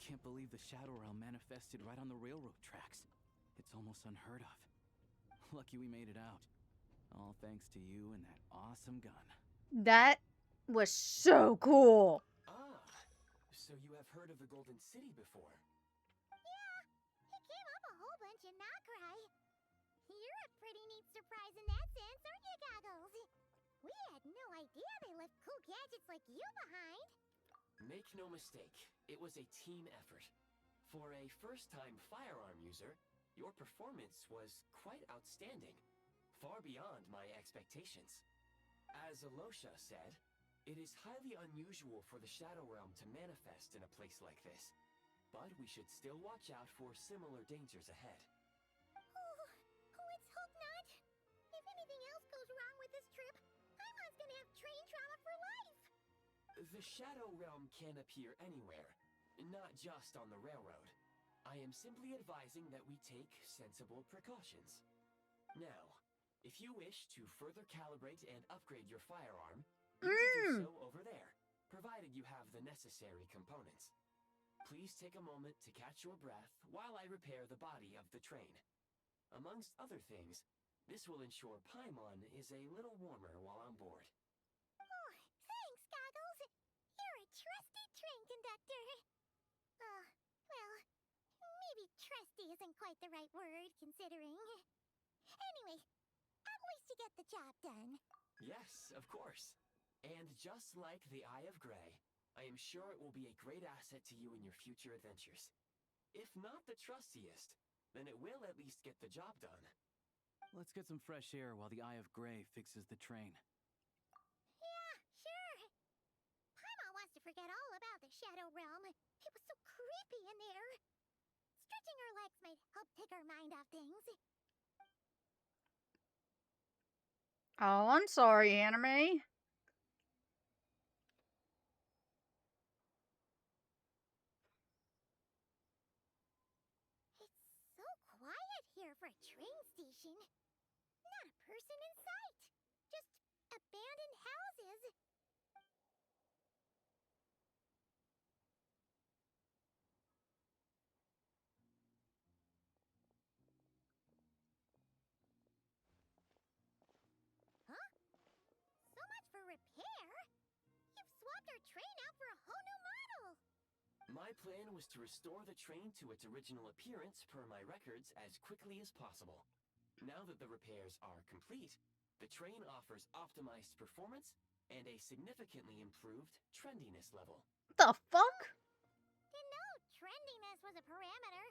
can't believe the Shadow Realm manifested right on the railroad tracks. It's almost unheard of. Lucky we made it out. All thanks to you and that awesome gun. That was so cool. Ah, so you have heard of the Golden City before? Yeah, it came up a whole bunch in Nokrai. You're a pretty neat surprise in that sense, aren't you, Goggles? We had no idea they left cool gadgets like you behind. Make no mistake, it was a team effort. For a first-time firearm user, your performance was quite outstanding, far beyond my expectations. As Alosha said, it is highly unusual for the Shadow Realm to manifest in a place like this, but we should still watch out for similar dangers ahead. Oh, let's hope not. If anything else goes wrong with this trip, Paimon's gonna have train trauma for life. The Shadow Realm can appear anywhere, not just on the railroad. I am simply advising that we take sensible precautions. Now, if you wish to further calibrate and upgrade your firearm, you can do so over there, provided you have the necessary components. Please take a moment to catch your breath while I repair the body of the train. Amongst other things, this will ensure Paimon is a little warmer while on board. Oh, thanks, Goggles. You're a trusty train conductor. Well, maybe trusty isn't quite the right word, considering. Anyway, at least you get the job done. Yes, of course. And just like the Eye of Grey, I am sure it will be a great asset to you in your future adventures. If not the trustiest, then it will at least get the job done. Let's get some fresh air while the Eye of Grey fixes the train. Yeah, sure. Paimon wants to forget all about the Shadow Realm. It was so creepy in there. Stretching our legs might help take our mind off things. Oh, I'm sorry, Anime. It's so quiet here for a train station. Not a person in sight. Just abandoned houses. Huh? So much for repair. You've swapped our train out for a whole new model. My plan was to restore the train to its original appearance per my records as quickly as possible. Now that the repairs are complete, the train offers optimized performance and a significantly improved trendiness level. The fuck? Didn't know trendiness was a parameter.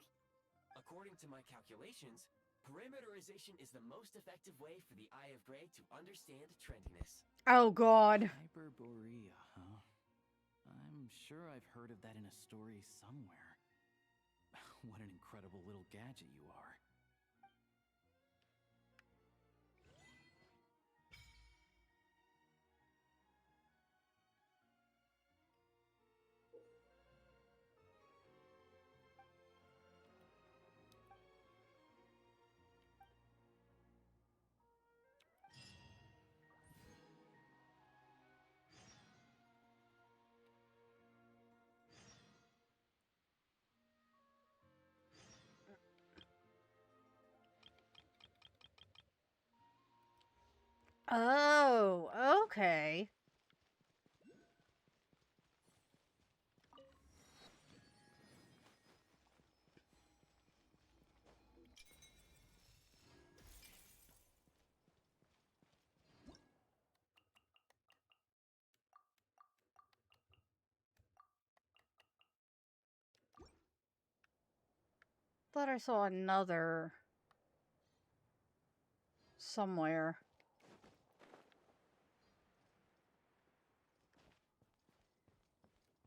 According to my calculations, parameterization is the most effective way for the Eye of Grey to understand trendiness. Oh, God. Hyperborea, huh? I'm sure I've heard of that in a story somewhere. What an incredible little gadget you are. Oh, okay. Thought I saw another somewhere.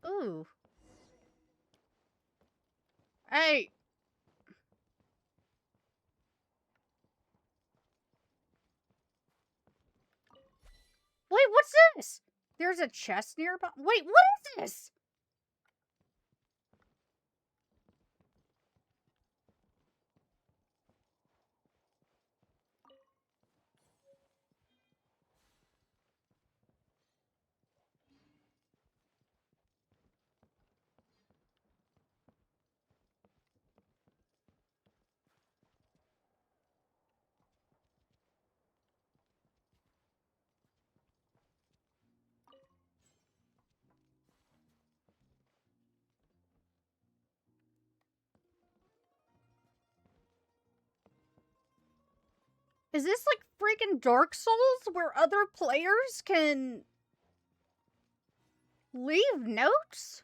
Ooh. Hey! Wait, what's this? There's a chest nearby. Wait, what is this? Is this like freaking Dark Souls where other players can leave notes?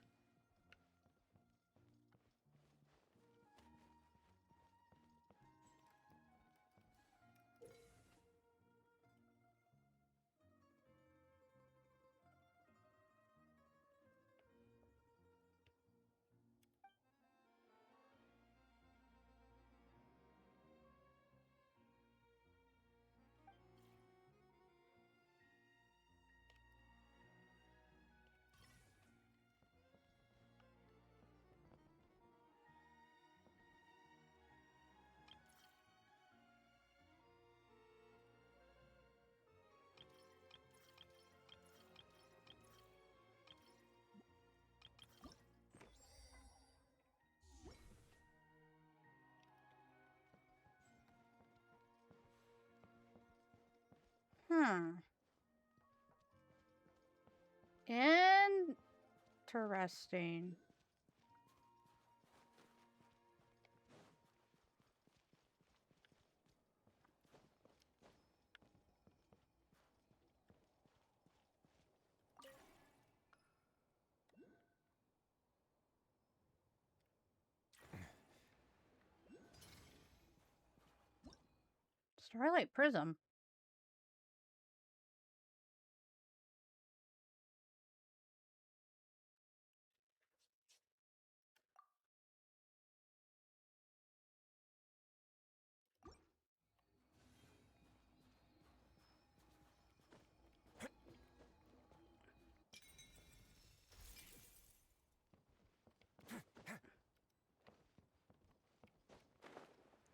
Interesting. Starlight Prism.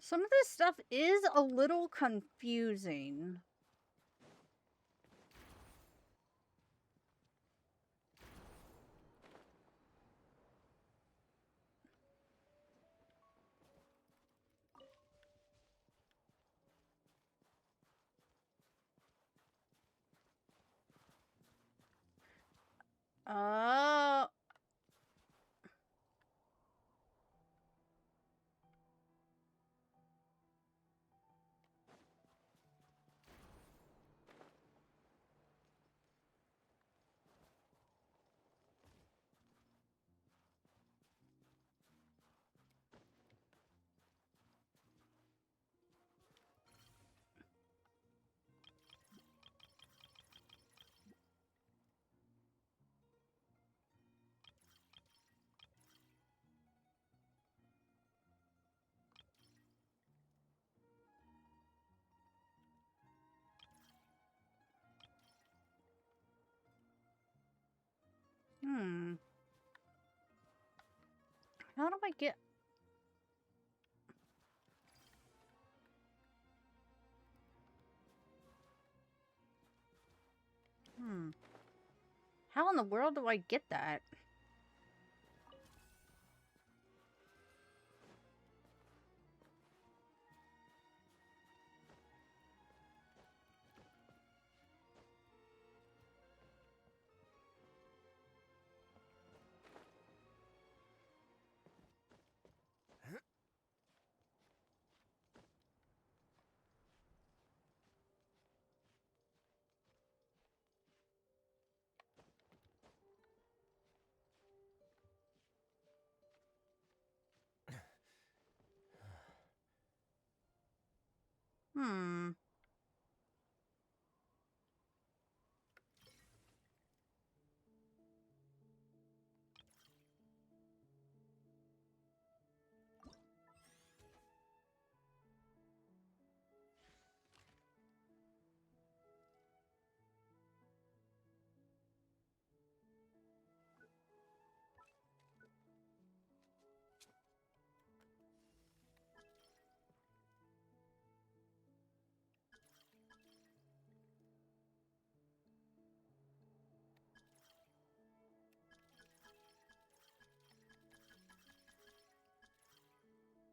Some of this stuff is a little confusing. Oh. How do I get... How in the world do I get that?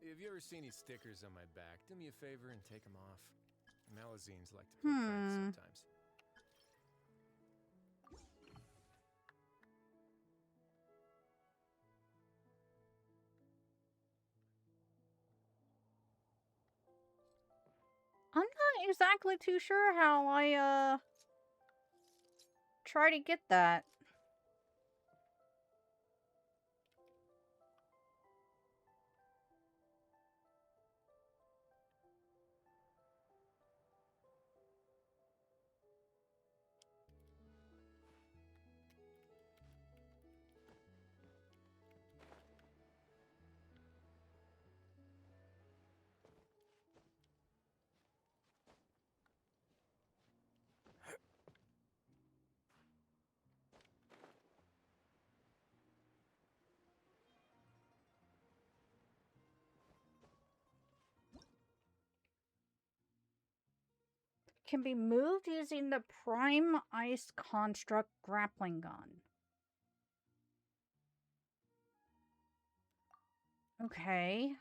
Have you ever seen these stickers on my back? Do me a favor and take them off. Malazines like to play pranks sometimes. I'm not exactly too sure how I try to get that. Can be moved using the Prime Ice Construct grappling gun. Okay.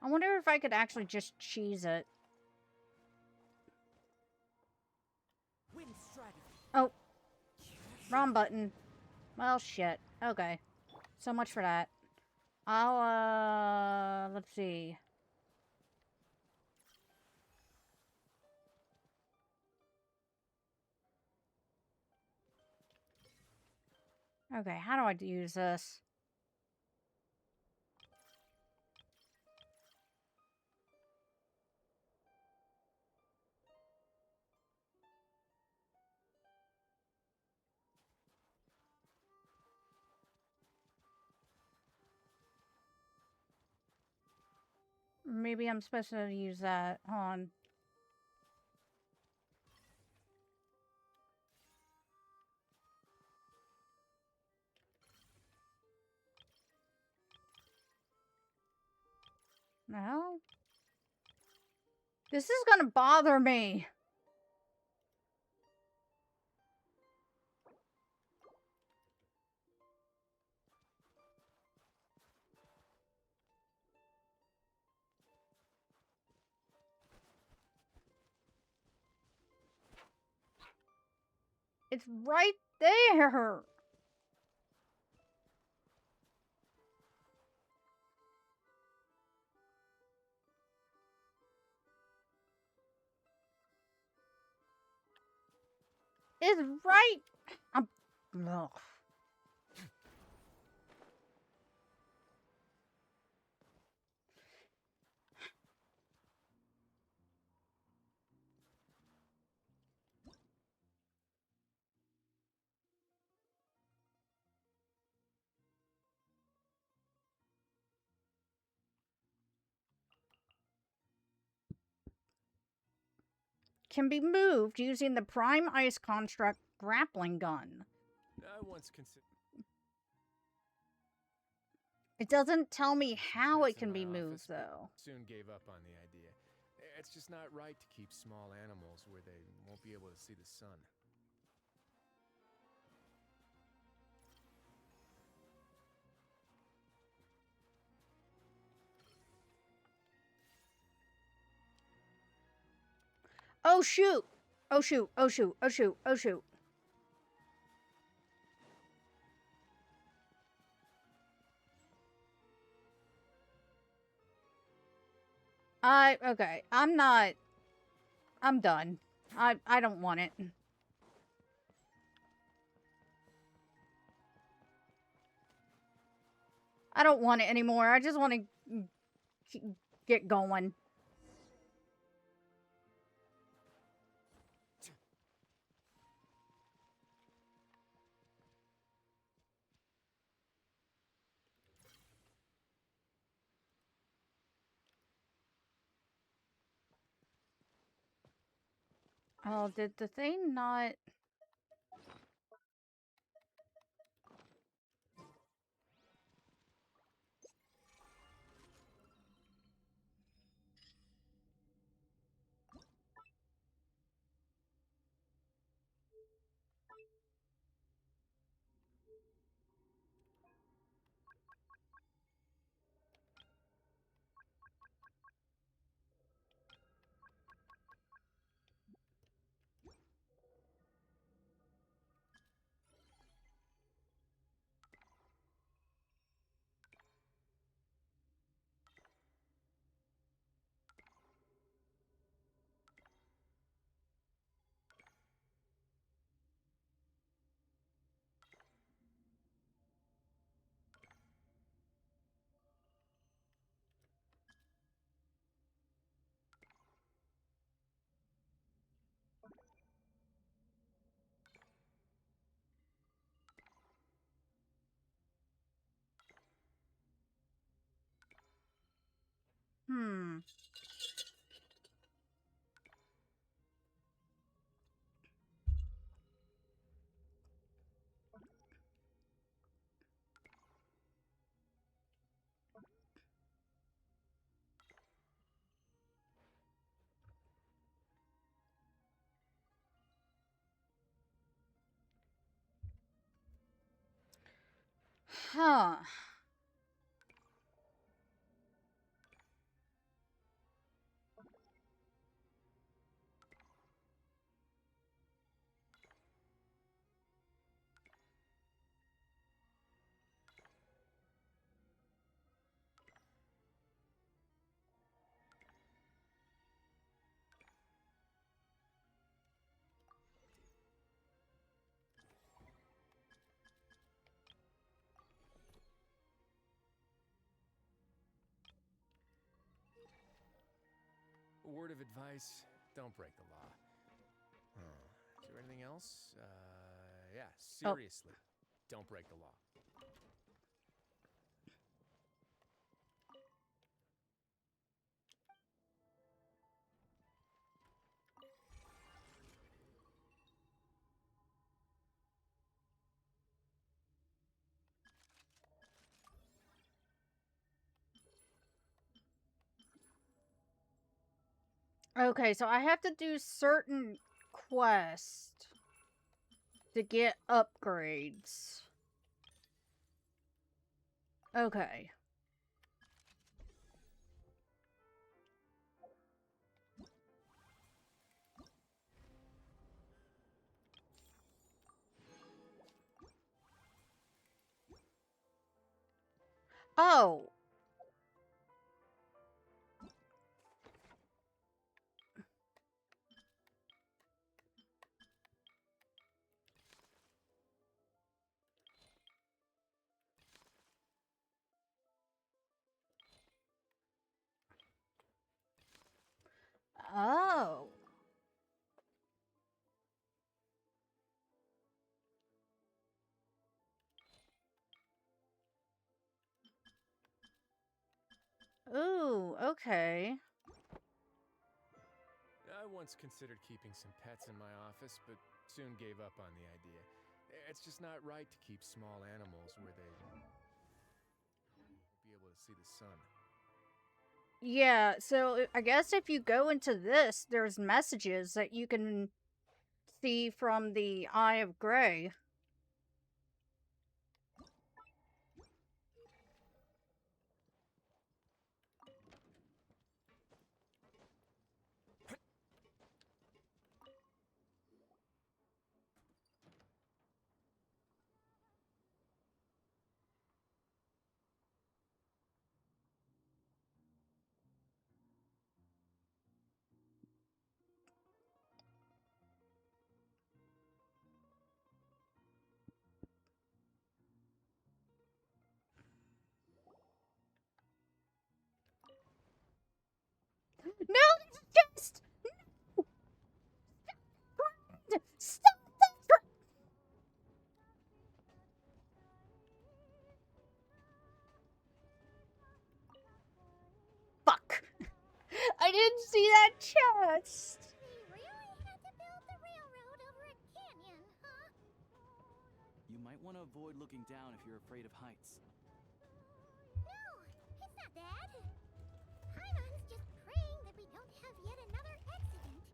I wonder if I could actually just cheese it. Oh. Wrong button. Well, shit. Okay. So much for that. Let's see. Okay, how do I use this? Maybe I'm supposed to use that. Hold on. No? This is gonna bother me. It's right there. It's right. Ugh. Can be moved using the Prime Ice Construct grappling gun. I once considered. It doesn't tell me how Pets it can in be my moved, office, but though. soon gave up on the idea. It's just not right to keep small animals where they won't be able to see the sun. Oh, shoot. Oh, shoot. Oh, shoot. Oh, shoot. Oh, shoot. Okay. I'm done. I don't want it. I don't want it anymore. I just want to get going. Oh, did the thing not... Hmm. Huh. A word of advice, don't break the law. Is there anything else? Yeah, seriously, don't break the law. Okay, so I have to do certain quests to get upgrades. Okay. Oh. Oh. Ooh, okay. I once considered keeping some pets in my office, but soon gave up on the idea. It's just not right to keep small animals where they won't be able to see the sun. Yeah, so I guess if you go into this, there's messages that you can see from the Eye of Grey. No, just no. Stop that! Fuck! I didn't see that chest. They really had to build might want to avoid looking down if you're afraid of heights. No, it's not that. Paimon's just praying that we don't have yet another accident.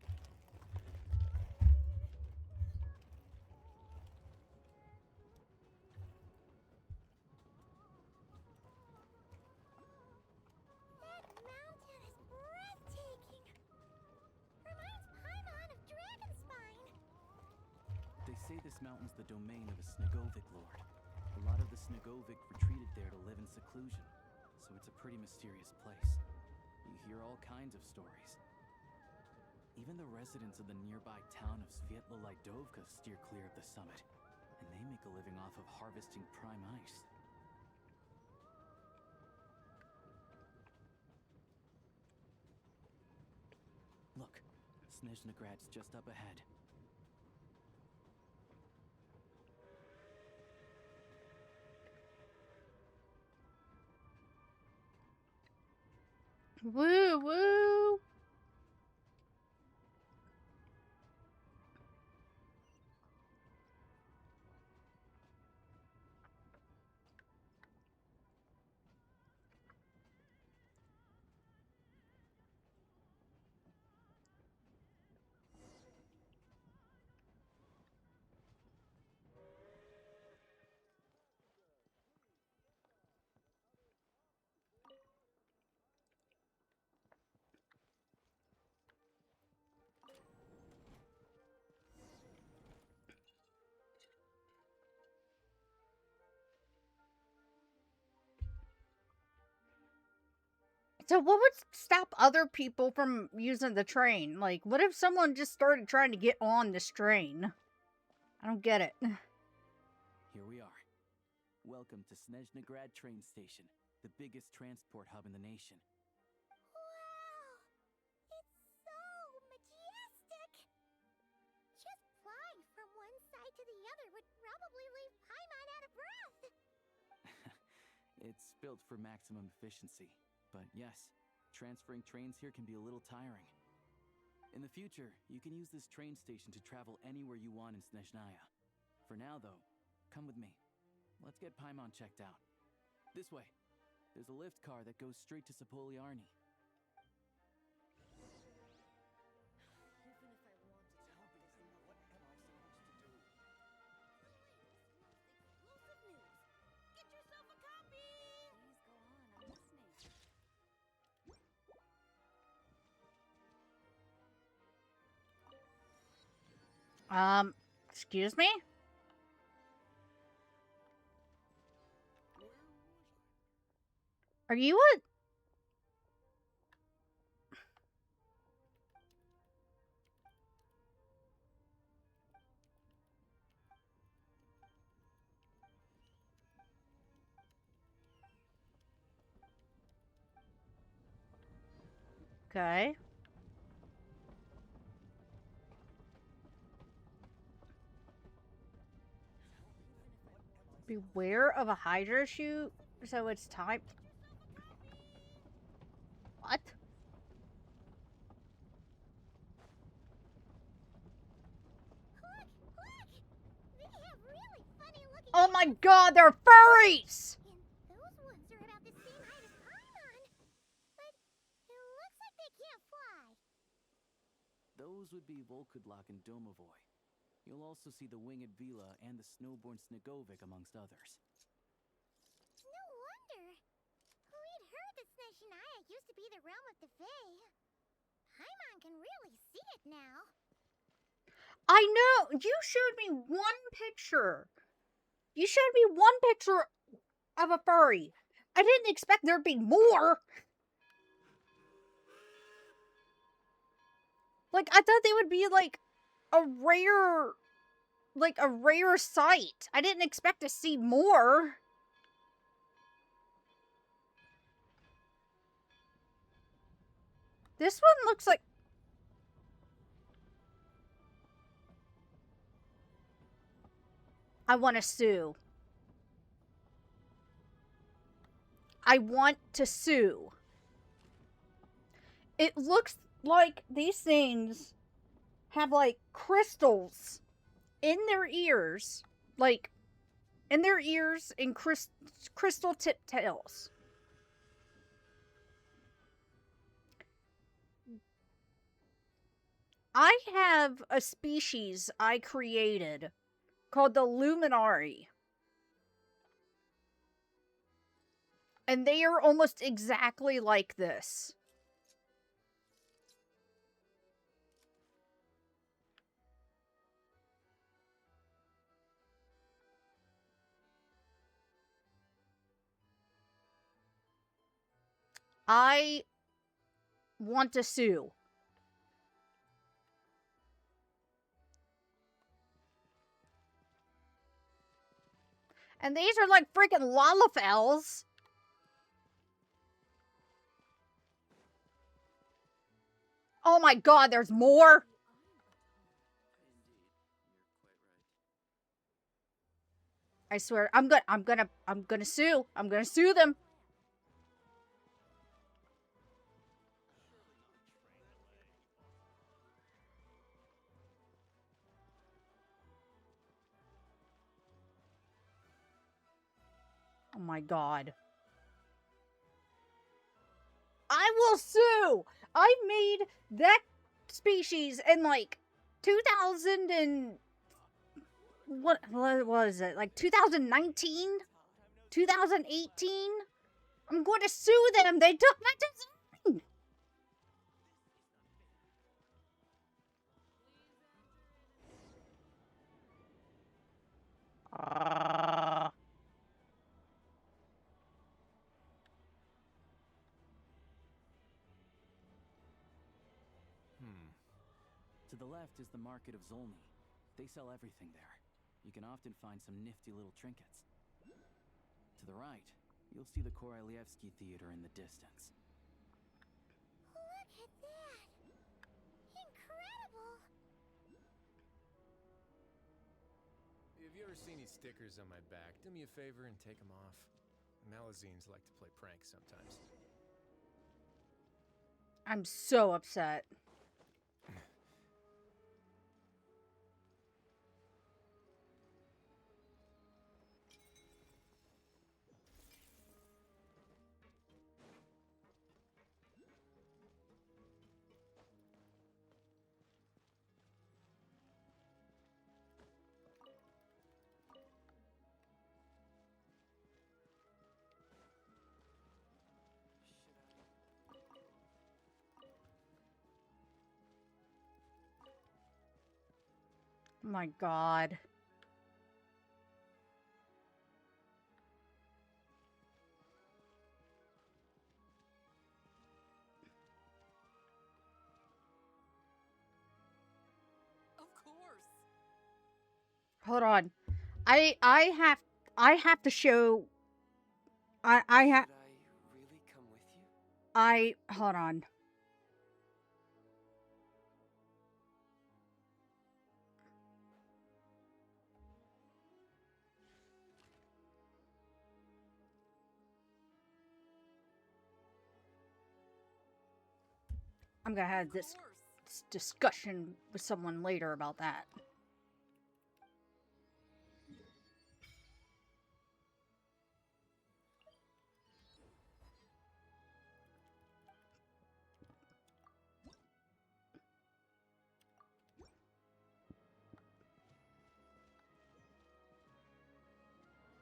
That mountain is breathtaking. Reminds Paimon of Dragonspine. They say this mountain's the domain of a Snegovic lord. A lot of the Snegovic retreated there to live in seclusion, so it's a pretty mysterious place. You hear all kinds of stories. Even the residents of the nearby town of Svietlo-Lidovka steer clear of the summit, and they make a living off of harvesting prime ice. Look, Snezhnograd's just up ahead. Woo woo. So what would stop other people from using the train? Like, what if someone just started trying to get on this train? I don't get it. Here we are. Welcome to Snezhnograd train station, the biggest transport hub in the nation. Wow! It's so majestic! Just flying from one side to the other would probably leave Paimon out of breath! It's built for maximum efficiency, but yes, transferring trains here can be a little tiring. In the future, you can use this train station to travel anywhere you want in Snezhnaya. For now, though, come with me. Let's get Paimon checked out. This way. There's a lift car that goes straight to Sapoliarny. Even if I wanted to help it, what am I supposed to do? Explosive news! Get yourself a copy! Please go on, I'm listening. Excuse me? Are you a... Okay. Beware of a Hydra shoot? So it's time... What? Look! They have really funny looking... Oh my god, they're furries! And those ones are about the same height as Paimon. But it looks like they can't fly. Those would be Volkudlak and Domovoy. You'll also see the winged Vila and the snowborn Snegovic amongst others. No wonder. We'd heard that Snezhnaya used to be the realm of the Fae. Paimon can really see it now. I know! You showed me one picture. You showed me one picture of a furry. I didn't expect there'd be more. Like, I thought they would be, like, a rare sight. I didn't expect to see more. This one looks like... I want to sue. I want to sue. It looks like these things have, like, crystals in their ears. Like, and their ears and crystal tip tails. I have a species I created called the Luminari. And they are almost exactly like this. I want to sue. And these are like freaking Lalafels. Oh my god, there's more. I swear, I'm gonna sue. I'm gonna sue them. Oh my god. I will sue! I made that species in like 2000 and... What was it? Like 2019? 2018? I'm going to sue them! They took my design! To the left is the market of Zolny. They sell everything there. You can often find some nifty little trinkets. To the right, you'll see the Korolyevsky Theater in the distance. Look at that! Incredible! Have you ever seen these stickers on my back? Do me a favor and take them off. Malazines like to play pranks sometimes. I'm so upset. My god. Of course. Hold on. I have to show I have Should I really come with you? hold on. I'm gonna have this discussion with someone later about that.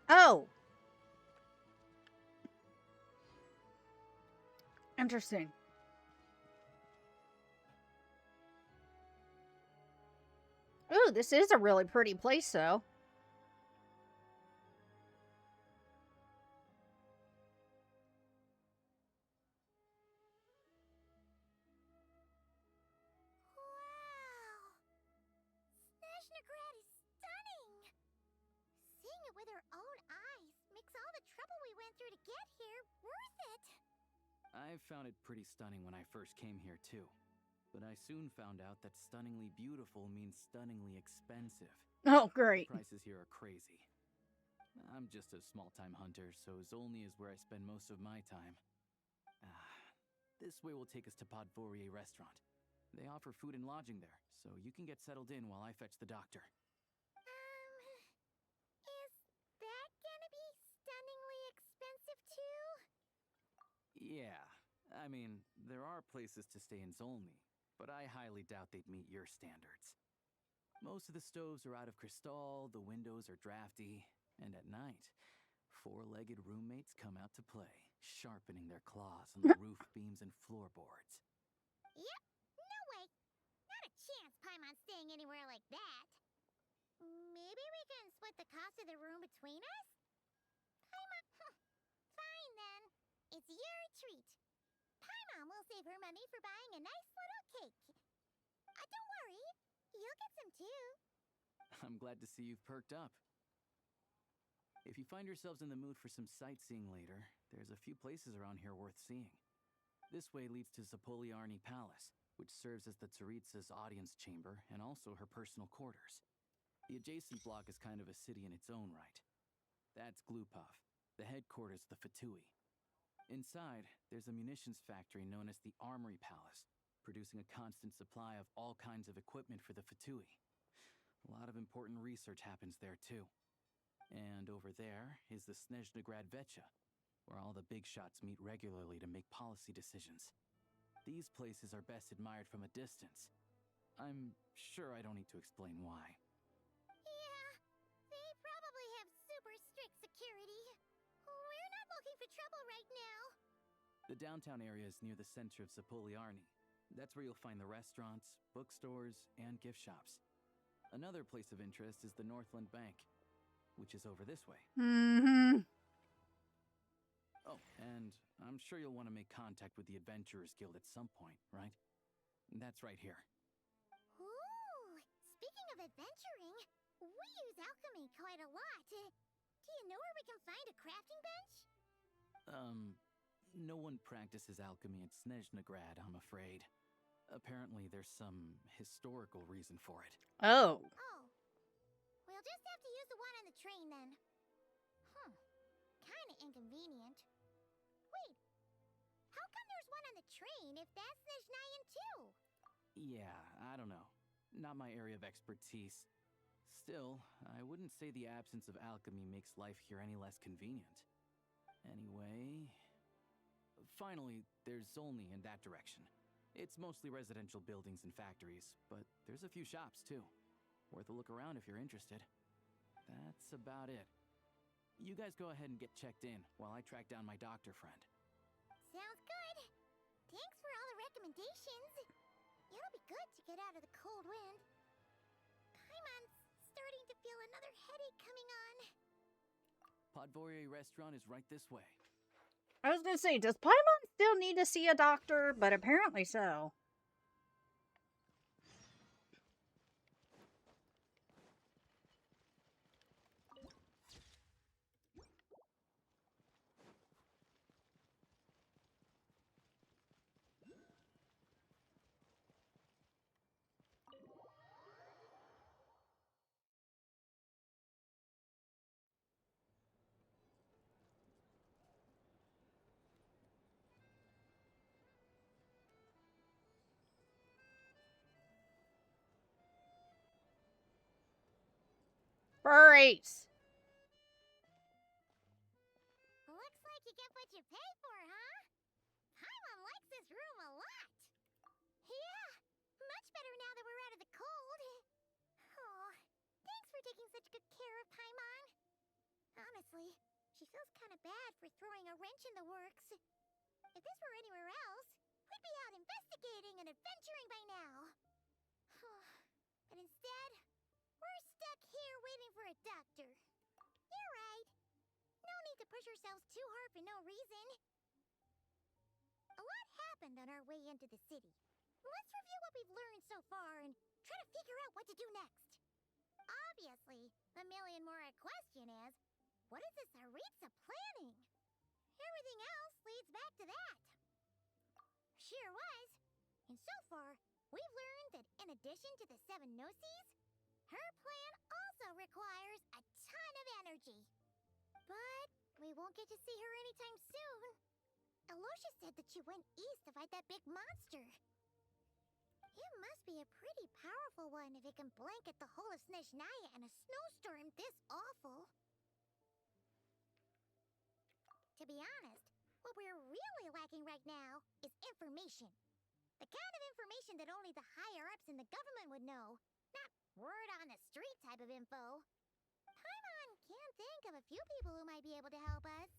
Oh! Interesting. Ooh, this is a really pretty place, though. Wow! Snezhnograd is stunning! Seeing it with our own eyes makes all the trouble we went through to get here worth it! I found it pretty stunning when I first came here, too. But I soon found out that stunningly beautiful means stunningly expensive. Oh, great. The prices here are crazy. I'm just a small-time hunter, so Zolny is where I spend most of my time. This way will take us to Podvorier Restaurant. They offer food and lodging there, so you can get settled in while I fetch the doctor. Is that I mean, there are places to stay in Zolny, but I highly doubt they'd meet your standards. Most of the stoves are out of crystal, the windows are drafty, and at night, four-legged roommates come out to play, sharpening their claws on the roof beams and floorboards. Yep, no way. Not a chance Paimon's staying anywhere like that. Maybe we can split the cost of the room between us? Paimon, fine then. It's your treat. Paimon will save her money for buying a nice little cake. Don't worry, you'll get some too. I'm glad to see you've perked up. If you find yourselves in the mood for some sightseeing later, there's a few places around here worth seeing. This way leads to Zapoliarny Palace, which serves as the Tsaritsa's audience chamber and also her personal quarters. The adjacent block is kind of a city in its own right. That's Glupov, the headquarters of the Fatui. Inside, there's a munitions factory known as the Armory Palace, producing a constant supply of all kinds of equipment for the Fatui. A lot of important research happens there, too. And over there is the Snezhnegrad Vecha, where all the big shots meet regularly to make policy decisions. These places are best admired from a distance. I'm sure I don't need to explain why. Yeah, they probably have super strict security. We're not looking for trouble right now. The downtown area is near the center of Zapoliarny. That's where you'll find the restaurants, bookstores, and gift shops. Another place of interest is the Northland Bank, which is over this way. Mm-hmm. Oh, and I'm sure you'll want to make contact with the Adventurers Guild at some point, right? That's right here. Ooh, speaking of adventuring, we use alchemy quite a lot. Do you know where we can find a crafting bench? No one practices alchemy at Snezhnegrad, I'm afraid. Apparently, there's some historical reason for it. Oh. Oh. We'll just have to use the one on the train then. Kinda inconvenient. Wait, how come there's one on the train if that's Snezhnayan too? Yeah, I don't know. Not my area of expertise. Still, I wouldn't say the absence of alchemy makes life here any less convenient. Anyway... Finally, there's Zolny in that direction. It's mostly residential buildings and factories, but there's a few shops too. Worth a look around if you're interested. That's about it. You guys go ahead and get checked in while I track down my doctor friend. Sounds good. Thanks for all the recommendations. It'll be good to get out of the cold wind. Paimon's starting to feel another headache coming on. Podvorye restaurant is right this way. I was gonna say, does Paimon still need to see a doctor? But apparently so. Brace! Looks like you get what you pay for, huh? Paimon likes this room a lot. Yeah, much better now that we're out of the cold. Oh, thanks for taking such good care of Paimon. Honestly, she feels kind of bad for throwing a wrench in the works. If this were anywhere else, we'd be out investigating and adventuring by now. But instead, we're stuck here waiting for a doctor. You're right. No need to push ourselves too hard for no reason. A lot happened on our way into the city. Let's review what we've learned so far and try to figure out what to do next. Obviously, the million more question is, what is the Tsaritsa planning? Everything else leads back to that. Sure was. And so far, we've learned that in addition to the 7 Gnosis, her plan also requires a ton of energy. But we won't get to see her anytime soon. Alosha said that she went east to fight that big monster. It must be a pretty powerful one if it can blanket the whole of Snezhnaya in a snowstorm this awful. To be honest, What we're really lacking right now is information. The kind of information that only the higher-ups in the government would know. Not word-on-the-street type of info. Paimon can think of a few people who might be able to help us.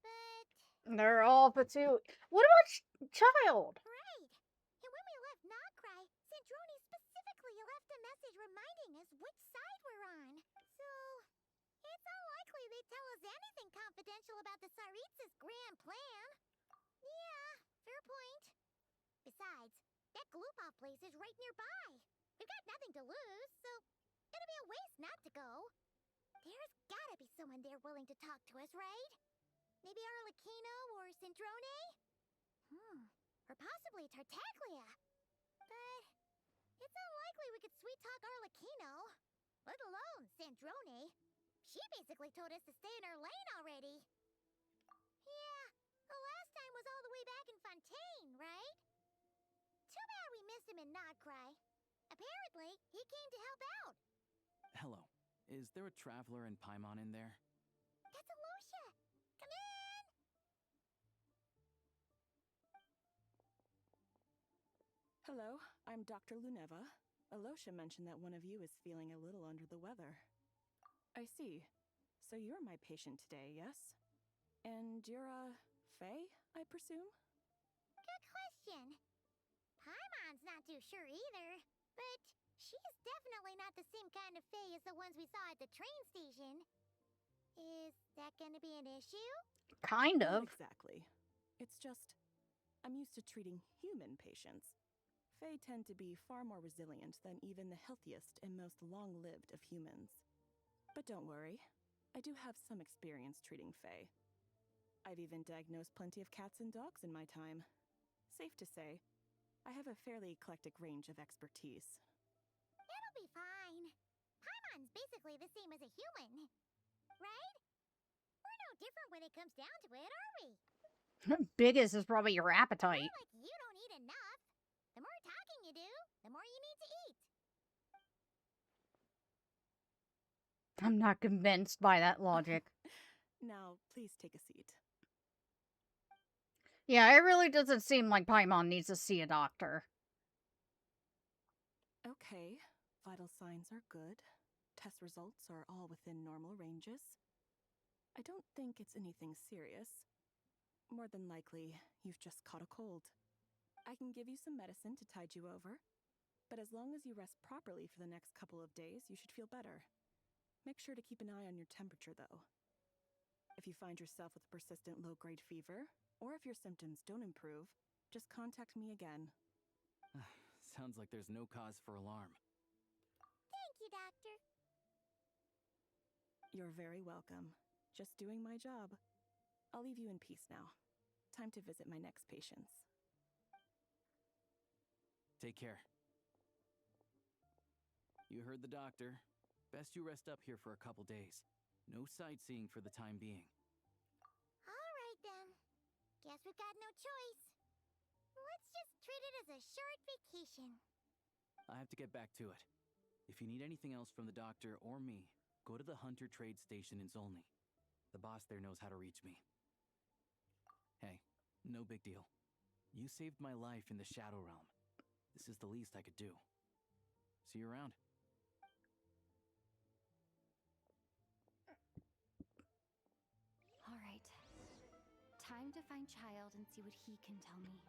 But... They're all patooey. What about Child? Right. And when we left Nogcry, Sandrone specifically left a message reminding us which side we're on. So, it's unlikely they'd tell us anything confidential about the Tsaritsa's grand plan. Yeah, fair point. Besides, that Gloopov place is right nearby. We've got nothing to lose, so it'd be a waste not to go. There's gotta be someone there willing to talk to us, right? Maybe Arlecchino or Sandrone? Or possibly Tartaglia. But it's unlikely we could sweet-talk Arlecchino, let alone Sandrone. She basically told us to stay in our lane already. Yeah, the last time was all the way back in Fontaine, right? Too bad we missed him in Nogcry. Apparently, he came to help out. Hello. Is there a traveler in Paimon in there? That's Alosha! Come in! Hello, I'm Dr. Luneva. Alosha mentioned that one of you is feeling a little under the weather. I see. So you're my patient today, yes? And you're, Faye, I presume? Good question. Paimon's not too sure either, but she's definitely not the same kind of Faye as the ones we saw at the train station. Is that gonna be an issue? Kind of. Not exactly. It's just, I'm used to treating human patients. Fae tend to be far more resilient than even the healthiest and most long-lived of humans. But don't worry, I do have some experience treating Fae. I've even diagnosed plenty of cats and dogs in my time. Safe to say, I have a fairly eclectic range of expertise. It'll be fine. Paimon's basically the same as a human, right? We're no different when it comes down to it, are we? Biggest is probably your appetite. More like you don't eat enough. The more talking you do, the more you need to eat. I'm not convinced by that logic. Now, please take a seat. Yeah, it really doesn't seem like Paimon needs to see a doctor. Okay, vital signs are good. Test results are all within normal ranges. I don't think it's anything serious. More than likely, you've just caught a cold. I can give you some medicine to tide you over, but as long as you rest properly for the next couple of days, you should feel better. Make sure to keep an eye on your temperature, though. If you find yourself with persistent low-grade fever, or if your symptoms don't improve, just contact me again. Sounds like there's no cause for alarm. Thank you, Doctor. You're very welcome. Just doing my job. I'll leave you in peace now. Time to visit my next patients. Take care. You heard the doctor. Best you rest up here for a couple days. No sightseeing for the time being. All right, then. Guess we've got no choice. Let's just treat it as a short vacation. I have to get back to it. If you need anything else from the doctor or me, go to the Hunter Trade Station in Zolny. The boss there knows how to reach me. Hey, no big deal. You saved my life in the Shadow Realm. This is the least I could do. See you around. All right. Time to find Child and see what he can tell me.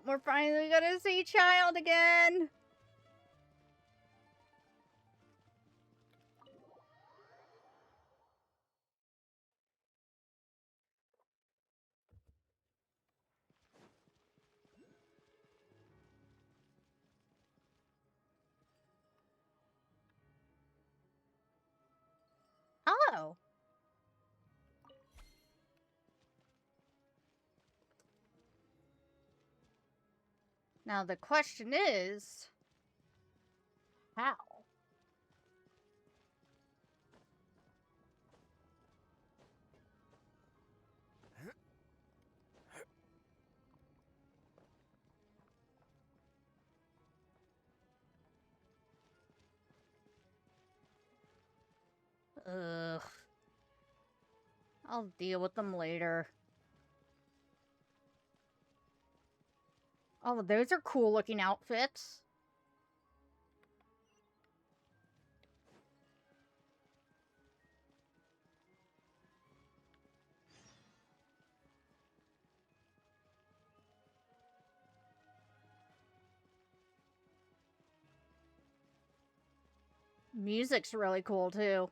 We're finally gonna see Child again. Oh. Now the question is, how? Ugh. I'll deal with them later. Oh, those are cool looking outfits. Music's really cool too.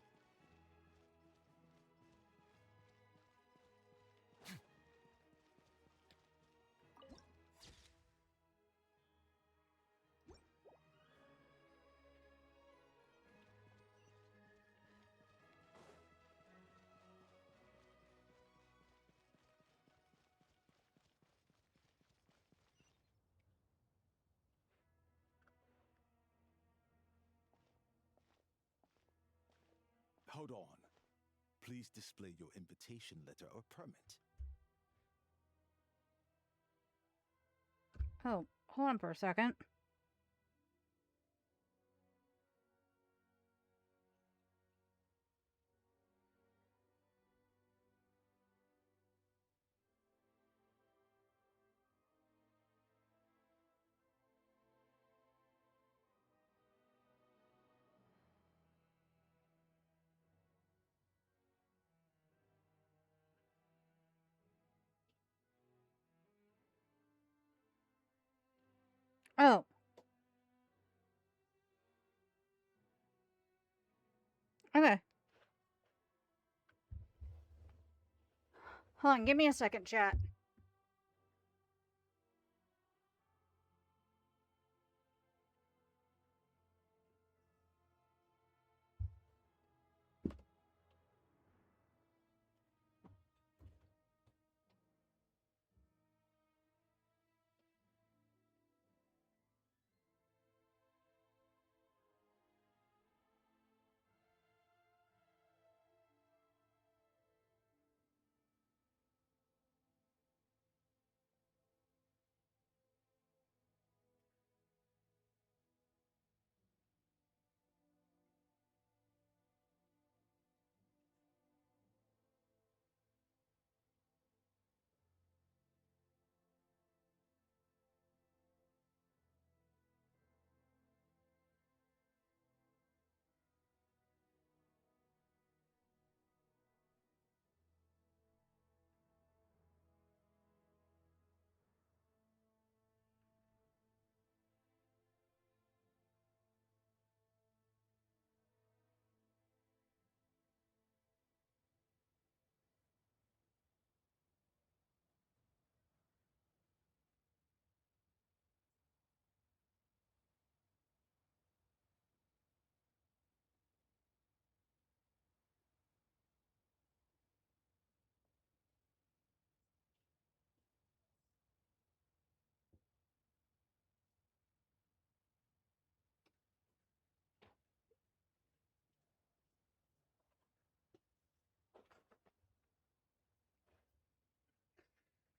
Hold on. Please display your invitation letter or permit. Oh, hold on for a second. Oh. Okay. Hold on, give me a second, chat.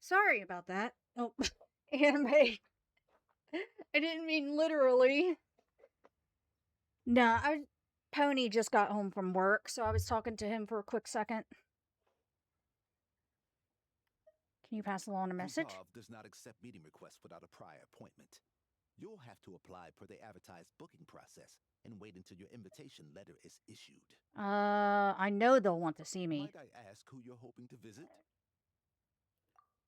Sorry about that. Oh, anime. I didn't mean literally. Nah, Pony just got home from work, so I was talking to him for a quick second. Can you pass along a message? Club does not accept meeting requests without a prior appointment. You'll have to apply per the advertised booking process and wait until your invitation letter is issued. I know they'll want to see me. Might I ask who you're hoping to visit?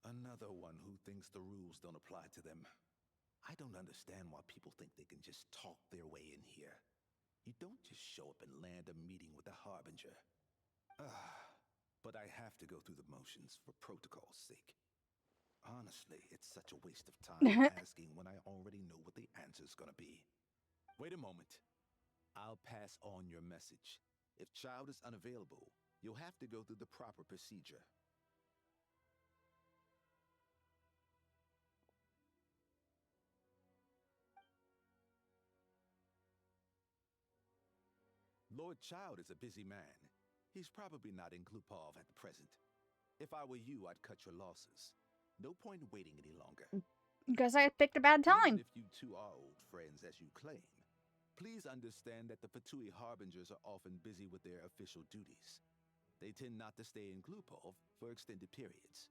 Another one who thinks the rules don't apply to them. I don't understand why people think they can just talk their way in here. You don't just show up and land a meeting with a harbinger. But I have to go through the motions for protocol's sake. Honestly, it's such a waste of time asking when I already know what the answer's gonna be. Wait a moment. I'll pass on your message. If child is unavailable, you'll have to go through the proper procedure. Lord Child is a busy man. He's probably not in Glupov at the present. If I were you, I'd cut your losses. No point in waiting any longer. Because I picked a bad time. Even if you two are old friends as you claim, please understand that the Fatui Harbingers are often busy with their official duties. They tend not to stay in Glupov for extended periods.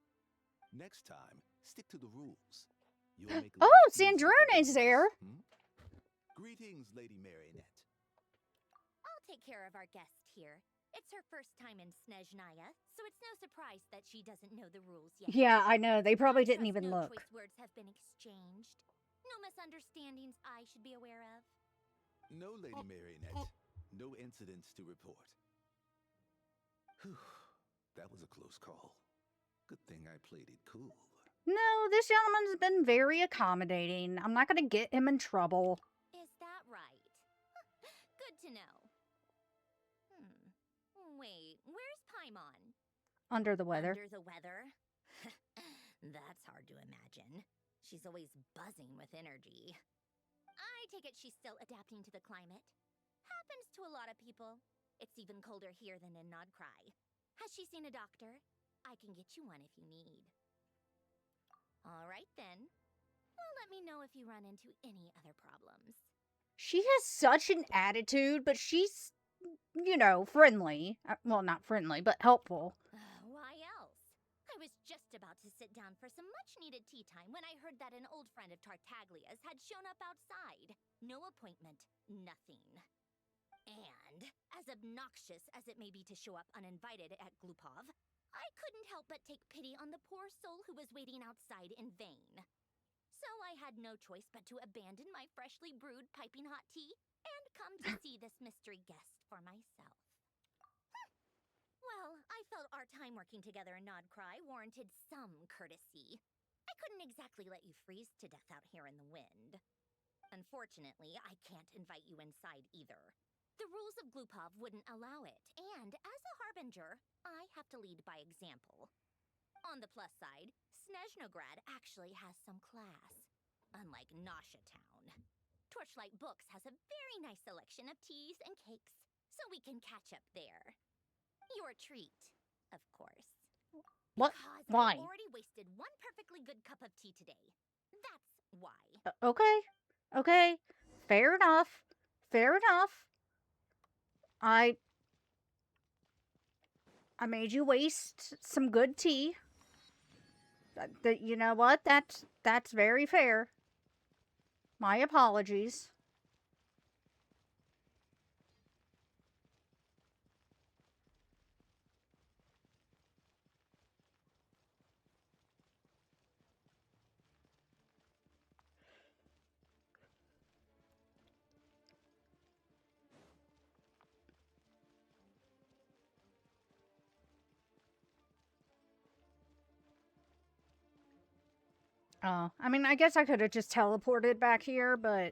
Next time, stick to the rules. You'll make Oh, life easier for Sandrone's there. Greetings, Lady Marionette. I'll take care of our guest here. It's her first time in Snezhnaya, so it's no surprise that she doesn't know the rules yet. Yeah, I know. They probably didn't Trust even no look. choice words have been exchanged. No misunderstandings I should be aware of. No, Lady Marionette. No incidents to report. Whew. That was a close call. Good thing I played it cool. No, this gentleman's been very accommodating. I'm not going to get him in trouble. Is that right? Good to know. Wait, where's Paimon? Under the weather. Under the weather? That's hard to imagine. She's always buzzing with energy. I take it she's still adapting to the climate. Happens to a lot of people. It's even colder here than in Nodcry. Has she seen a doctor? I can get you one if you need. All right then. Well, let me know if you run into any other problems. She has such an attitude, but she's, you know, friendly. Well, not friendly, but helpful. Why else? I was just about to sit down for some much-needed tea time when I heard that an old friend of Tartaglia's had shown up outside. No appointment, nothing. And, as obnoxious as it may be to show up uninvited at Glupov, I couldn't help but take pity on the poor soul who was waiting outside in vain. So I had no choice but to abandon my freshly brewed piping hot tea and come to see this mystery guest for myself. Well, I felt our time working together in Nodcry warranted some courtesy. I couldn't exactly let you freeze to death out here in the wind. Unfortunately, I can't invite you inside either. The rules of Glupov wouldn't allow it, and as a harbinger, I have to lead by example. On the plus side, Snezhnograd actually has some class, unlike Nasha Town. Torchlight Books has a very nice selection of teas and cakes, so we can catch up there. Your treat, of course. What? Because Why? I already wasted one perfectly good cup of tea today. That's why. Okay. Okay. Fair enough. Fair enough. I made you waste some good tea. You know what? That's very fair. My apologies. Oh, I mean, I guess I could have just teleported back here, but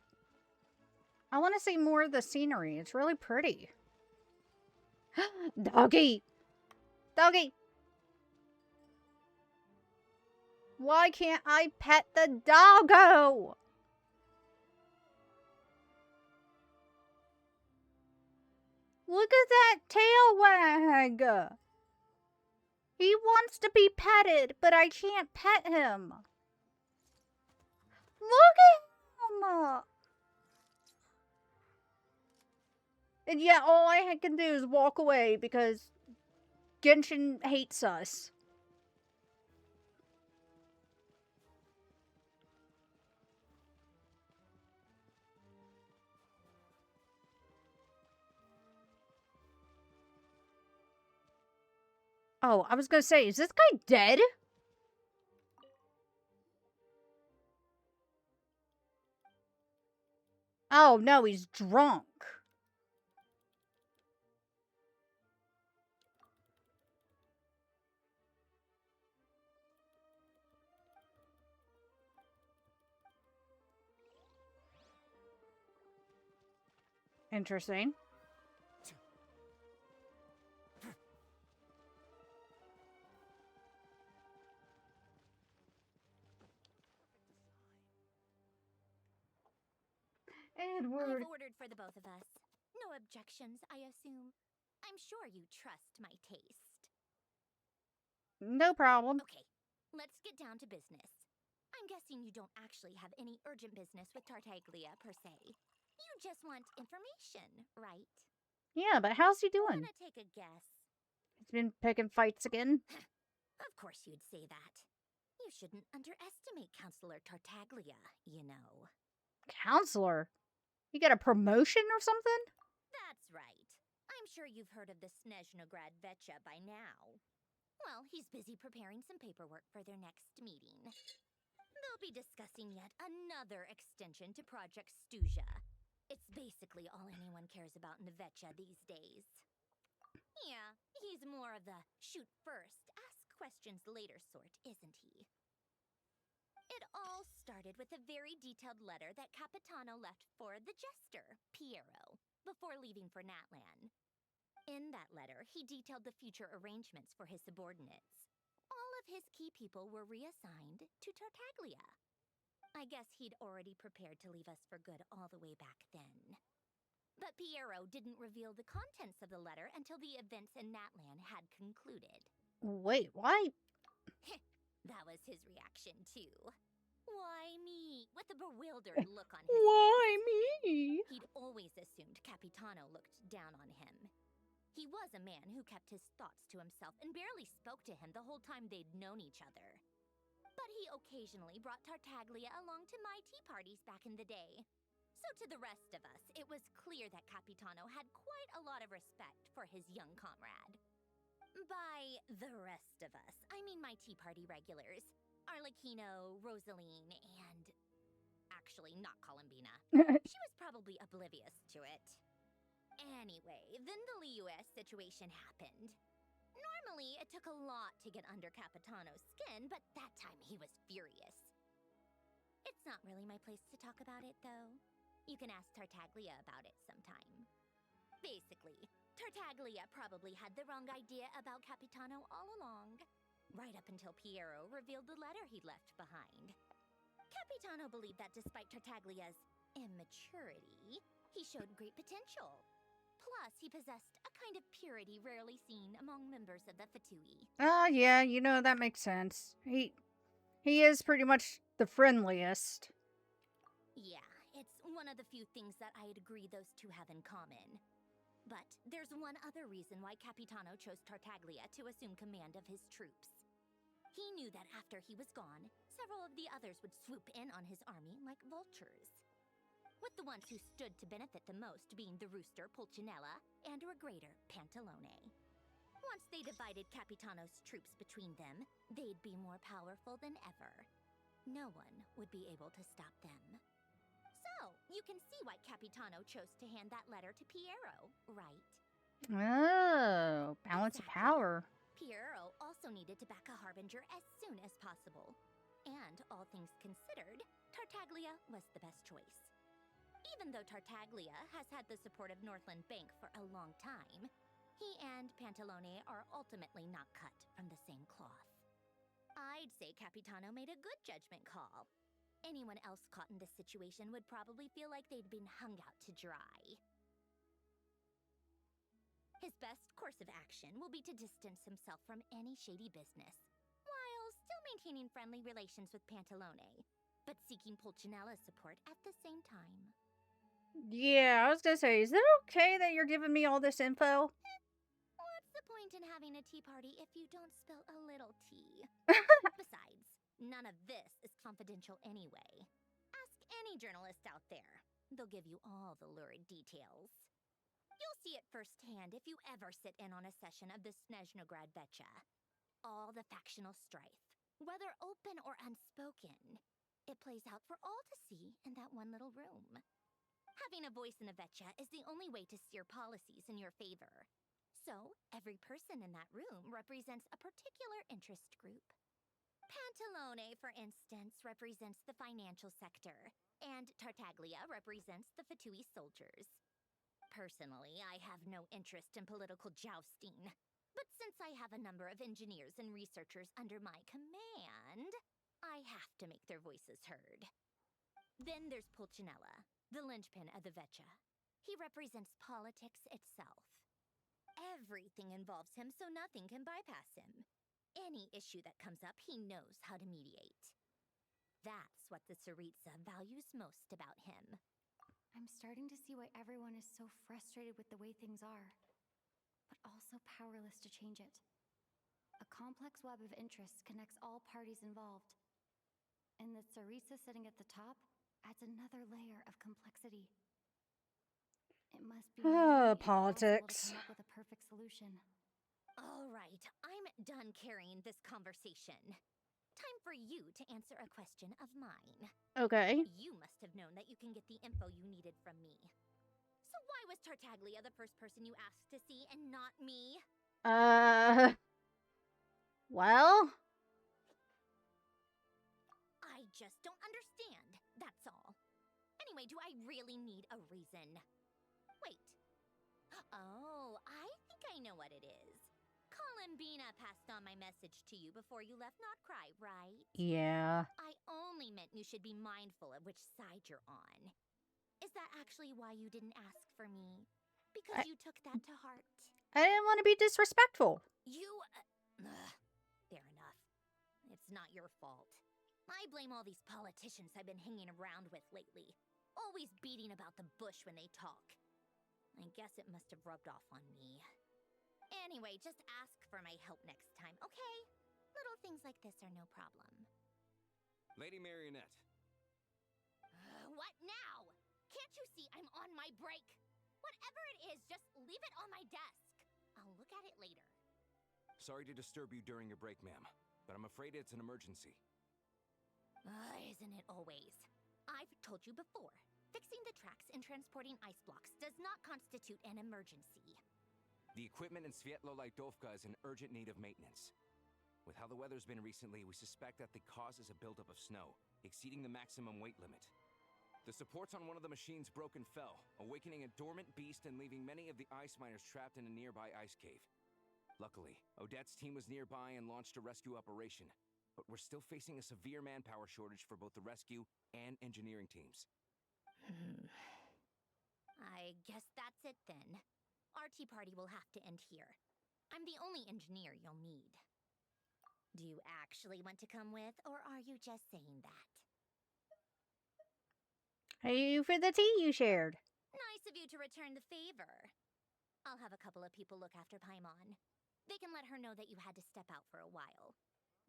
I want to see more of the scenery. It's really pretty. Doggy! Doggy! Why can't I pet the doggo? Look at that tail wag! He wants to be petted, but I can't pet him. Look at him! And yet all I can do is walk away because Genshin hates us. Oh, I was gonna say, is this guy dead? Oh, no, he's drunk. Interesting. Edward. I've ordered for the both of us. No objections, I assume. I'm sure you trust my taste. No problem. Okay, let's get down to business. I'm guessing you don't actually have any urgent business with Tartaglia, per se. You just want information, right? Yeah, but how's he doing? Wanna take a guess? He's been picking fights again. Of course you'd say that. You shouldn't underestimate Counselor Tartaglia, you know. Counselor? He got a promotion or something? That's right. I'm sure you've heard of the Snezhnograd Vecha by now. Well, he's busy preparing some paperwork for their next meeting. They'll be discussing yet another extension to Project Stuja. It's basically all anyone cares about in the Vecha these days. Yeah, he's more of the shoot first, ask questions later sort, isn't he? It all started with a very detailed letter that Capitano left for the jester, Piero, before leaving for Natlan. In that letter, he detailed the future arrangements for his subordinates. All of his key people were reassigned to Tartaglia. I guess he'd already prepared to leave us for good all the way back then. But Piero didn't reveal the contents of the letter until the events in Natlan had concluded. Wait, why? That was his reaction, too. Why me? With a bewildered look on his Why face. me? He'd always assumed Capitano looked down on him. He was a man who kept his thoughts to himself and barely spoke to him the whole time they'd known each other. But he occasionally brought Tartaglia along to my tea parties back in the day. So to the rest of us, it was clear that Capitano had quite a lot of respect for his young comrade. By the rest of us, I mean my tea party regulars. Arlecchino, Rosaline, and... actually, not Columbina. She was probably oblivious to it. Anyway, then the Liues situation happened. Normally, it took a lot to get under Capitano's skin, but that time he was furious. It's not really my place to talk about it, though. You can ask Tartaglia about it sometime. Basically, Tartaglia probably had the wrong idea about Capitano all along, right up until Piero revealed the letter he'd left behind. Capitano believed that despite Tartaglia's immaturity, he showed great potential. Plus, he possessed a kind of purity rarely seen among members of the Fatui. Yeah, you know, that makes sense. He is pretty much the friendliest. Yeah, it's one of the few things that I'd agree those two have in common. But there's one other reason why Capitano chose Tartaglia to assume command of his troops. He knew that after he was gone, several of the others would swoop in on his army like vultures. With the ones who stood to benefit the most being the rooster Pulcinella and Regrator Pantalone. Once they divided Capitano's troops between them, they'd be more powerful than ever. No one would be able to stop them. So, you can see why Capitano chose to hand that letter to Piero, right? Oh, balance of power. Piero also needed to back a harbinger as soon as possible. And all things considered, Tartaglia was the best choice. Even though Tartaglia has had the support of Northland Bank for a long time, he and Pantalone are ultimately not cut from the same cloth. I'd say Capitano made a good judgment call. Anyone else caught in this situation would probably feel like they'd been hung out to dry. His best course of action will be to distance himself from any shady business, while still maintaining friendly relations with Pantalone, but seeking Pulcinella's support at the same time. Yeah, I was gonna say, is it okay that you're giving me all this info? What's the point in having a tea party if you don't spill a little tea? Besides, none of this is confidential anyway. Ask any journalist out there. They'll give you all the lurid details. You'll see it firsthand if you ever sit in on a session of the Snezhnograd Vecha. All the factional strife, whether open or unspoken, it plays out for all to see in that one little room. Having a voice in the Vecha is the only way to steer policies in your favor. So, every person in that room represents a particular interest group. Pantalone, for instance, represents the financial sector, and Tartaglia represents the Fatui soldiers. Personally, I have no interest in political jousting, but since I have a number of engineers and researchers under my command, I have to make their voices heard. Then there's Pulcinella, the linchpin of the Vecha. He represents politics itself. Everything involves him, so nothing can bypass him. Any issue that comes up, he knows how to mediate. That's what the Tsaritsa values most about him. I'm starting to see why everyone is so frustrated with the way things are. but also powerless to change it. A complex web of interests connects all parties involved. And the Tsaritsa sitting at the top adds another layer of complexity. It must be nearly impossible Politics. to come up with a perfect solution. All right, I'm done carrying this conversation. Time for you to answer a question of mine. Okay. You must have known that you can get the info you needed from me. So why was Tartaglia the first person you asked to see and not me? Well? I just don't understand, that's all. Anyway, do I really need a reason? Wait. Oh, I think I know what it is. Columbina passed on my message to you before you left Notcry, right? Yeah. I only meant you should be mindful of which side you're on. Is that actually why you didn't ask for me? Because you took that to heart? I didn't want to be disrespectful. Fair enough. It's not your fault. I blame all these politicians I've been hanging around with lately. Always beating about the bush when they talk. I guess it must have rubbed off on me. Anyway, just ask for my help next time, okay? Little things like this are no problem. Lady Marionette. What now? Can't you see I'm on my break? Whatever it is, just leave it on my desk. I'll look at it later. Sorry to disturb you during your break, ma'am, but I'm afraid it's an emergency. Isn't it always? I've told you before, fixing the tracks and transporting ice blocks does not constitute an emergency. The equipment in Svietlolaidovka is in urgent need of maintenance. With how the weather's been recently, we suspect that the cause is a buildup of snow, exceeding the maximum weight limit. The supports on one of the machines broke and fell, awakening a dormant beast and leaving many of the ice miners trapped in a nearby ice cave. Luckily, Odette's team was nearby and launched a rescue operation, but we're still facing a severe manpower shortage for both the rescue and engineering teams. I guess that's it then. Our tea party will have to end here. I'm the only engineer you'll need. Do you actually want to come with, or are you just saying that? Hey, you for the tea you shared. Nice of you to return the favor. I'll have a couple of people look after Paimon. They can let her know that you had to step out for a while.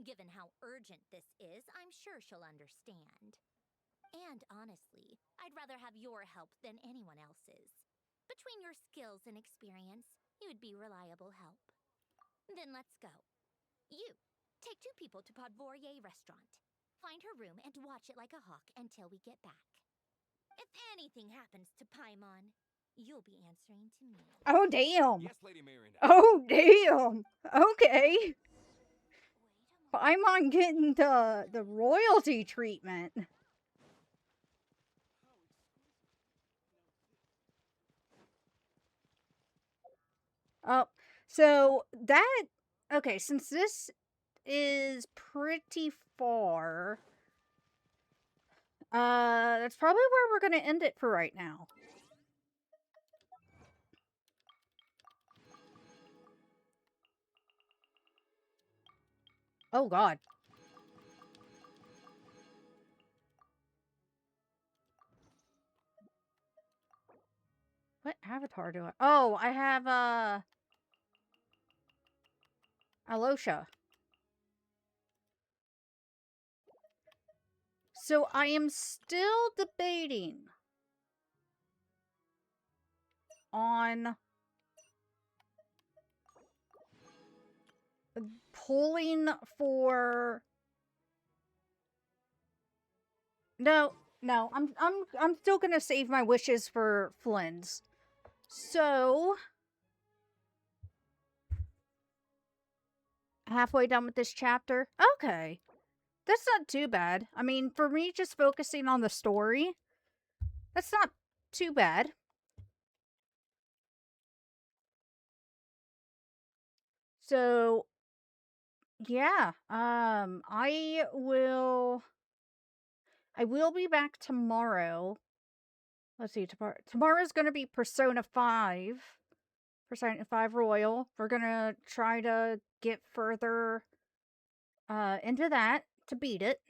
Given how urgent this is, I'm sure she'll understand. And honestly, I'd rather have your help than anyone else's. Between your skills and experience, you'd be reliable help. Then let's go. You, take 2 people to Podvorier restaurant. Find her room and watch it like a hawk until we get back. If anything happens to Paimon, you'll be answering to me. Oh, damn. Yes, Lady Marionette. Oh, damn. Okay. Paimon getting the royalty treatment. Oh, so that... Okay, since this is pretty far, that's probably where we're going to end it for right now. Oh, God. What avatar do I... Oh, I have, Alosha. So I am still debating on pulling for... No, I'm still gonna save my wishes for Flynn's. So halfway done with this chapter. Okay. That's not too bad. I mean, for me just focusing on the story, that's not too bad. So yeah, I will be back tomorrow. Let's see, tomorrow's going to be Persona 5. Persona 5 Royal. We're going to try to get further into that to beat it.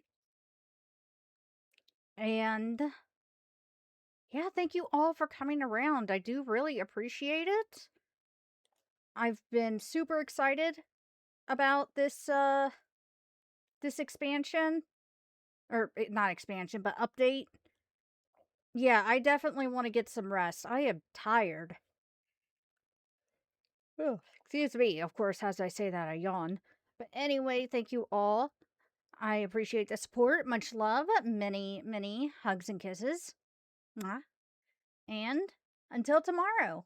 And yeah, thank you all for coming around. I do really appreciate it. I've been super excited about this this expansion, or not expansion, but update. Yeah, I definitely want to get some rest. I am tired. Oh, excuse me. Of course, as I say that, I yawn. But anyway, thank you all. I appreciate the support. Much love. Many, many hugs and kisses. Mwah. And until tomorrow.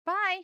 Bye.